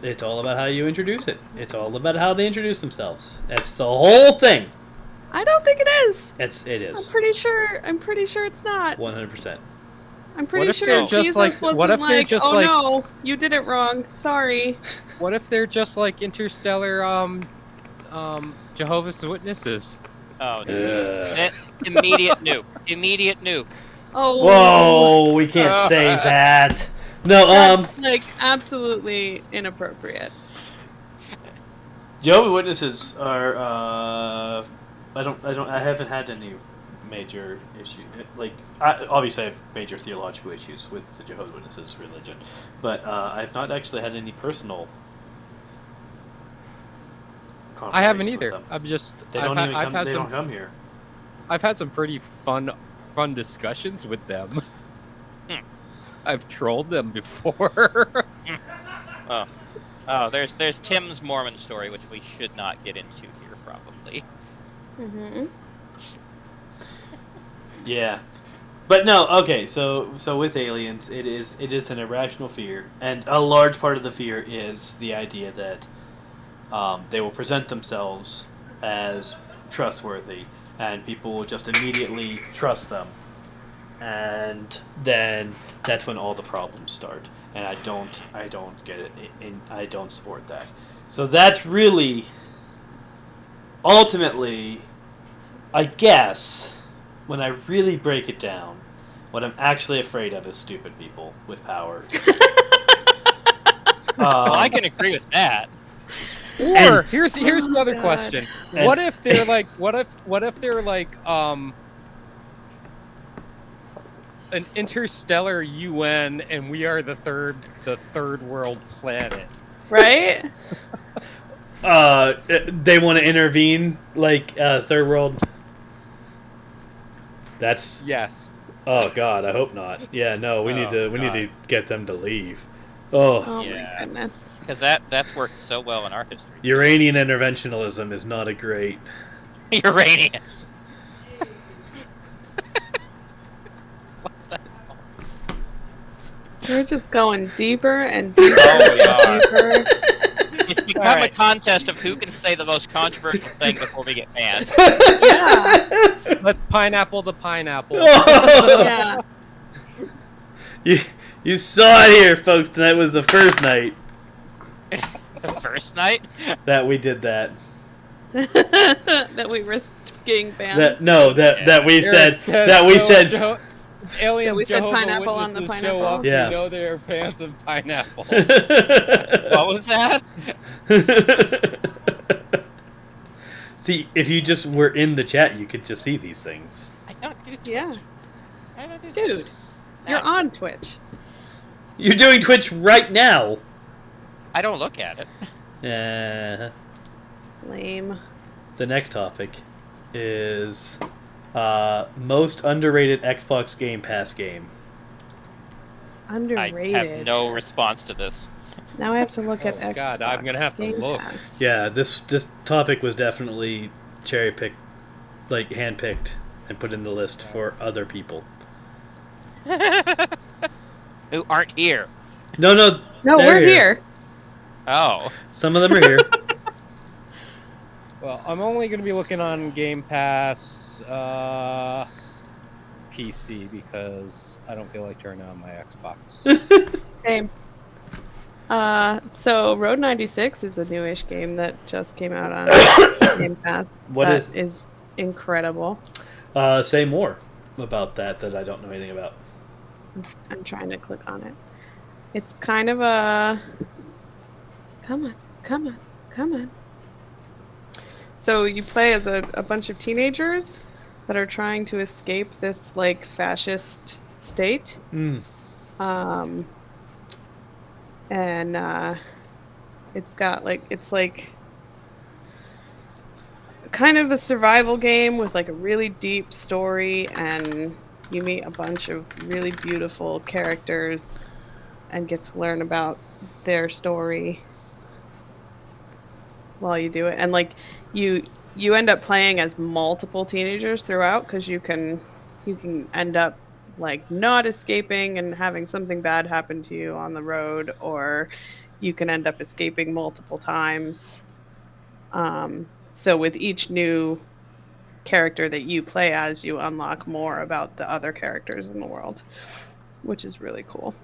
you introduce it. It's all about how they introduce themselves. That's the whole thing. I don't think it is. It is. I'm pretty sure it's not. 100%. I'm What pretty if sure they're just Jesus like- wasn't what if they're like, just oh like- no, you did it wrong. Sorry. What if they're just like interstellar Jehovah's Witnesses? Oh, jeez. Immediate nuke. Immediate nuke. Oh. Whoa, we can't say that. No, That's, like absolutely inappropriate. Jehovah's Witnesses are. I haven't had any major issue. Like, obviously, I have major theological issues with the Jehovah's Witnesses religion, but I've not actually had any personal. I haven't conversations with either. them. I'm just. They don't even come. They don't come here. I've had some pretty fun discussions with them. I've trolled them before. Oh, there's Tim's Mormon story, which we should not get into here, probably. Mm-hmm. Yeah, but no. Okay, so with aliens, it is an irrational fear, and a large part of the fear is the idea that they will present themselves as trustworthy, and people will just immediately trust them, and then that's when all the problems start. And I don't get it, and I don't support that. So that's really, ultimately, I guess, when I really break it down, what I'm actually afraid of is stupid people with power. Well, I can agree with that. Or here's another God. question. And- What if they're like an interstellar UN, and we are the third world planet. Right? They want to intervene, like third world. That's Yes. oh god, I hope not. Yeah, no, we need God. to get them to leave. Oh, Oh Yeah. my goodness. Because that's worked so well in our history. Uranian interventionism is not a great. Uranian. We're just going deeper and deeper Oh, we are. and deeper. It's become Alright. a contest of who can say the most controversial thing before we get banned. Yeah. Let's pineapple the pineapple. Yeah. You saw it here, folks. Tonight was the first night The first night? that we did that. That we risked getting banned. That we said Alien That we said Jehovah's pineapple on the Witnesses pineapple? show up. Yeah. You know they're fans of pineapple. What was that? See, if you just were in the chat, you could just see these things. I don't do Twitch. Yeah. I don't do Dude, Twitch. you're on Twitch. You're doing Twitch right now. I don't look at it. Lame. The next topic is most underrated Xbox Game Pass game. Underrated. I have no response to this. Now I have to look at Oh, Xbox. God, I'm gonna have to Game look. Pass. Yeah, this topic was definitely cherry picked, like hand picked, and put in the list for other people. Who aren't here. No, No, they're we're here. Oh. Some of them are here. Well, I'm only going to be looking on Game Pass PC because I don't feel like turning on my Xbox. Same. So Road 96 is a newish game that just came out on Game Pass. What that is- is incredible. Say more about that I don't know anything about. I'm trying to click on it. It's kind of a. Come on. So you play as a bunch of teenagers that are trying to escape this like fascist state. And it's got it's like kind of a survival game with like a really deep story, and you meet a bunch of really beautiful characters and get to learn about their story while you do it. And like you end up playing as multiple teenagers throughout, because you can end up like not escaping and having something bad happen to you on the road, or you can end up escaping multiple times. So with each new character that you play as, you unlock more about the other characters in the world, which is really cool.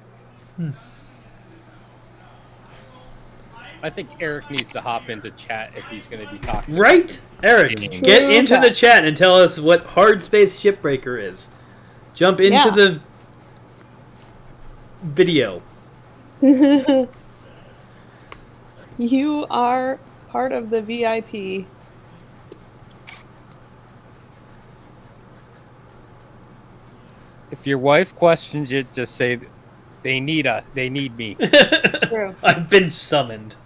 I think Eric needs to hop into chat if he's going to be talking. Right? Eric, True get into that. the chat and tell us what Hard Space Shipbreaker is. Jump into Yeah. the video. You are part of the VIP. If your wife questions you, just say they need me. True. I've been summoned.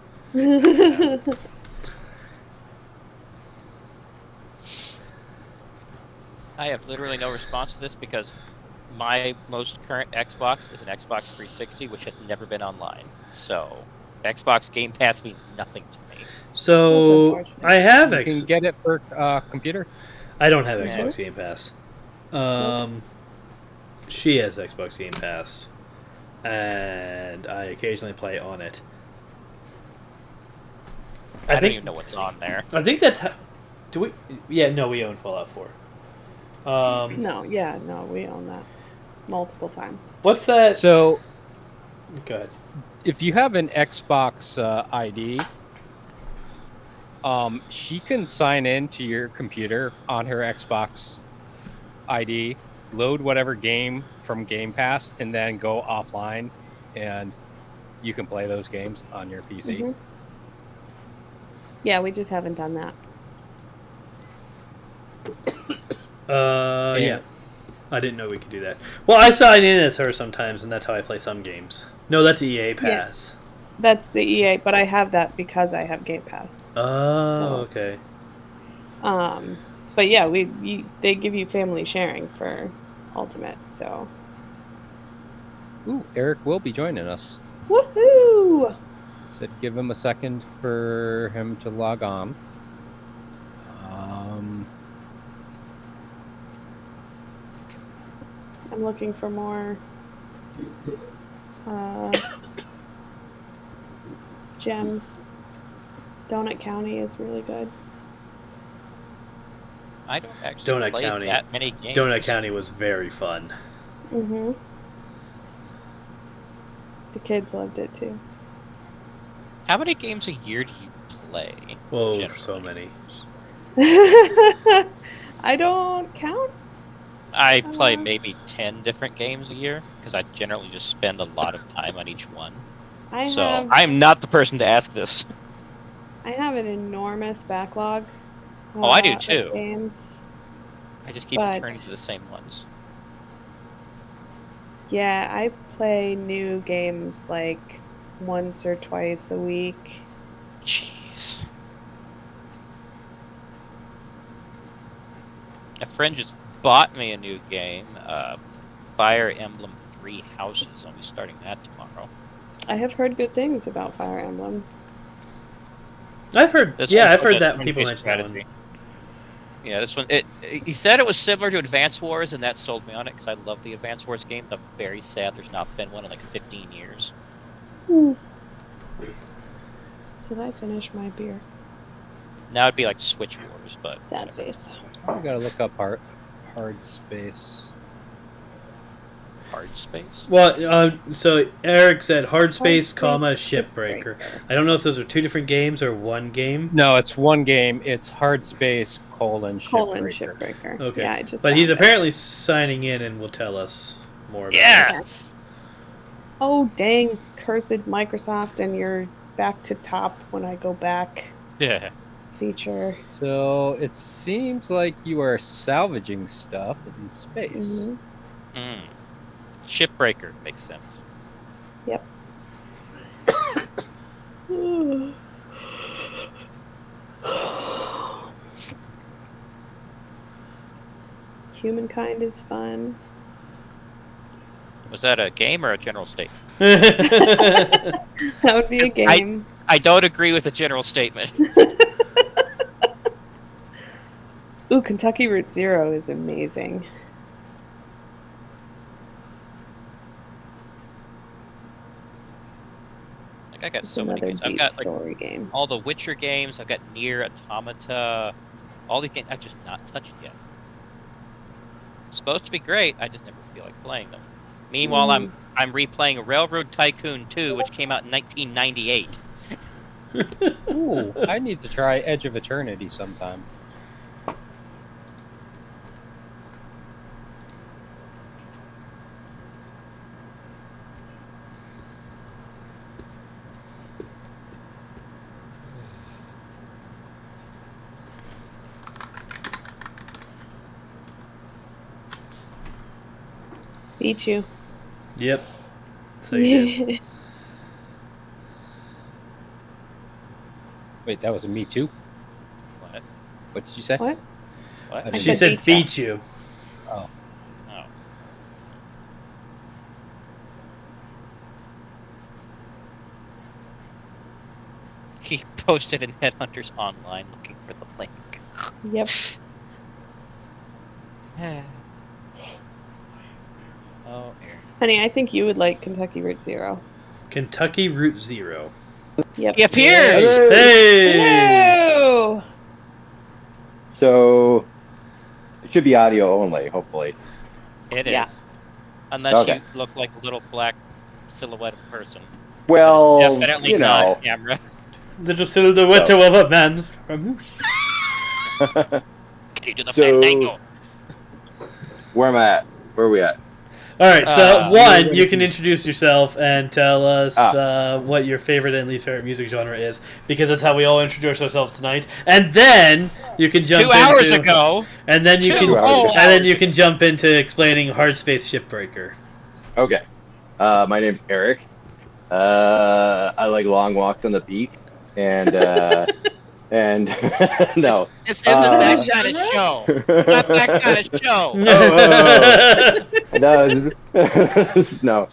I have literally no response to this because my most current Xbox is an Xbox 360, which has never been online. So Xbox Game Pass means nothing to me. So That's unfortunate. I have You can get it for computer. I don't have Yeah. Xbox Game Pass. She has Xbox Game Pass, and I occasionally play on it. I don't even know what's on there. I think that's how, do we? Yeah, no, we own Fallout 4. No, we own that multiple times. What's that? So Go ahead. if you have an Xbox ID, she can sign in to your computer on her Xbox ID, load whatever game from Game Pass, and then go offline, and you can play those games on your PC. Mhm. Yeah, we just haven't done that. Yeah. I didn't know we could do that. Well, I sign in as her sometimes, and that's how I play some games. No, that's EA Pass. That's the EA, but I have that because I have Game Pass. Oh, okay. But yeah, they give you family sharing for Ultimate, so. Ooh, Eric will be joining us. Woohoo! Said give him a second for him to log on. I'm looking for more gems. Donut County is really good. I don't actually play that many games. Donut County was very fun. Mm-hmm. The kids loved it too. How many games a year do you play? Whoa, generally? so many. I don't count. I play maybe 10 different games a year because I generally just spend a lot of time on each one. I'm not the person to ask this. I have an enormous backlog. I do too. Games. I just keep returning to the same ones. Yeah, I play new games like once or twice a week. Jeez. A friend just bought me a new game, Fire Emblem 3 Houses. I'll be starting that tomorrow. I have heard good things about Fire Emblem. I've heard that people mention that one. Yeah, this one. He said it was similar to Advance Wars, and that sold me on it because I love the Advance Wars game. I'm very sad there's not been one in like 15 years. Did I finish my beer? Now it'd be like Switch Wars, but sad whatever. face. I gotta look up hard space. Hard space. Well, so Eric said hard space, Shipbreaker. I don't know if those are two different games or one game. No, it's one game. It's hard space : Shipbreaker. Okay, yeah, but he's apparently signing in and will tell us more about it. Yes. Oh dang! Cursed Microsoft, and you're back to top when I go back. Yeah. Feature. So it seems like you are salvaging stuff in space. Mm-hmm. Shipbreaker makes sense. Yep. Humankind is fun. Was that a game or a general statement? That would be a game. I don't agree with the general statement. Ooh, Kentucky Route Zero is amazing. I got so many games. I've got story game. All the Witcher games. I've got Nier Automata. All these games I've just not touched yet. It's supposed to be great. I just never feel like playing them. Meanwhile, I'm replaying Railroad Tycoon 2, which came out in 1998. Ooh, I need to try Edge of Eternity sometime. Beat you. Yep. So you did. Wait, that was a me too? What? What did you say? What? What? She said beat you. Oh. Oh. He posted in Headhunters Online looking for the link. Yep. Oh, Honey, I think you would like Kentucky Route Zero. Kentucky Route Zero. Yep. He appears! Hey! Hello! So, it should be audio only, hopefully. It is. Yeah. Unless Okay. you look like a little black silhouette of person. Well, Definitely you not know. on camera. Little silhouette of a man's. Can you do the So- Fandango? Where am I at? Where are we at? All right, so Uh, you can introduce yourself and tell us what your favorite and least favorite music genre is, because that's how we all introduce ourselves tonight. And then you can jump 2 hours into, ago. and then you 2 can, whole and then hours you ago. can jump into explaining Hard Space Shipbreaker. Okay. My name's Eric. I like long walks on the beach, and and no. This isn't that kind of show. It's not that kind of show. No.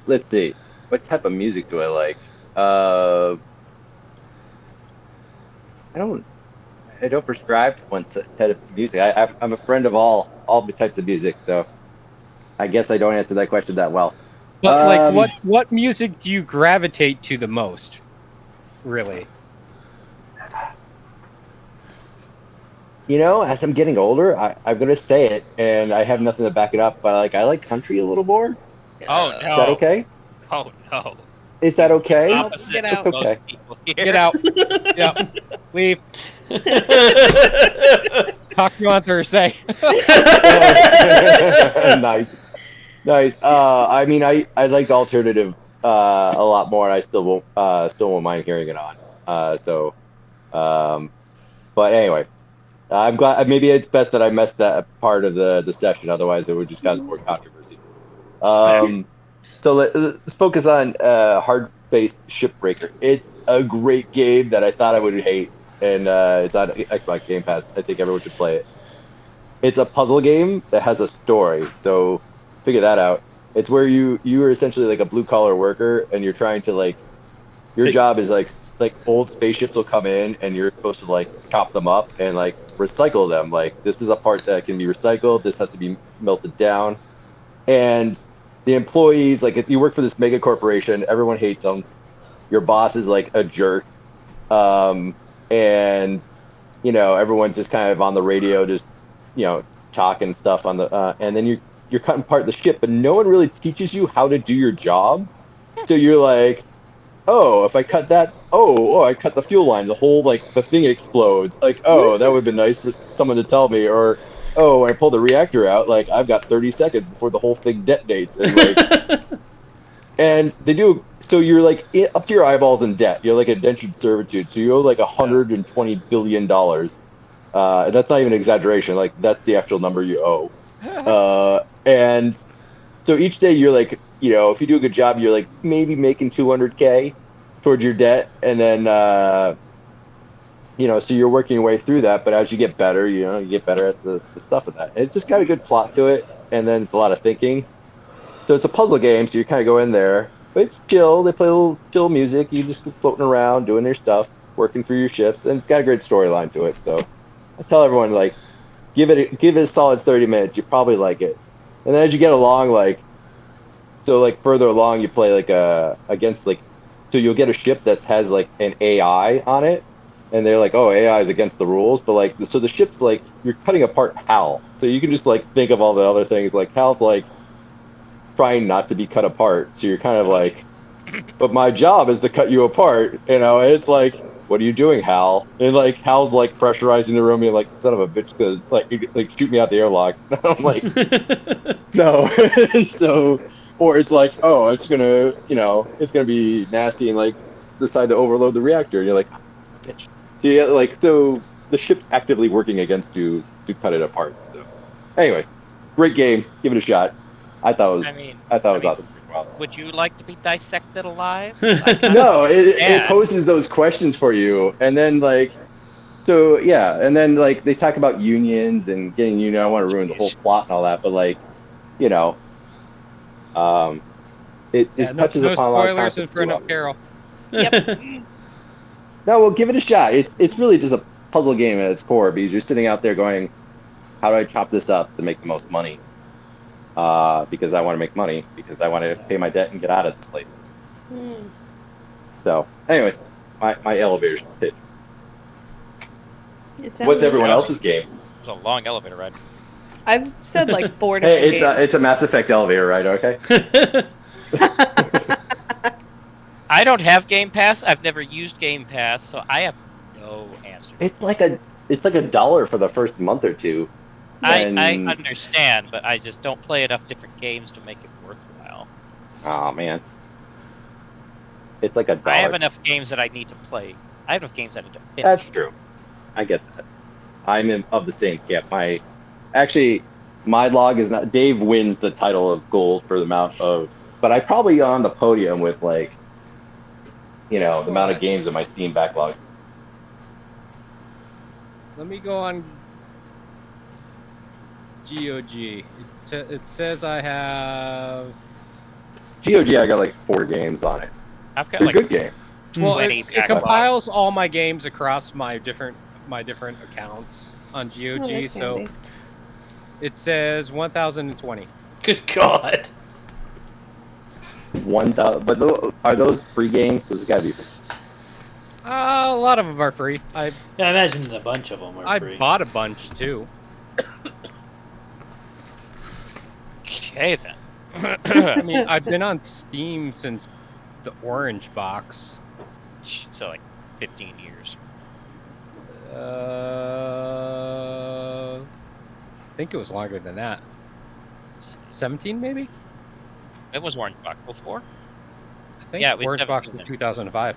Let's see. What type of music do I like? I don't prescribe to one type of music. I'm a friend of all the types of music, so I guess I don't answer that question that well. But like, what music do you gravitate to the most? Really? You know, as I'm getting older, I'm gonna say it, and I have nothing to back it up. But I like country a little more. Oh no. Is that okay? Oh no. Is that okay? Opposite Get of out. most Okay. people here. Get out. Yeah. Leave. Talk to you on Thursday. Nice. I mean, I liked alternative a lot more, and I still won't mind hearing it on. But anyway, I'm glad. Maybe it's best that I missed that part of the session. Otherwise, it would just cause more controversy. So let's focus on Hard Space Shipbreaker. It's a great game that I thought I would hate, and it's on Xbox Game Pass. I think everyone should play it. It's a puzzle game that has a story, so figure that out. It's where you are essentially like a blue collar worker, and you're trying to like your job is like old spaceships will come in, and you're supposed to like chop them up and like recycle them. Like this is a part that can be recycled. This has to be melted down, and the employees, like if you work for this mega corporation, everyone hates them. Your boss is like a jerk, and you know everyone's just kind of on the radio, just talking stuff on the, and then you're cutting apart the ship, but no one really teaches you how to do your job. So you're like, oh, if I cut that, I cut the fuel line, the whole like the thing explodes. Like, oh, that would have been nice for someone to tell me, or oh, when I pull the reactor out, like I've got 30 seconds before the whole thing detonates, and like, and they do. So you're like up to your eyeballs in debt. You're like indentured servitude. So you owe like $120 billion. And that's not even an exaggeration. Like that's the actual number you owe. And so each day you're like, if you do a good job, you're like maybe making 200K towards your debt, and then so you're working your way through that. But as you get better, you get better at the stuff of that. It's just got a good plot to it, and then it's a lot of thinking. So it's a puzzle game, so you kind of go in there, but it's chill. They play a little chill music. You just floating around, doing their stuff, working through your shifts, and it's got a great storyline to it. So I tell everyone, like, give it a solid 30 minutes. You probably like it. And then as you get along, further along, you play against so you'll get a ship that has like an AI on it, and they're like, oh, AI is against the rules, but so the ship's like you're cutting apart Hal, so you can just like think of all the other things, like Hal's like trying not to be cut apart, so you're kind of like, but my job is to cut you apart, and it's like, what are you doing, Hal? And like Hal's like pressurizing the room, and like, son of a bitch, because like shoot me out the airlock. I'm like, so or it's like, oh, it's gonna be nasty, and like decide to overload the reactor, and you're like, bitch. So yeah, so the ship's actively working against you to cut it apart. So anyways, great game, give it a shot. I thought it was awesome. Would you like to be dissected alive? No, it poses those questions for you, and then they talk about unions and getting union. I don't want to ruin the whole plot and all that, but it touches upon a lot of spoilers in front of Carol. Yep. No, well, give it a shot. It's really just a puzzle game at its core, because you're sitting out there going, how do I chop this up to make the most money? Because I want to make money, because I want to pay my debt and get out of this place. So, anyways, my elevator pitch. What's everyone else's game? It's a long elevator ride. I've said like 4 different Hey, games. it's a Mass Effect elevator ride, okay? I don't have Game Pass. I've never used Game Pass, so I have no answer. It's like $1 for the first month or two. I And- understand, but I just don't play enough different games to make it worthwhile. Oh man, it's like $1. I have enough games that I need to play. I have enough games that I need to finish. That's true. I get that. Of the same camp. My log is not. Dave wins the title of gold for the amount of, but I probably on the podium with the amount of games in my Steam backlog. Let me go on GOG. It says I have. GOG, I got like 4 games on it. I've got They're like good game. Well, 20 it backlog. compiles all my games across my different accounts on GOG. Oh, that's So handy. it says 1,020. Good God. 1,000. But are those free games? Those gotta be. A lot of them are free. Yeah, I imagine a bunch of them are I free. bought a bunch too. Okay then. I mean, I've been on Steam since the orange box. So like 15 years. I think it was longer than that. 17 maybe? It was Orange Box before. I think Yeah, it was orange box 17 was 2005.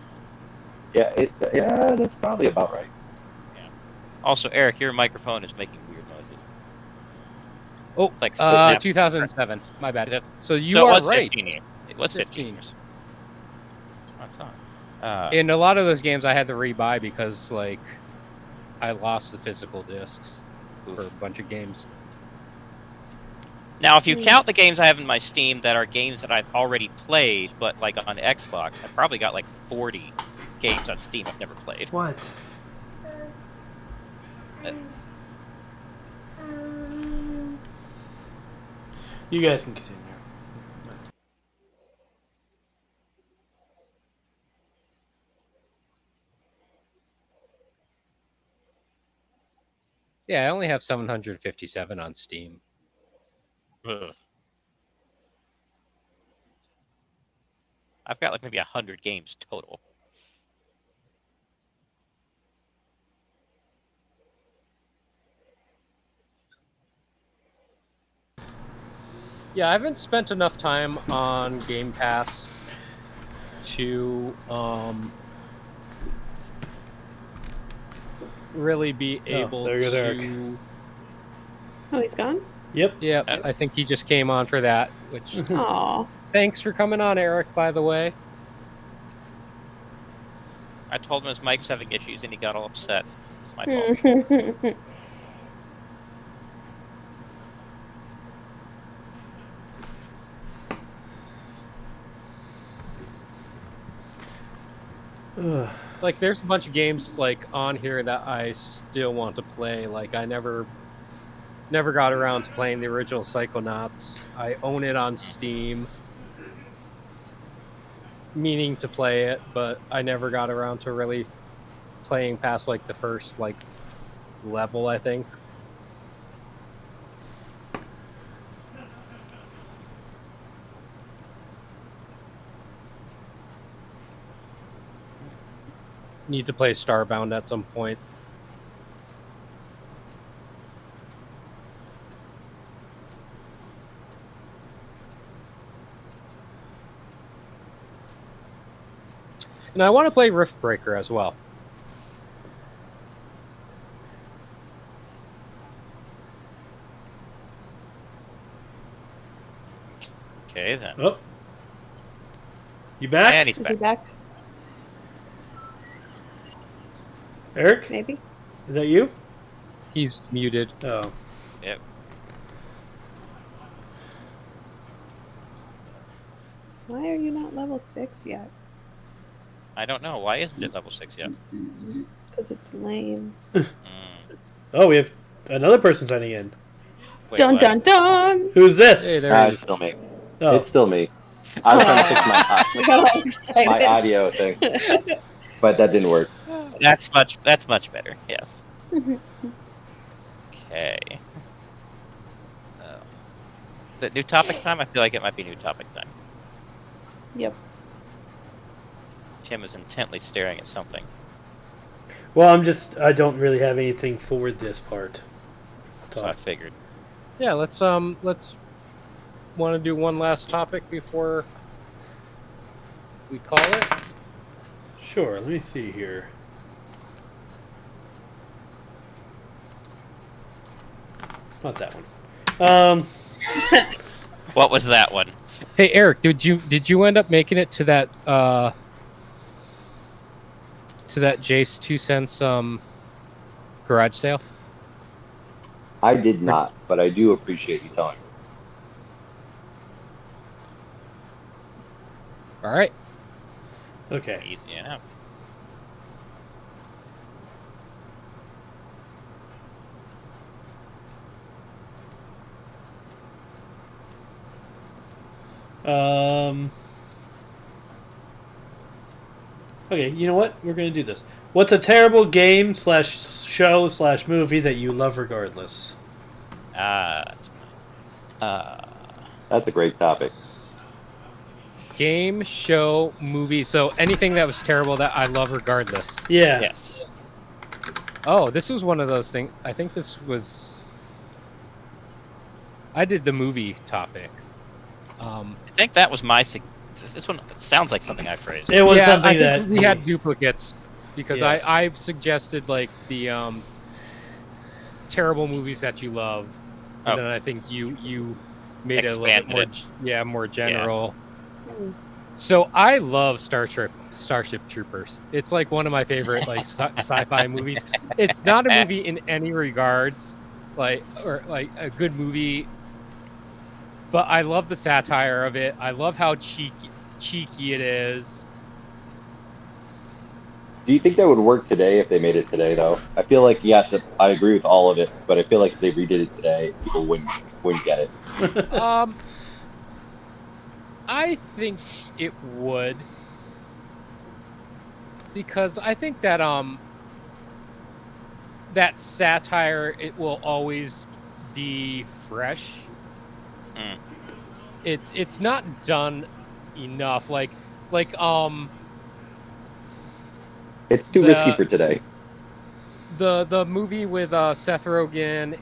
Yeah, that's probably about right. Also, Eric, your microphone is making weird noises. Oh, It's like snap. 2007. My bad. 2000. So you So it are was right. 15 years. It was 15 15. years. I thought. In a lot of those games, I had to rebuy because like I lost the physical discs for a bunch of games. Now, if you count the games I have in my Steam that are games that I've already played, but like on Xbox, I've probably got like 40 games on Steam I've never played. What? You guys can continue. Yeah, I only have 757 on Steam. Ugh. I've got like maybe 100 games total. Yeah, I haven't spent enough time on Game Pass to really be able there goes Eric. to. Oh, he's gone? Yep. Yeah, I think he just came on for that. Which Aw. thanks for coming on, Eric. By the way. I told him his mic's having issues and he got all upset. It's my fault. Like, there's a bunch of games like on here that I still want to play. Like, I never got around to playing the original Psychonauts. I own it on Steam, meaning to play it, but I never got around to really playing past like the first like level, I think. Need to play Starbound at some point. And I want to play Riftbreaker as well. Okay, then. Oh. You back? And he's Is he back. back? Eric? Maybe? Is that you? He's muted. Oh. Yep. Why are you not level 6 yet? I don't know. Why isn't it level 6 yet? Because it's lame. Oh, we have another person signing in. Wait, Dun what? dun dun! Who's this? Hey, there he It's is. still me. Oh. It's still me. I was trying to fix We got all excited. my audio thing, but that didn't work. That's much better. Yes. Okay. Is it new topic time? I feel like it might be new topic time. Yep. Tim is intently staring at something. Well, I don't really have anything for this part. So I figured. Yeah, let's want to do one last topic before we call it. Sure. Let me see here. Not that one. What was that one? Hey Eric, did you end up making it to that Jace 2 cents garage sale? I did not, but I do appreciate you telling me. All right. Okay. Easy enough. Okay, you know what? We're gonna do this. What's a terrible game / show / movie that you love regardless? That's That's a great topic. Game, show, movie. So anything that was terrible that I love regardless. Yeah. yes. Oh, this was one of those things. I think this was. I did the movie topic. I think that was my. This one sounds like something I phrased. It was yeah, something I think that we had duplicates because Yeah. I suggested like the terrible movies that you love, and then I think you made it a little bit Expanded more general. So I love Starship Troopers. It's like one of my favorite like sci-fi movies. It's not a movie in any regards, or a good movie, but I love the satire of it. I love how cheeky it is. Do you think that would work today if they made it today, though? I feel like, yes, I agree with all of it, but I feel like if they redid it today, people wouldn't get it. I think it would, because I think that that satire, it will always be fresh. Mm. It's not done enough. Like It's too risky for today. the movie with Seth Rogen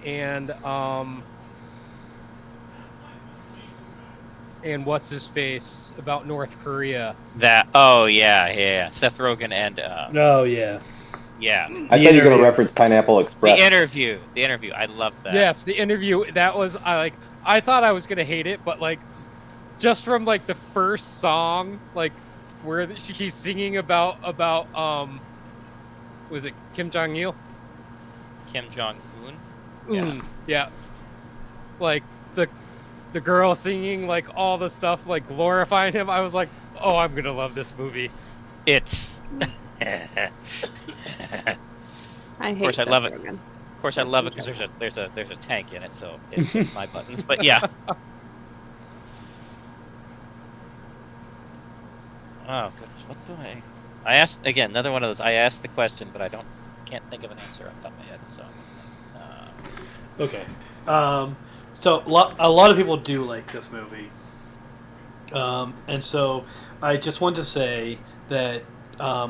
and what's his face about North Korea. Oh yeah. Seth Rogen and Oh yeah. yeah. I thought you were going to reference Pineapple Express. The interview. I love that. Yes, the interview. That was I thought I was gonna hate it, but like just from like the first song, like where she's singing about was it Kim Jong Il? Kim Jong Un. Yeah. Like the girl singing like all the stuff like glorifying him. I was like, oh, I'm gonna love this movie. It's. I hate. Of course, I Seth love it. Rogen. Of course, I love it because there's a tank in it, so it hits my buttons. But yeah. Oh goodness, what do I asked again. Another one of those. I asked the question, but can't think of an answer off the top of my head. So. Okay. So a lot of people do like this movie, and so I just want to say that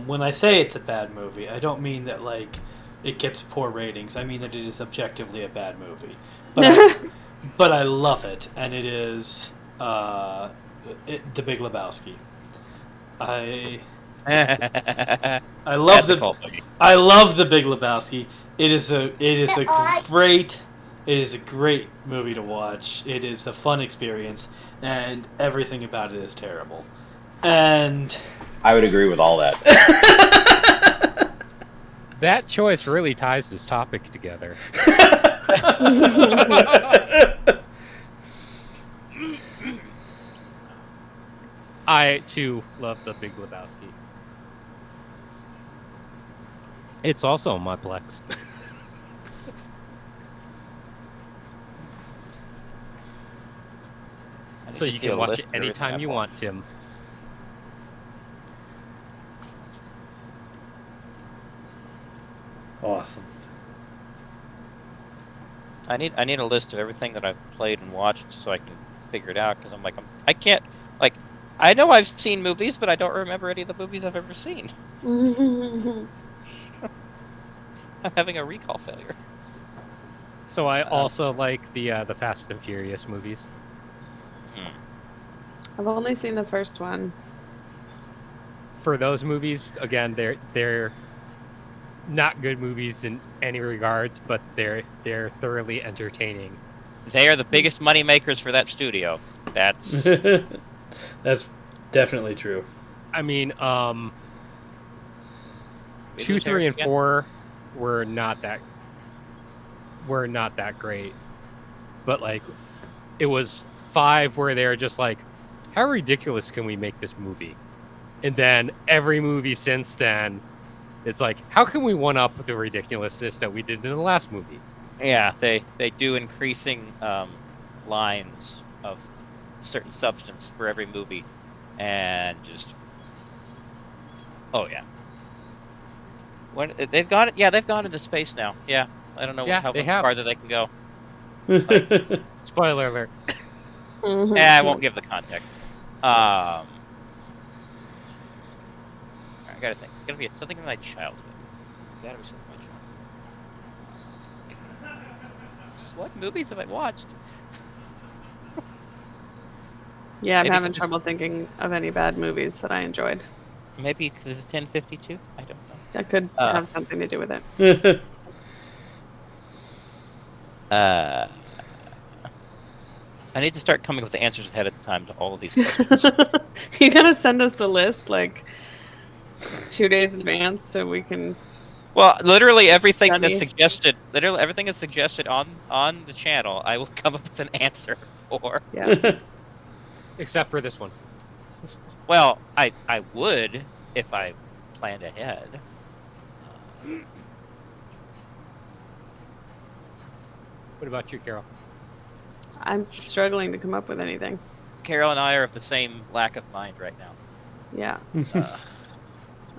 when I say it's a bad movie, I don't mean that like it gets poor ratings. I mean that it is objectively a bad movie, but I love it, and it is The Big Lebowski. I love I love The Big Lebowski. It is a great movie to watch. It is a fun experience, and everything about it is terrible. And I would agree with all that. That choice really ties this topic together. I too love The Big Lebowski. It's also on my Plex. So you can watch it anytime you want, Tim. awesome. I need a list of everything that I've played and watched so I can figure it out because I can't I know I've seen movies, but I don't remember any of the movies I've ever seen. I'm having a recall failure. So I also like the Fast and Furious movies. I've only seen the first one. For those movies, again, they're not good movies in any regards, but they're thoroughly entertaining. They are the biggest money makers for that studio. That's That's definitely true. I mean, We 2, lose 3, Eric and again? 4 were not that great, but like it was 5 where they were just like, how ridiculous can we make this movie? And then every movie since then, it's like, how can we one up the ridiculousness that we did in the last movie? Yeah, they do increasing lines of certain substance for every movie, and just when they've gone into space now. Yeah, I don't know Yeah, how they much have. farther they can go. Spoiler alert. I won't give the context. I gotta think. It's gonna be something from my childhood. It's gotta be something from my childhood. What movies have I watched? Yeah, I'm Maybe having 'cause trouble thinking of any bad movies that I enjoyed. Maybe because it's 10:52. I don't know. That could have something to do with it. I need to start coming up with the answers ahead of time to all of these questions. You gotta send us the list like 2 days in advance so we can. Well, literally everything Dummy. that's suggested, literally everything that's suggested on the channel, I will come up with an answer for. Yeah. Except for this one. Well, I would if I planned ahead. What about you, Carol? I'm struggling to come up with anything. Carol and I are of the same lack of mind right now. Yeah, Uh,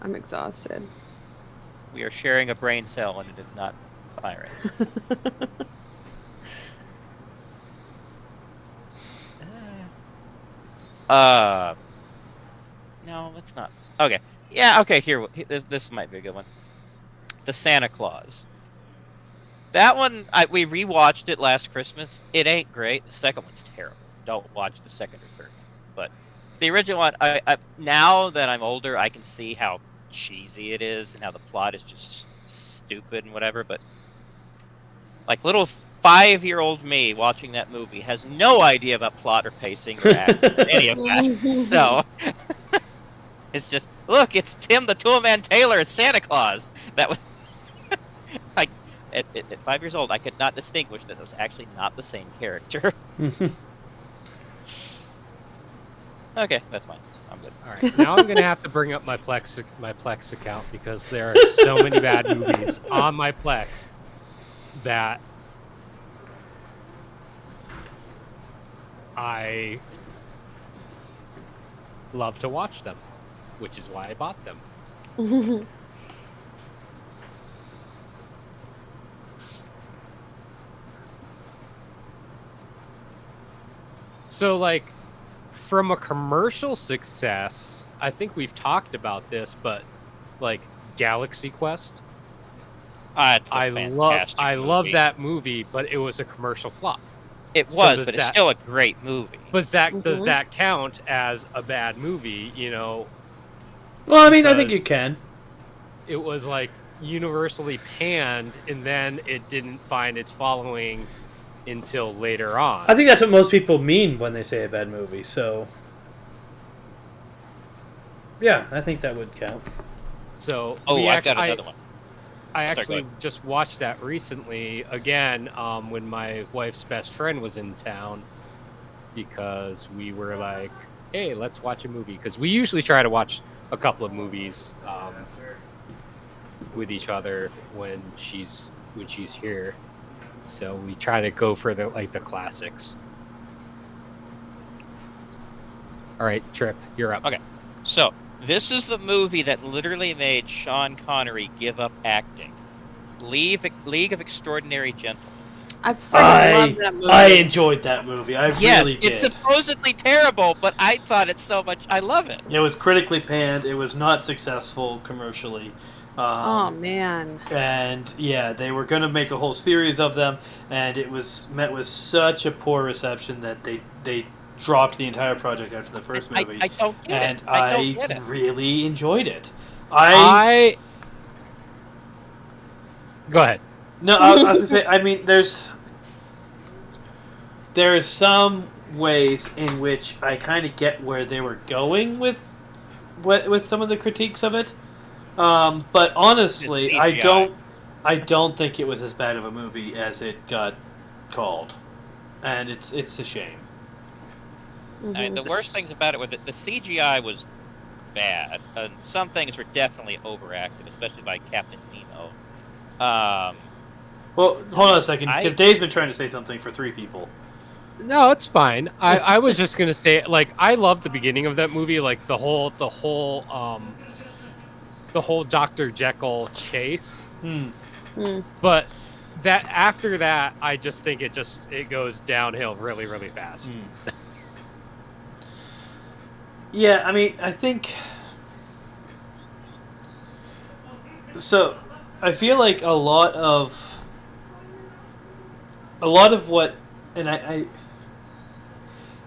I'm exhausted. we are sharing a brain cell and it is not firing. No, let's not. Okay. Yeah, okay, here. This might be a good one. The Santa Claus. That one, we rewatched it last Christmas. It ain't great. The second one's terrible. Don't watch the second or third one. But the original one, I now that I'm older, I can see how cheesy it is and how the plot is just stupid and whatever. But like little 5-year-old me watching that movie has no idea about plot or pacing or acting or any of that. So it's just, look, it's Tim the Toolman Taylor as Santa Claus. That was like at 5 years old, I could not distinguish that it was actually not the same character. Okay, that's fine. I'm good. All right, now I'm gonna have to bring up my Plex account because there are so many bad movies on my Plex that I love to watch them, which is why I bought them. So, like, from a commercial success, I think we've talked about this, but like Galaxy Quest, It's a I fantastic love movie. that movie, but it was a commercial flop. It So was, does but it's that- still a great movie. But does that count as a bad movie? You know, Well, I mean, I think you Because- can. it was like universally panned, and then it didn't find its following until later on. I think that's what most people mean when they say a bad movie. So, yeah, I think that would count. So Oh, we I've got I another one. I Sorry, go actually ahead. just watched that recently again when my wife's best friend was in town, because we were like, hey, let's watch a movie, because we usually try to watch a couple of movies with each other when she's here, so we try to go for the classics. All right, Trip, you're up. Okay. So, this is the movie that literally made Sean Connery give up acting. League of Extraordinary Gentlemen. I freaking love that movie. I enjoyed that movie. I Yes, really did. it's supposedly terrible, but I thought it so much. I love it. It was critically panned. It was not successful commercially. Oh man. And yeah, they were going to make a whole series of them, and it was met with such a poor reception that they dropped the entire project after the first movie. I don't get and it. I don't get it. really enjoyed it. Go ahead. No, I was gonna say. I mean, there are some ways in which I kind of get where they were going with some of the critiques of it. But honestly, It's I CGI. don't think it was as bad of a movie as it got called, and it's a shame. I mean, the worst things about it were that the CGI was bad. Some things were definitely overacted, especially by Captain Nemo. Well, hold on a second, because Dave's been trying to say something for 3 people. No, it's fine. I was just gonna say, like, I love the beginning of that movie, like the whole Dr. Jekyll chase. But that after that, I just think it goes downhill really, really fast. Yeah, I mean, I think so. I feel like a lot of what, and I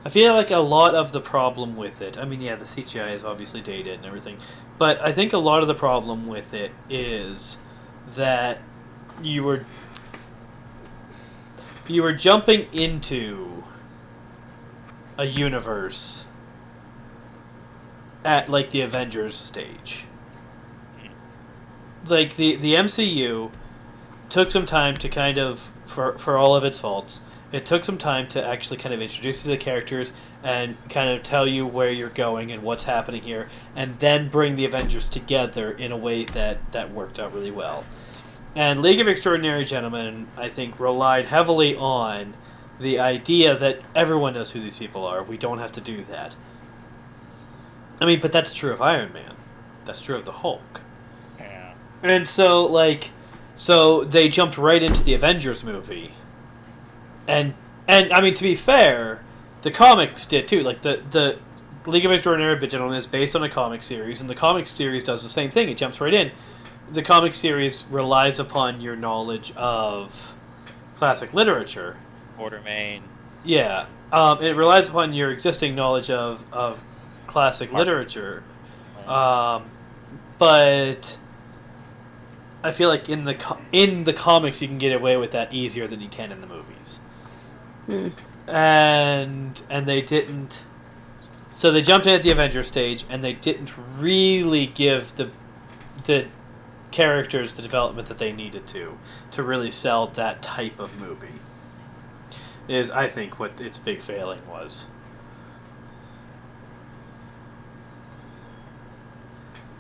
feel like a lot of the problem with it. I mean, yeah, the CGI is obviously dated and everything, but I think a lot of the problem with it is that you were jumping into a universe at like the Avengers stage. Like the MCU took some time to kind of, for all of its faults, it took some time to actually kind of introduce you to the characters and kind of tell you where you're going and what's happening here, and then bring the Avengers together in a way that worked out really well. And League of Extraordinary Gentlemen, I think, relied heavily on the idea that everyone knows who these people are. We don't have to do that. I mean, but that's true of Iron Man. That's true of the Hulk. Yeah. And so, so they jumped right into the Avengers movie. And I mean, to be fair, the comics did too. Like, the League of Extraordinary Gentlemen is based on a comic series, and the comic series does the same thing. It jumps right in. The comic series relies upon your knowledge of classic literature. Quartermain. Yeah. It relies upon your existing knowledge of classic literature. But I feel like in the comics you can get away with that easier than you can in the movies. And they didn't. So they jumped in at the Avengers stage, and they didn't really give the characters the development that they needed to really sell that type of movie. Is, I think, what its big failing was.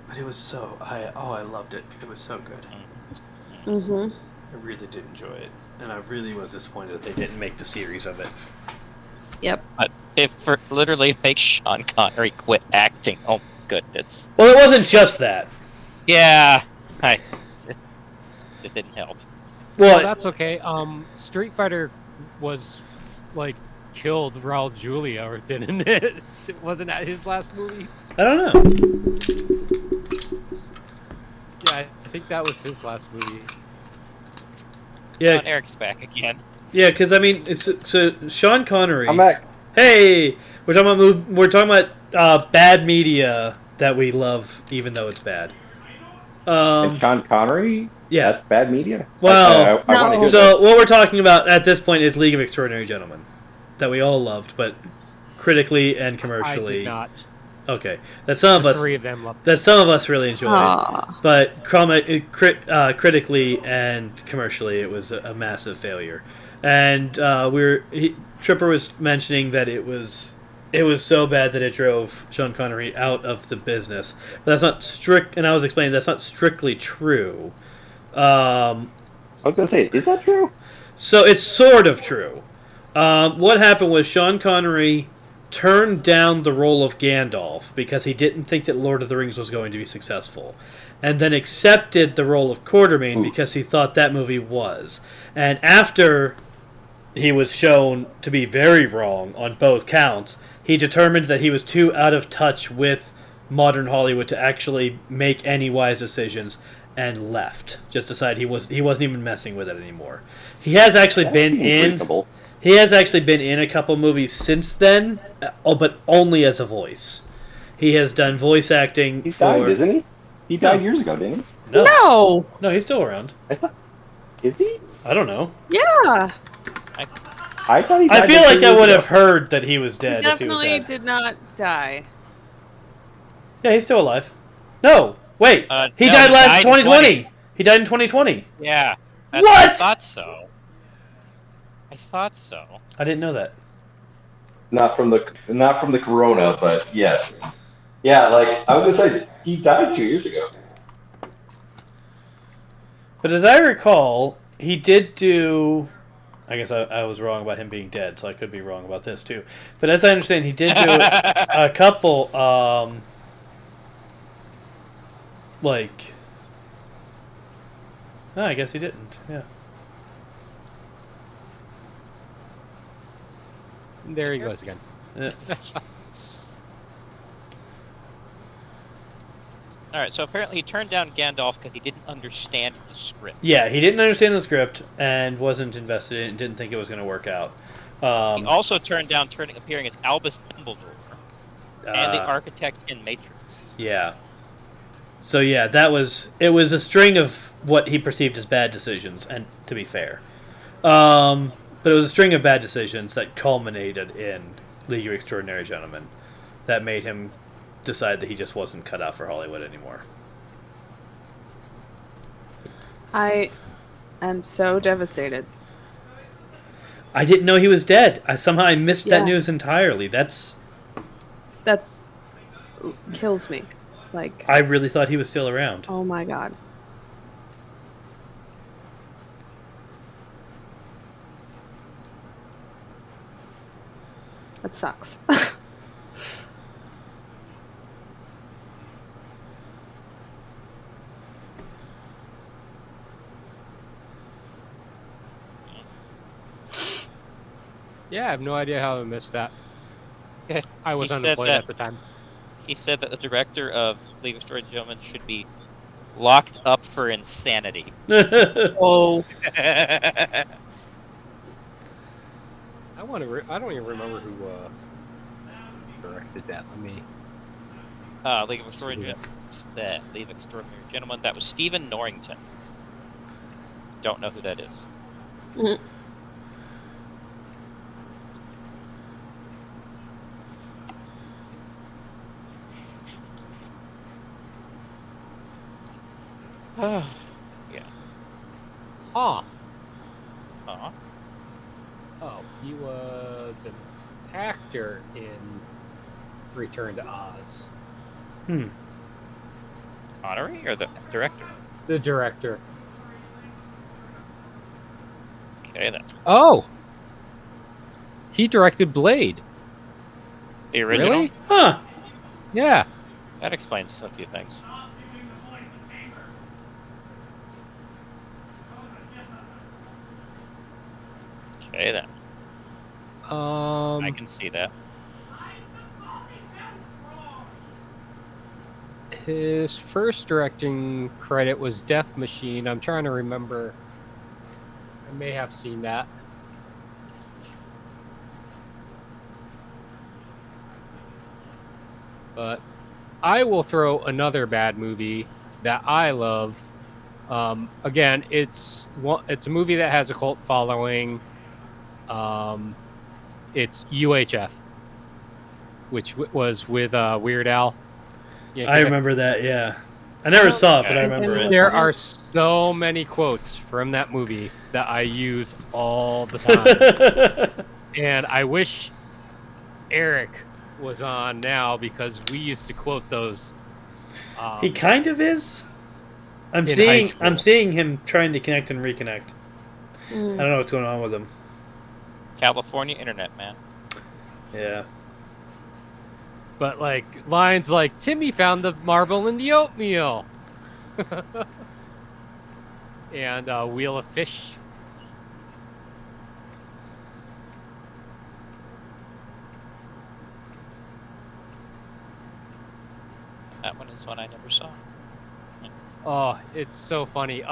But it was so... I loved it. It was so good. Mm-hmm. I really did enjoy it. And I really was disappointed that they didn't make the series of it. Yep. But if literally makes Sean Connery quit acting, oh goodness. Well, it wasn't just that. Yeah. It didn't help. Well, that's okay. Street Fighter was, like, killed Raul Julia, or didn't it? Wasn't that his last movie? I don't know. Yeah, I think that was his last movie. Yeah, Eric's back again. Yeah, because I mean, so Sean Connery. I'm back. Hey, we're talking about bad media that we love, even though it's bad. And Sean Connery? Yeah, that's bad media. Well, I wanna hear so what we're talking about at this point is League of Extraordinary Gentlemen, that we all loved, but critically and commercially. I did not. Okay, that some of us. 3 of them loved. That some of us really enjoyed it, but critically and commercially, it was a massive failure. And Tripper was mentioning that it was so bad that it drove Sean Connery out of the business. But that's not strict, and I was explaining that's not strictly true. I was going to say, is that true? So it's sort of true. What happened was Sean Connery turned down the role of Gandalf because he didn't think that Lord of the Rings was going to be successful, and then accepted the role of Quartermain because he thought that movie was. And after he was shown to be very wrong on both counts, he determined that he was too out of touch with modern Hollywood to actually make any wise decisions, and left. Just decided he wasn't even messing with it anymore. He has actually been in. Reasonable. He has actually been in a couple movies since then, but only as a voice. He has done voice acting. He's died, isn't he? He died No. years ago, didn't he? No, he's still around. I thought. Is he? I don't know. Yeah. I thought he died. I feel like I would have heard that he was dead. He if he was definitely dead. did not die. Yeah, he's still alive. No, wait. He No, died he last died in 2020. He died in 2020. Yeah. What? I thought so. I thought so. I didn't know that. Not from the corona, but yes. Yeah, like I was gonna say, he died 2 years ago. But as I recall, he did do. I guess I was wrong about him being dead, so I could be wrong about this too. But as I understand, he did do a couple. Like. No, I guess he didn't. Yeah. There he goes again. Yeah. All right, so apparently he turned down Gandalf because he didn't understand the script. Yeah, he didn't understand the script and wasn't invested in it and didn't think it was going to work out. He also turned down appearing as Albus Dumbledore and the architect in Matrix. Yeah. So yeah, it was a string of what he perceived as bad decisions, and to be fair. But it was a string of bad decisions that culminated in League of Extraordinary Gentlemen that made him decide that he just wasn't cut out for Hollywood anymore. I am so devastated. I didn't know he was dead. I missed that Yeah. news entirely. That's kills me. Like, I really thought he was still around. oh my god. That sucks. Yeah, I have no idea how I missed that. I was He said unemployed that- at the time. He said that the director of League of Extraordinary Gentlemen should be locked up for insanity. Oh, I don't even remember who directed that. Let me. League of Extraordinary Gentlemen. That was Stephen Norrington. Don't know who that is. Mhm. Yeah. Huh. Uh-huh. Oh, he was an actor in Return to Oz. Connery or the director? The director. Okay then. Oh! He directed Blade. The original? Really? Huh. Yeah. That explains a few things. Okay then. I can see that. His first directing credit was Death Machine. I'm trying to remember. I may have seen that. But I will throw another bad movie that I love. Again, it's a movie that has a cult following. It's UHF, which was with Weird Al. Yeah, I remember that, yeah. I never saw it, but I remember it. There are so many quotes from that movie that I use all the time. And I wish Eric was on now because we used to quote those. He kind of is. I'm in high seeing him trying to connect and reconnect. I Mm. don't know what's going on with him. California internet, man. Yeah. But like lines like Timmy found the marble in the oatmeal. And Wheel of Fish. That one is one I never saw. Oh, it's so funny.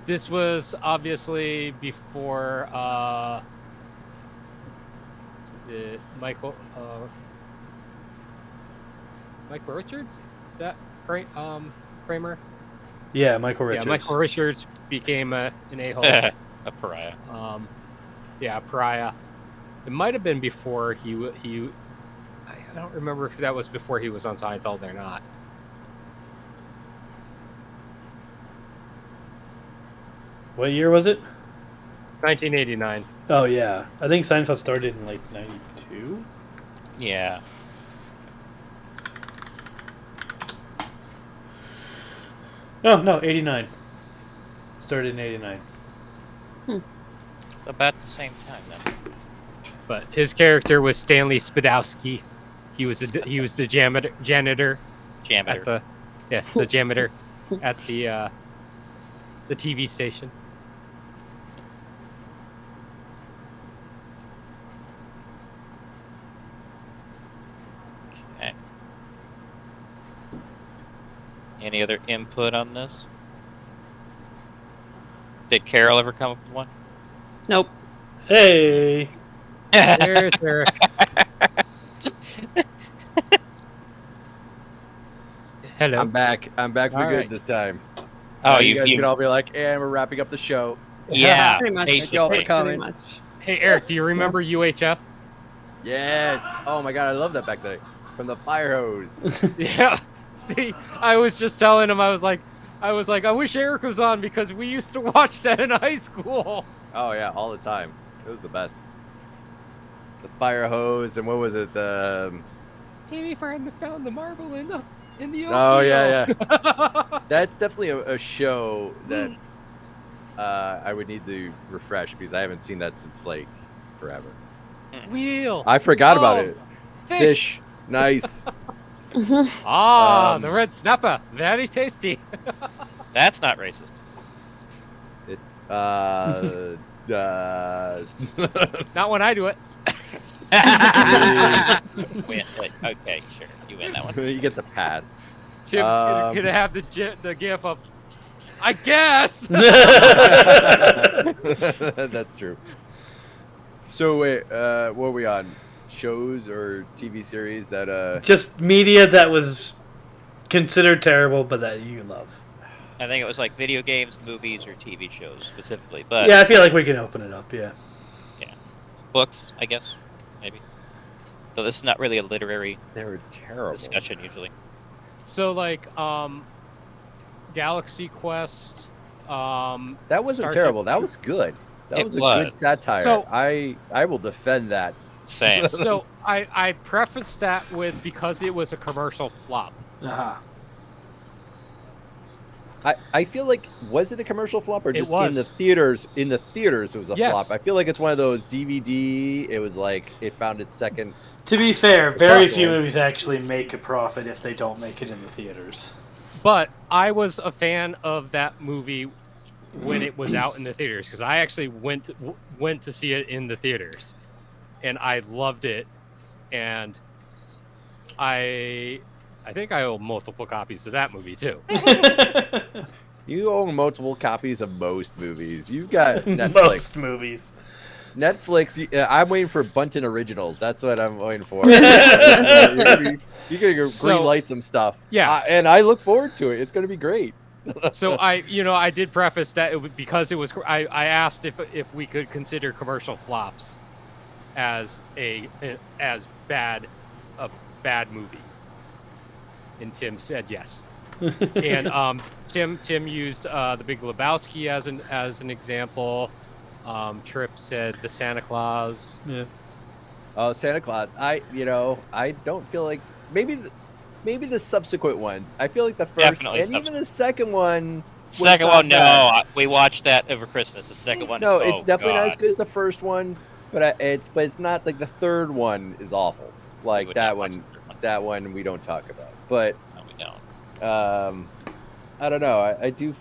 This was obviously before. Is it Michael? Michael Richards? Is that Kramer? Yeah, Michael Richards. Yeah, Michael Richards became an a-hole. A pariah. Yeah, pariah. It might have been before he. I don't remember if that was before he was on Seinfeld or not. What year was it? 1989. Oh yeah, I think Seinfeld started in like '92. Yeah. No, '89. Started in '89. It's about the same time then. But his character was Stanley Spadowski. He was the janitor. At the the janitor at the TV station. Okay. Any other input on this? Did Carol ever come up with one? Nope. Hey. There's Eric. Hello. I'm back. I'm back for All good right. this time. Oh, you guys can all be like, "And we're wrapping up the show." yeah. Pretty much. Thank y'all for basically. coming. Pretty much. Hey Eric, do you remember UHF? Yes. Oh my god, I love that back there from the fire hose. Yeah. See, I was just telling him I was like, I wish Eric was on because we used to watch that in high school. Oh yeah, all the time. It was the best. The fire hose and what was it? The Jamie found the marble in the oh yeah. That's definitely a show that I would need to refresh because I haven't seen that since like forever. Wheel. I forgot about Oh, it. Fish. Nice. Ah, the red snapper, very tasty. That's not racist. Not when I do it. Okay, sure. You win that one. He gets a pass. Chip's gonna have the gif of, I guess. That's true. So wait, what were we on? Shows or TV series that Just media that was considered terrible, but that you love. I think it was like video games, movies, or TV shows specifically. But Yeah, I feel like we can open it up. Yeah. books, I guess, maybe. So this is not really a literary they were terrible. discussion usually. So like, Galaxy Quest. That wasn't Starship terrible. That Troop- was good. That It was a was. good satire. So- I will defend that. Same. So I prefaced that with because it was a commercial flop. Aha. I feel like was it a commercial flop or It just was. in the theaters? In the theaters, it was a Yes. flop. I feel like it's one of those DVD. It was like it found its second. To be fair, very It's few awful. movies actually make a profit if they don't make it in the theaters. But I was a fan of that movie when it was out in the theaters because I actually went to see it in the theaters, and I loved it, and I think I owe multiple copies of that movie too. You own multiple copies of most movies. You've got Netflix. Most movies. Netflix. I'm waiting for Bunton Originals. That's what I'm waiting for. You're gonna green light some stuff. Yeah. And I look forward to it. It's gonna be great. So I did preface that it was because it was. I asked if we could consider commercial flops as a bad movie, and Tim said yes. And Tim used The Big Lebowski as an example. Tripp said the Santa Claus. Yeah. Oh, Santa Claus. I don't feel like maybe the subsequent ones. I feel like the first Definitely and even the second one. Second not one, no. bad. We watched that over Christmas. The second one, No, is, it's oh, definitely not as God. good as the first one, but it's not like the third one is awful. We Like would that not watch one. the third one. That one we don't talk about. But No, we don't. I don't know. I do.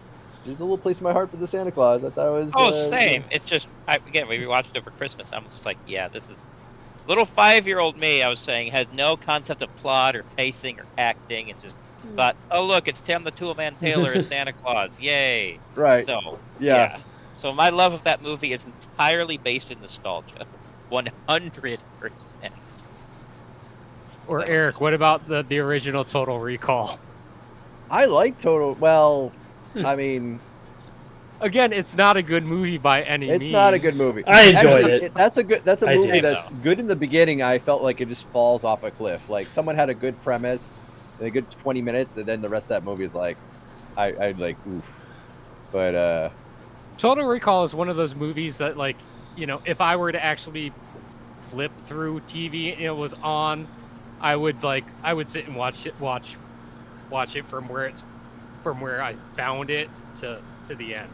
There's a little place in my heart for the Santa Claus. I thought it was. Oh, same. It's just again, we watched it over Christmas. I'm just like, yeah, this is little 5-year-old me. I was saying has no concept of plot or pacing or acting, and just thought, oh look, it's Tim the Toolman Taylor as Santa Claus, yay! Right. So Yeah. so my love of that movie is entirely based in nostalgia, 100%. Or Eric, what about the original Total Recall? I like Total. Well, I mean, Again, it's not a good movie by any means. it's not a good movie. I enjoyed Actually, it. That's a I movie did. that's good in the beginning. I felt like it just falls off a cliff. Like someone had a good premise, and a good 20 minutes, and then the rest of that movie is like, I'd like, oof. But Total Recall is one of those movies that, like, you know, if I were to actually flip through TV and it was on, I would sit and watch it from where I found it to the end.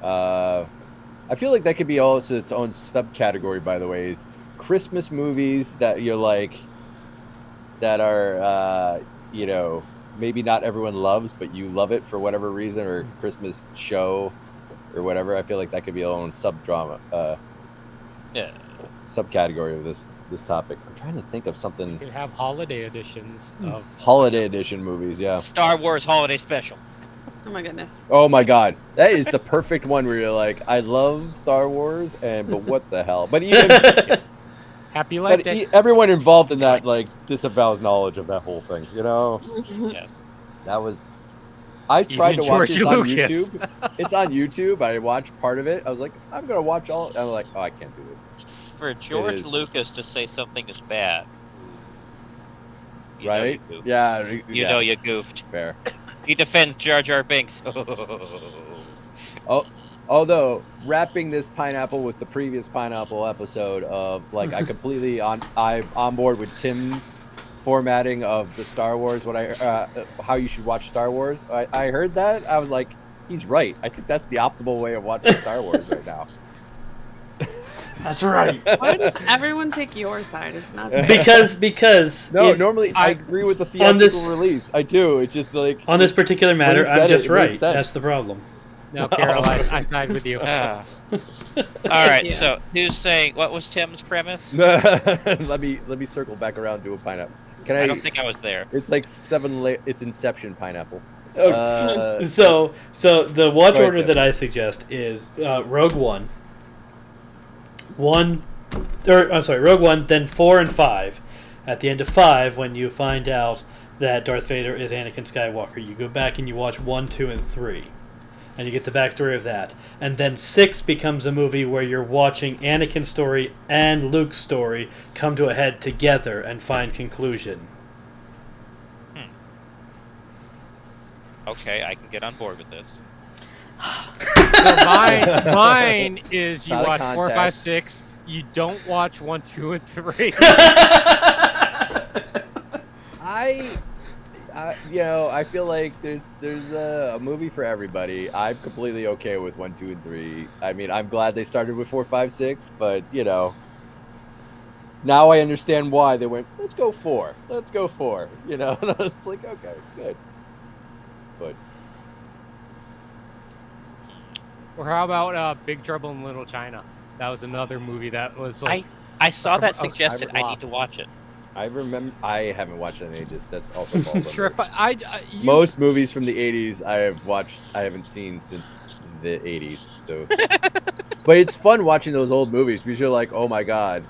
I feel like that could be also its own subcategory. By the way, is Christmas movies that you're like, that are you know, maybe not everyone loves, but you love it for whatever reason, or Christmas show or whatever. I feel like that could be its own subcategory of this topic. I'm trying to think of something. You could have holiday editions of Holiday edition movies, yeah. Star Wars Holiday Special. Oh my goodness. Oh my god, that is the perfect one where you're like, I love Star Wars, but what the hell? But even Happy Life Day. everyone involved in that like disavows knowledge of that whole thing. You know, Yes. that was. I tried Even to watch George this on Lucas. YouTube. It's on YouTube. I watched part of it. I was like, I'm gonna watch all. I'm like, oh, I can't do this. For George is. Lucas to say something is bad, you know Right? you goofed. Yeah. You know you goofed. Fair. He defends Jar Jar Binks. Oh, although wrapping this pineapple with the previous pineapple episode of like, I'm on board with Tim's formatting of the Star Wars. How you should watch Star Wars. I heard that. I was like, he's right. I think that's the optimal way of watching Star Wars right now. That's right. Why does everyone take your side? It's not fair. Because No, normally I agree with the theatrical release. I do. It's just like on this particular matter, when he said I'm just it made right. sense. That's the problem. No, Carol, I side with you. All right. Yeah. So who's saying what was Tim's premise? let me circle back around to a pineapple. Can I? I don't think I was there. It's like it's Inception pineapple. So the watch Go ahead, order Tim. that I suggest is Rogue One, Rogue One, then 4 and 5. At the end of 5, when you find out that Darth Vader is Anakin Skywalker, you go back and you watch 1, 2, and 3. And you get the backstory of that. And then 6 becomes a movie where you're watching Anakin's story and Luke's story come to a head together and find conclusion. Okay, I can get on board with this. So mine is you Not a watch 4, 5, contest. 6. You don't watch 1, 2, and 3. I feel like there's a movie for everybody. I'm completely okay with 1, 2, and 3. I mean, I'm glad they started with 4, 5, 6, but now I understand why they went, let's go 4. Let's go 4. And I was like, okay, good. But Or how about Big Trouble in Little China? That was another movie that was like. I saw that I suggested. I flop. need to watch it. I remember I haven't watched it in ages. That's also called Sure, you, most movies from the 80s I haven't seen since the 80s. So, but it's fun watching those old movies because you're like, oh my god,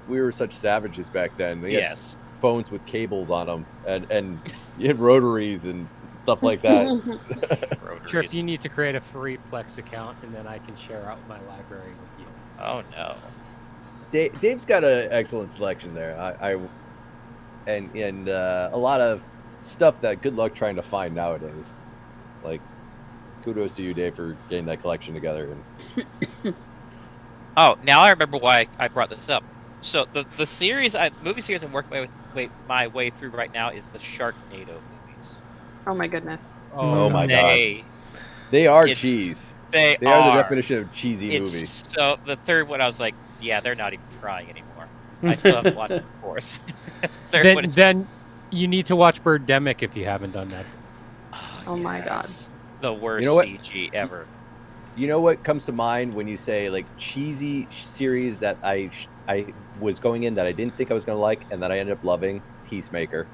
we were such savages back then. We had Yes. phones with cables on them, and you had rotaries and stuff like that. Trip, Rotaries. you need to create a free Plex account, and then I can share out my library with you. Oh no. Dave's got an excellent selection there. And a lot of stuff that good luck trying to find nowadays. Like, kudos to you, Dave, for getting that collection together. And Oh, now I remember why I brought this up. So the movie series I'm working my way through right now is the Sharknado movies. Oh my goodness. Oh my They they are It's- cheese. they They are the definition of cheesy It's movie. so the third one I was like, yeah, they're not even trying anymore. I still haven't watched the fourth. The third one Then you need to watch Birdemic if you haven't done that. Oh my God. it's the worst You know what? CG ever. You know what comes to mind when you say like cheesy series that I was going in that I didn't think I was going to like, and that I ended up loving Peacemaker,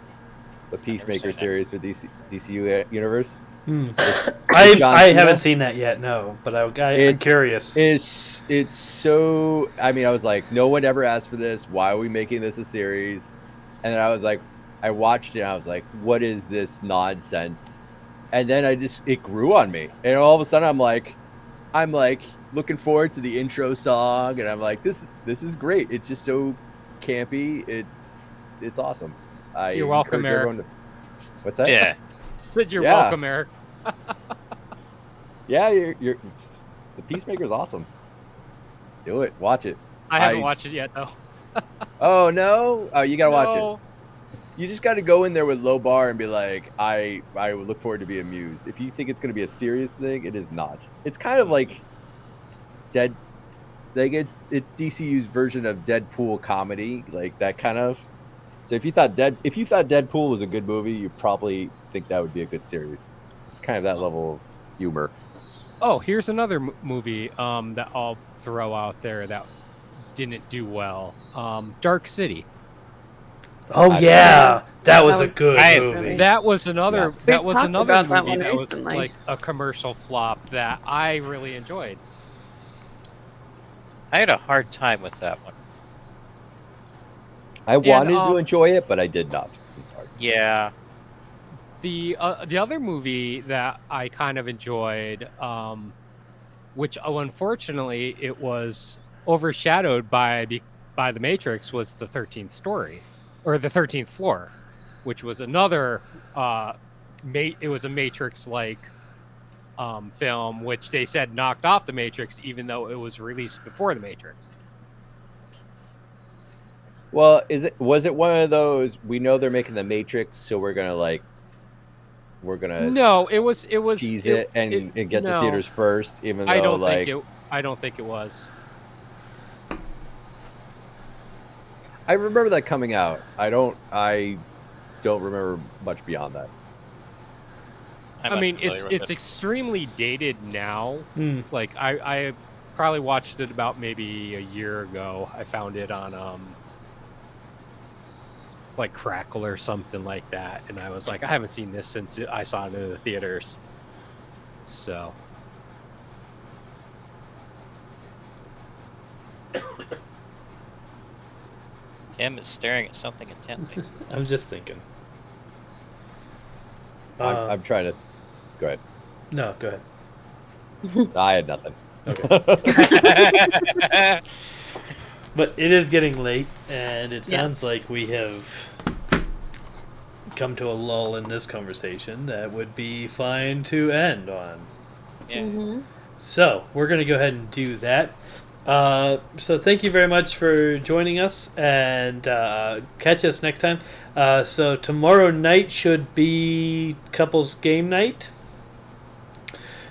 the Peacemaker seen it. series for DCU universe. I haven't seen that yet. No, but I'm curious. It's so. I mean, I was like, no one ever asked for this. Why are we making this a series? And then I was like, I watched it. And I was like, what is this nonsense? And then it grew on me, and all of a sudden I'm like looking forward to the intro song, and I'm like, this is great. It's just so campy. It's awesome. You're welcome, Eric. What's that? Yeah. You're welcome, Eric. Yeah, the Peacemaker's awesome. Do it. Watch it. I haven't watched it yet, though. Oh no! Oh, you gotta watch No. it. You just got to go in there with low bar and be like, I would look forward to be amused. If you think it's going to be a serious thing, it is not. It's kind of like it's DCU's version of Deadpool comedy, like that kind of. So if you thought Deadpool was a good movie, you probably think that would be a good series. It's kind of that level of humor. Oh, here's another movie that I'll throw out there that didn't do well. Dark City. Oh yeah, that was a good movie. That was another. Yeah. That was another movie that was like a commercial flop that I really enjoyed. I had a hard time with that one. I wanted to enjoy it, but I did not. I'm sorry. Yeah. The other movie that I kind of enjoyed, which unfortunately it was overshadowed by The Matrix, was The 13th Story, or The 13th Floor, which was another. It was a Matrix-like film, which they said knocked off The Matrix, even though it was released before The Matrix. Well, was it one of those? We know they're making The Matrix, so we're gonna No, it was tease it and get to theaters first, even though I don't think it was. I remember that coming out. I don't remember much beyond that. I mean, it's extremely dated now. Like I probably watched it about maybe a year ago. I found it on like Crackle or something like that, and I was like, I haven't seen this since I saw it in the theaters. So Tim is staring at something intently. I'm just thinking. I'm trying to. Go ahead. No, go ahead. I had nothing. Okay. But it is getting late, and it sounds like we have come to a lull in this conversation that would be fine to end on. Yeah. Mm-hmm. So, we're going to go ahead and do that. So thank you very much for joining us, and catch us next time. So tomorrow night should be couples game night,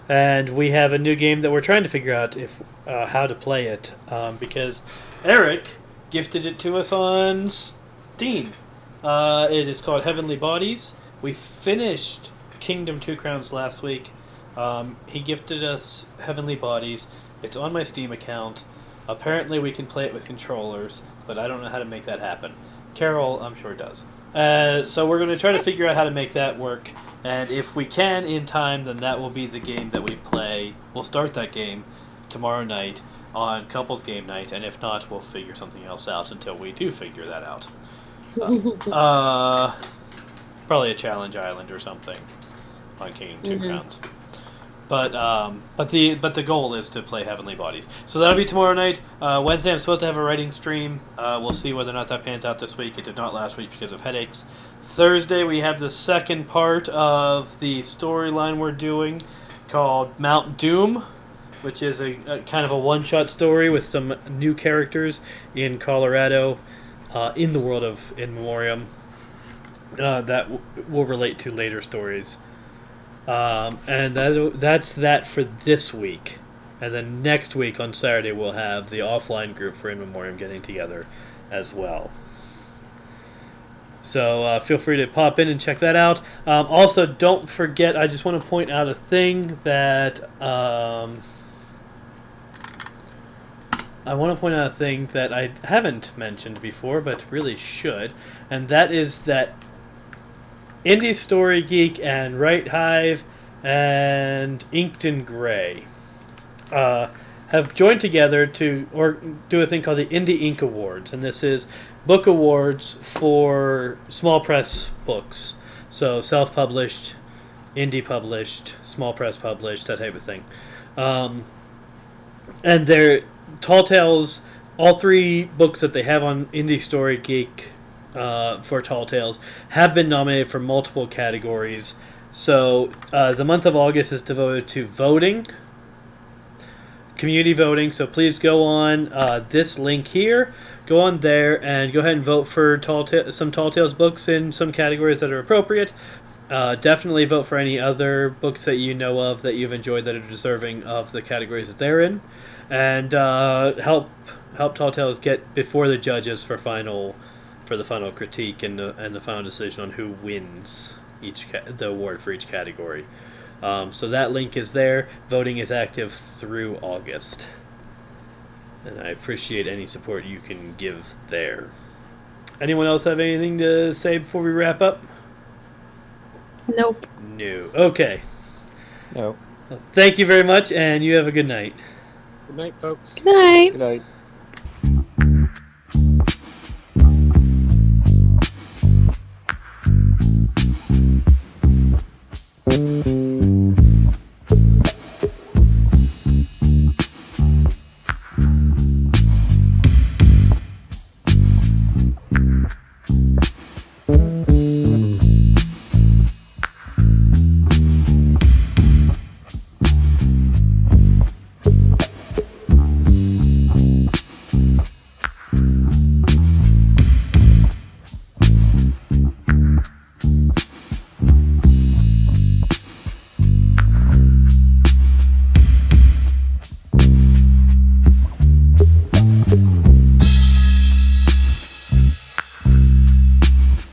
and we have a new game that we're trying to figure out how to play it, because Eric gifted it to us on Steam. It is called Heavenly Bodies. We finished Kingdom 2 Crowns last week. He gifted us Heavenly Bodies. It's on my Steam account. Apparently we can play it with controllers, but I don't know how to make that happen. Carol, I'm sure, does. So we're going to try to figure out how to make that work. And if we can in time, then that will be the game that we play. We'll start that game tomorrow night on Couples Game Night. And if not, we'll figure something else out until we do figure that out. Probably a Challenge Island or something on Kingdom 2 Crowns. But the goal is to play Heavenly Bodies. So that'll be tomorrow night. Wednesday I'm supposed to have a writing stream. We'll see whether or not that pans out this week. It did not last week because of headaches. Thursday we have the second part of the storyline we're doing called Mount Doom, which is a kind of a one-shot story with some new characters in Colorado, in the world of In Memoriam, that will relate to later stories. And that's that for this week. And then next week on Saturday we'll have the offline group for In Memoriam getting together as well. So feel free to pop in and check that out. Also, don't forget, I just want to point out a thing that I want to point out a thing that I haven't mentioned before, but really should, and that is that Indie Story Geek and Right Hive and Inked and Gray have joined together to do a thing called the Indie Ink Awards, and this is book awards for small press books, so self-published, indie published, small press published, that type of thing. And they're Tall Tales. All three books that they have on Indie Story Geek for Tall Tales have been nominated for multiple categories. So the month of August is devoted to voting, community voting. So please go on this link here. Go on there and go ahead and vote for some Tall Tales books in some categories that are appropriate. Definitely vote for any other books that you know of that you've enjoyed that are deserving of the categories that they're in, and help Tall Tales get before the judges for the final critique and the final decision on who wins the award for each category. So that link is there. Voting is active through August, and I appreciate any support you can give there. Anyone else have anything to say before we wrap up? Nope. No. Okay. No. Well, thank you very much, and you have a good night. Good night, folks. Good night. Good night.